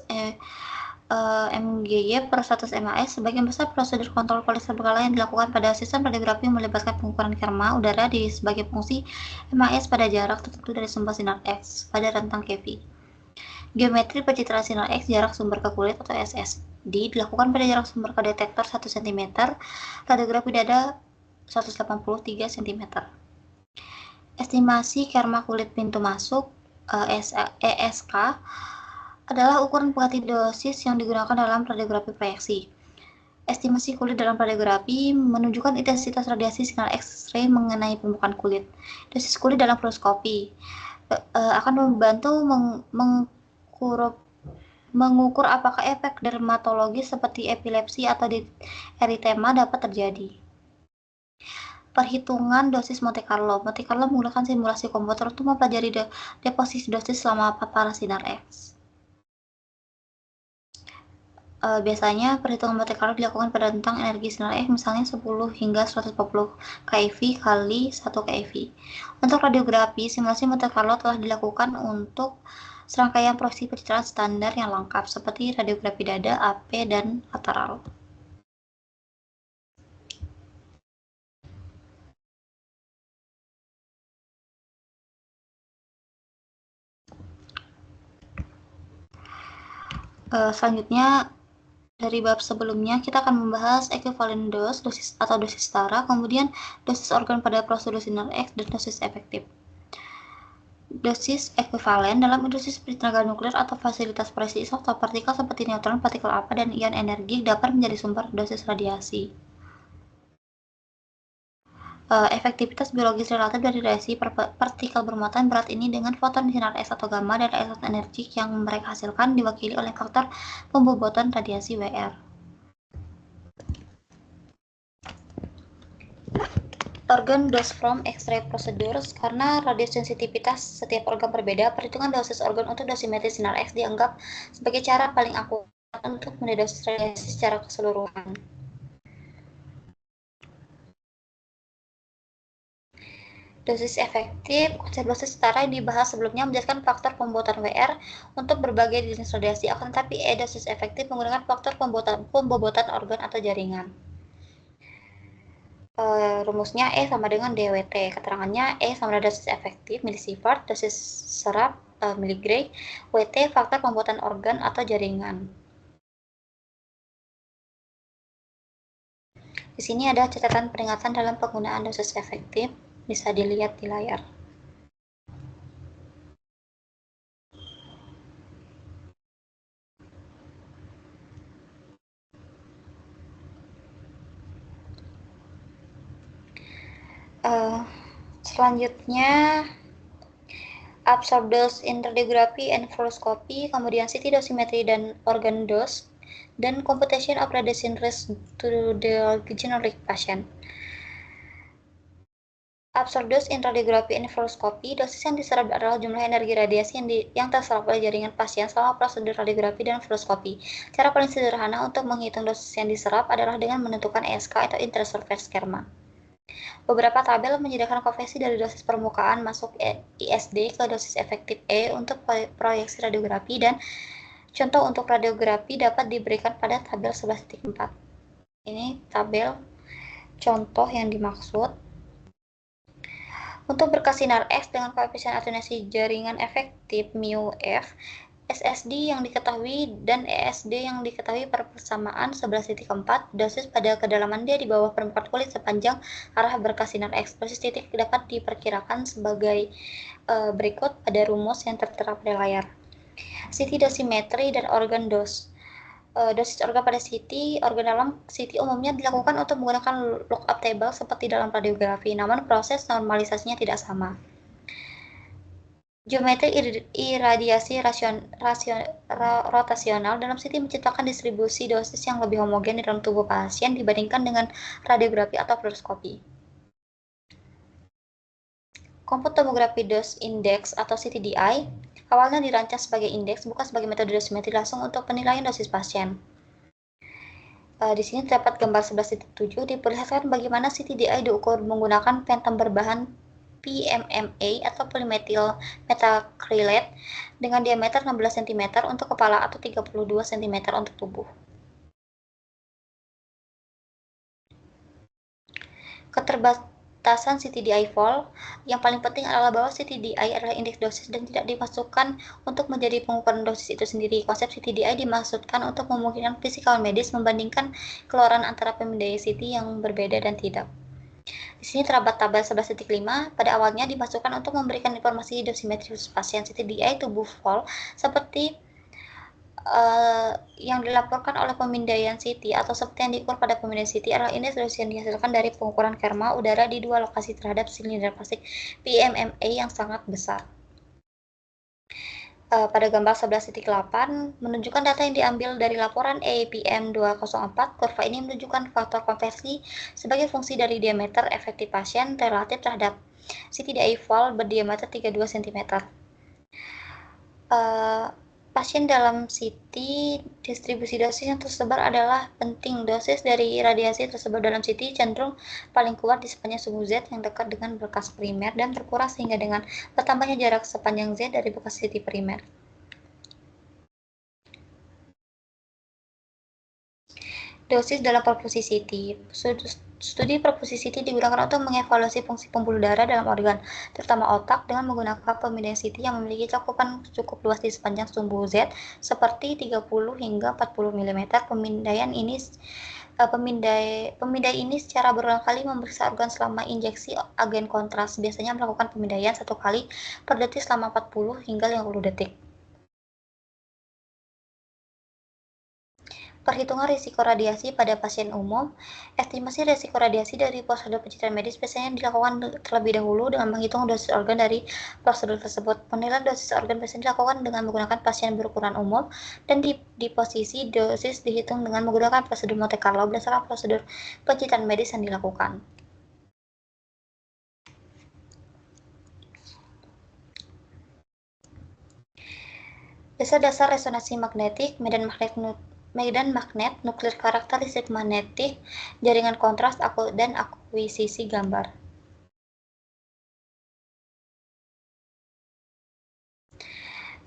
mgy per 100 mAs. Sebagian besar prosedur kontrol kualitas berkala yang dilakukan pada sistem radiografi melibatkan pengukuran kerma udara di sebagai fungsi mAs pada jarak tertentu dari sumber sinar X pada rentang keV. Geometri pencitraan sinar X jarak sumber ke kulit atau SSD dilakukan pada jarak sumber ke detektor 1 cm, radiografi dada 183 cm. Estimasi kerma kulit pintu masuk ESK adalah ukuran pengganti dosis yang digunakan dalam radiografi proyeksi. Estimasi kulit dalam radiografi menunjukkan intensitas radiasi sinar X-ray mengenai permukaan kulit. Dosis kulit dalam fluoroskopi akan membantu mengukur apakah efek dermatologis seperti epilepsi atau eritema dapat terjadi. Perhitungan dosis Monte Carlo. Monte Carlo menggunakan simulasi komputer untuk mempelajari deposisi dosis selama paparan sinar X. Biasanya perhitungan Monte Carlo dilakukan pada rentang energi sinar X misalnya 10 hingga 140 keV kali 1 keV. Untuk radiografi, simulasi Monte Carlo telah dilakukan untuk serangkaian proyeksi pencitraan standar yang lengkap seperti radiografi dada, AP, dan lateral. Selanjutnya dari bab sebelumnya kita akan membahas equivalent dose, dosis atau dosis setara, kemudian dosis organ pada prosedur sinar X dan dosis efektif. Dosis ekuivalen dalam industri seperti tenaga nuklir atau fasilitas proyeksi isotop partikel seperti neutron, partikel apa, dan ion energi dapat menjadi sumber dosis radiasi. Efektivitas biologis relatif dari radiasi partikel bermuatan berat ini dengan foton sinar X atau gamma dan elektron energi yang mereka hasilkan diwakili oleh faktor pembobotan radiasi WR. Organ dose from X-ray procedures. Karena radiosensitivitas setiap organ berbeda, perhitungan dosis organ untuk dosimetri sinar X dianggap sebagai cara paling akurat untuk mendeteksi radiasi secara keseluruhan. Dosis efektif, konsep dosis setara yang dibahas sebelumnya menjelaskan faktor pembobotan WR untuk berbagai jenis radiasi, akan tetapi dosis efektif menggunakan faktor pembobotan organ atau jaringan. Rumusnya E sama dengan DWT. Keterangannya E sama dengan dosis efektif milisievert, dosis serap miligray, WT faktor pembobotan organ atau jaringan. Di sini ada catatan peringatan dalam penggunaan dosis efektif, bisa dilihat di layar. Selanjutnya absorb dose in radiography and fluoroscopy, kemudian CT dosimetri dan organ dose, dan computation of radiation risk to the generic patient. Absorb dose in radiography and fluoroscopy, dosis yang diserap adalah jumlah energi radiasi yang terserap oleh jaringan pasien selama prosedur radiografi dan fluoroscopy. Cara paling sederhana untuk menghitung dosis yang diserap adalah dengan menentukan ESK atau intrasurface kerma. Beberapa tabel menyediakan konversi dari dosis permukaan masuk ISD ke dosis efektif E untuk proyeksi radiografi, dan contoh untuk radiografi dapat diberikan pada tabel 11.4. Ini tabel contoh yang dimaksud. Untuk berkas sinar X dengan koefisien atenuasi jaringan efektif μF, SSD yang diketahui dan ESD yang diketahui per persamaan 11.4, dosis pada kedalaman D di bawah permukaan kulit sepanjang arah berkas sinar X. Dosis titik dapat diperkirakan sebagai berikut pada rumus yang tertera pada layar. CT dosimetri dan organ dose. Dosis organ pada CT, organ dalam CT umumnya dilakukan untuk menggunakan lookup table seperti dalam radiografi, namun proses normalisasinya tidak sama. Geometri iradiasi rotasional dalam CT menciptakan distribusi dosis yang lebih homogen di dalam tubuh pasien dibandingkan dengan radiografi atau fluoroskopi. Compute tomography dose index atau CTDI awalnya dirancang sebagai indeks, bukan sebagai metode dosimetri langsung untuk penilaian dosis pasien. Di sini terdapat gambar 11.7 diperlihatkan bagaimana CTDI diukur menggunakan pentam berbahan PMMA atau polymethyl methacrylate dengan diameter 16 cm untuk kepala atau 32 cm untuk tubuh. Keterbatasan CTDI vol, yang paling penting adalah bahwa CTDI adalah indeks dosis dan tidak dimasukkan untuk menjadi pengukuran dosis itu sendiri. Konsep CTDI dimaksudkan untuk memungkinkan fisikal medis membandingkan keluaran antara pemindai CT yang berbeda dan tidak. Di sini terdapat tabel 11.5, pada awalnya dimasukkan untuk memberikan informasi dosimetri pasien CTDI tubuh vol seperti yang dilaporkan oleh pemindaian CT atau seperti yang diukur pada pemindaian CT adalah indeks dosis yang dihasilkan dari pengukuran kerma udara di dua lokasi terhadap silinder plastik PMMA yang sangat besar. Pada gambar 11.8 menunjukkan data yang diambil dari laporan APM 204. Kurva ini menunjukkan faktor konversi sebagai fungsi dari diameter efektif pasien relatif terhadap CTDI vol berdiameter 32 cm. Pasien dalam CT, distribusi dosis yang tersebar adalah penting. Dosis dari radiasi tersebar dalam CT cenderung paling kuat di sepanjang sumbu Z yang dekat dengan berkas primer dan terkuras sehingga dengan bertambahnya jarak sepanjang Z dari bekas CT primer. Dosis dalam perfusi CT. Studi perfusi CT digunakan untuk mengevaluasi fungsi pembuluh darah dalam organ, terutama otak, dengan menggunakan pemindaian CT yang memiliki cakupan cukup luas di sepanjang sumbu Z, seperti 30 hingga 40 mm. Pemindai ini secara berulang kali memeriksa organ selama injeksi agen kontras, biasanya melakukan pemindaian 1 kali per detik selama 40 hingga 50 detik. Perhitungan risiko radiasi pada pasien umum. Estimasi risiko radiasi dari prosedur pencitraan medis biasanya dilakukan terlebih dahulu dengan menghitung dosis organ dari prosedur tersebut. Penilaian dosis organ biasanya dilakukan dengan menggunakan pasien berukuran umum, dan di posisi dosis dihitung dengan menggunakan prosedur Monte Carlo berdasarkan prosedur pencitraan medis yang dilakukan. Dasar-dasar resonansi magnetik, medan magnet, nuklir, karakteristik magnetik, jaringan kontras, dan akuisisi gambar.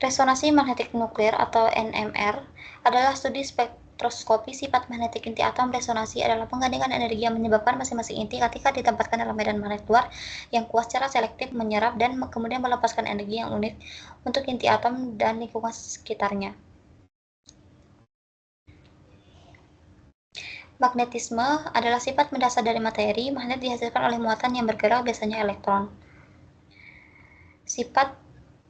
Resonansi magnetik nuklir atau NMR adalah studi spektroskopi sifat magnetik inti atom. Resonansi adalah penggandingan energi yang menyebabkan masing-masing inti ketika ditempatkan dalam medan magnet luar yang kuat secara selektif menyerap dan kemudian melepaskan energi yang unik untuk inti atom dan lingkungan sekitarnya. Magnetisme adalah sifat mendasar dari materi. Magnet dihasilkan oleh muatan yang bergerak, biasanya elektron. Sifat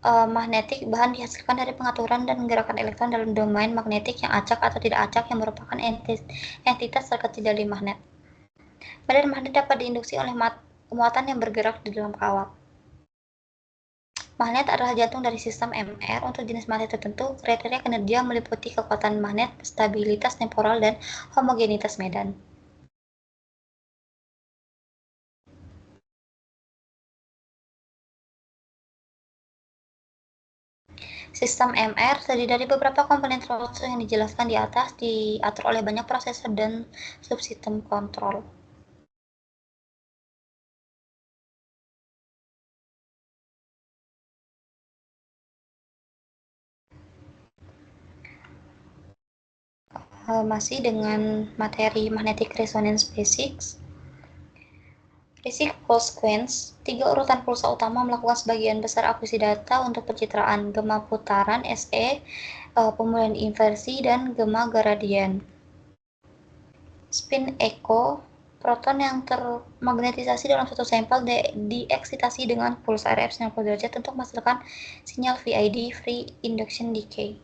magnetik bahan dihasilkan dari pengaturan dan gerakan elektron dalam domain magnetik yang acak atau tidak acak, yang merupakan entitas terkecil dari magnet. Medan magnet dapat diinduksi oleh muatan yang bergerak di dalam kawat. Magnet adalah jantung dari sistem MR. Untuk jenis magnet tertentu, kriteria kinerja meliputi kekuatan magnet, stabilitas temporal, dan homogenitas medan. Sistem MR terdiri dari beberapa komponen tertentu yang dijelaskan di atas, diatur oleh banyak prosesor dan subsistem kontrol. Masih dengan materi magnetic resonance basics. Basic pulse sequence, 3 urutan pulsa utama melakukan sebagian besar akuisisi data untuk pencitraan, gema putaran SE, pemulihan inversi, dan gema gradien. Spin echo, proton yang termagnetisasi dalam satu sampel dieksitasi dengan pulsa RF 90 derajat untuk menghasilkan sinyal VID, Free Induction Decay.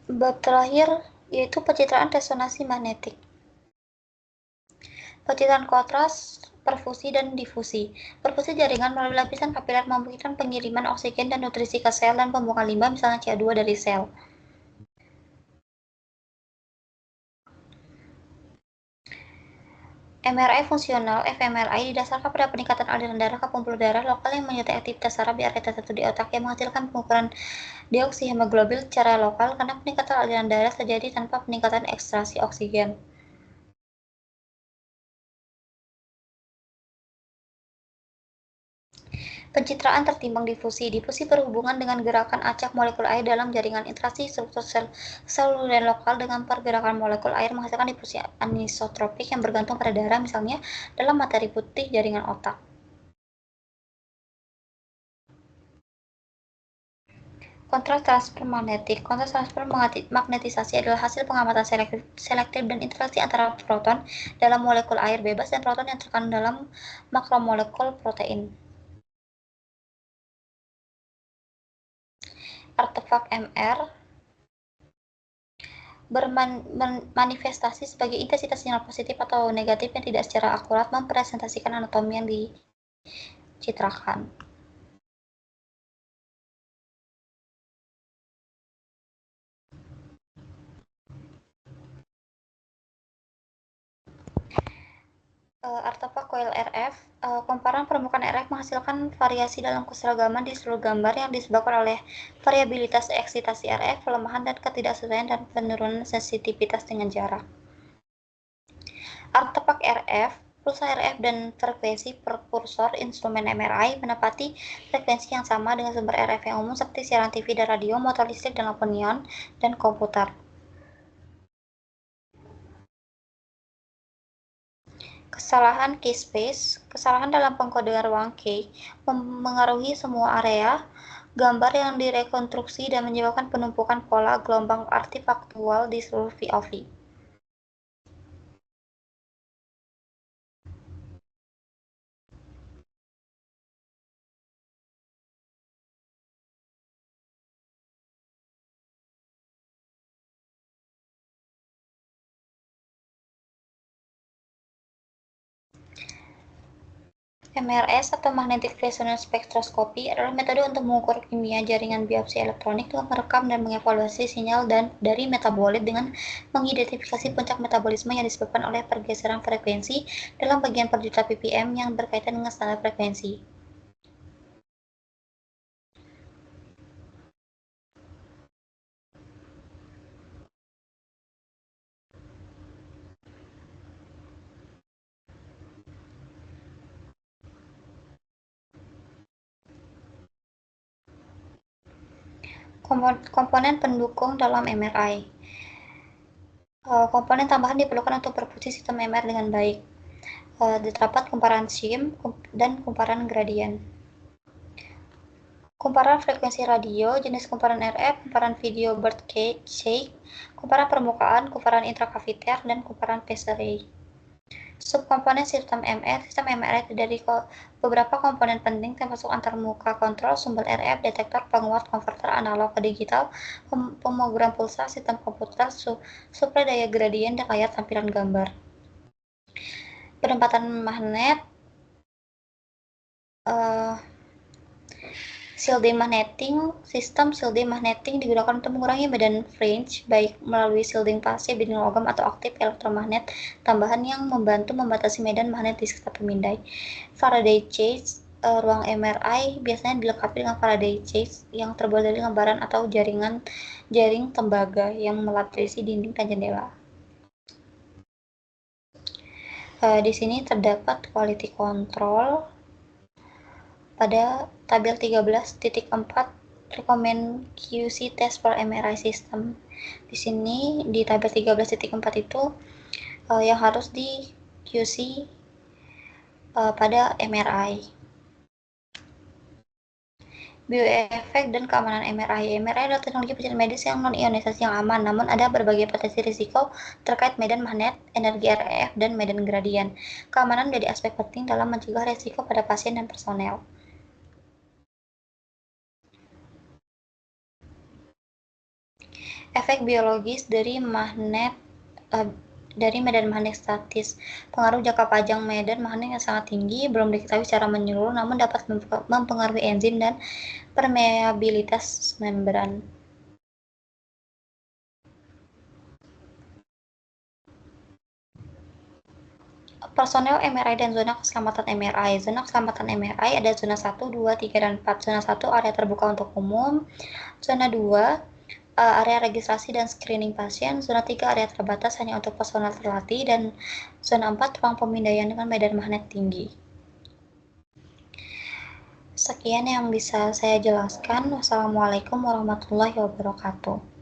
Bab terakhir yaitu pencitraan resonansi magnetik. Pencitraan kontras, perfusi, dan difusi. Perfusi jaringan melalui lapisan kapiler memungkinkan pengiriman oksigen dan nutrisi ke sel dan pembuangan limbah misalnya CO2 dari sel. MRI fungsional (fMRI) didasarkan pada peningkatan aliran darah ke pembuluh darah lokal yang menyertai aktivitas saraf di area tertentu di otak yang menghasilkan pengukuran deoksihemoglobin secara lokal karena peningkatan aliran darah terjadi tanpa peningkatan ekstraksi oksigen. Pencitraan tertimbang difusi. Difusi berhubungan dengan gerakan acak molekul air dalam jaringan interaksi struktur seluler lokal dengan pergerakan molekul air menghasilkan difusi anisotropik yang bergantung pada darah misalnya dalam materi putih jaringan otak. Kontras transfer magnetik. Kontras transfer magnetisasi adalah hasil pengamatan selektif dan interaksi antara proton dalam molekul air bebas dan proton yang terkandung dalam makromolekul protein. Artefak MR bermanifestasi sebagai intensitas sinyal positif atau negatif yang tidak secara akurat mempresentasikan anatomi yang dicitrakan. Artefak coil RF, komparan permukaan RF menghasilkan variasi dalam keseragaman di seluruh gambar yang disebabkan oleh variabilitas eksitasi RF, pelemahan dan ketidaksesuaian dan penurunan sensitivitas dengan jarak. Artefak RF, pulsa RF dan frekuensi prekursor instrumen MRI menepati frekuensi yang sama dengan sumber RF yang umum seperti siaran TV dan radio, motor listrik dan lampu neon, dan komputer. Kesalahan key space, kesalahan dalam pengkodean ruang key mengaruhi semua area gambar yang direkonstruksi dan menyebabkan penumpukan pola gelombang artifaktual di seluruh VOV. MRS atau Magnetic Resonance Spectroscopy adalah metode untuk mengukur kimia jaringan biopsi elektronik dengan merekam dan mengevaluasi sinyal dari metabolit dengan mengidentifikasi puncak metabolisme yang disebabkan oleh pergeseran frekuensi dalam bagian per juta ppm yang berkaitan dengan standar frekuensi. Komponen pendukung dalam MRI. Komponen tambahan diperlukan untuk berfungsi sistem MR dengan baik. Terdapat kumparan SIM dan kumparan gradien. Kumparan frekuensi radio, jenis kumparan RF, kumparan video Birdcage, kumparan permukaan, kumparan intrakaviter, dan kumparan phase array. Subkomponen sistem MR. Sistem MR terdiri dari beberapa komponen penting termasuk antarmuka kontrol, sumber RF, detektor, penguat, konverter analog ke digital, pemogram pulsa, sistem komputer, suplai daya gradien, dan layar tampilan gambar. Penempatan magnet, shielding magneting. Sistem shielding magneting digunakan untuk mengurangi medan fringe, baik melalui shielding pasif dinding logam atau aktif elektromagnet tambahan yang membantu membatasi medan magnet di sekitar pemindai. Faraday cage. Ruang MRI biasanya dilengkapi dengan Faraday cage yang terbuat dari lembaran atau jaring tembaga yang melapisi dinding dan jendela. Di sini terdapat quality control pada tabel 13.4 recommend QC test for MRI system. Di sini di tabel 13.4 itu yang harus di QC pada MRI. Bioefek dan keamanan MRI. MRI adalah teknologi penelitian medis yang non-ionisasi yang aman, namun ada berbagai potensi risiko terkait medan magnet, energi RF, dan medan gradien. Keamanan menjadi aspek penting dalam mencegah risiko pada pasien dan personel. Efek biologis dari medan magnet statis. Pengaruh jangka panjang medan magnet yang sangat tinggi belum diketahui secara menyeluruh, namun dapat mempengaruhi enzim dan permeabilitas membran. Personel MRI dan zona keselamatan MRI. Zona keselamatan MRI ada zona 1, 2, 3, dan 4. Zona 1 area terbuka untuk umum. Zona 2 area registrasi dan screening pasien. Zona 3 area terbatas hanya untuk personel terlatih. Dan zona 4 ruang pemindaian dengan medan magnet tinggi. Sekian yang bisa saya jelaskan. Wassalamualaikum warahmatullahi wabarakatuh.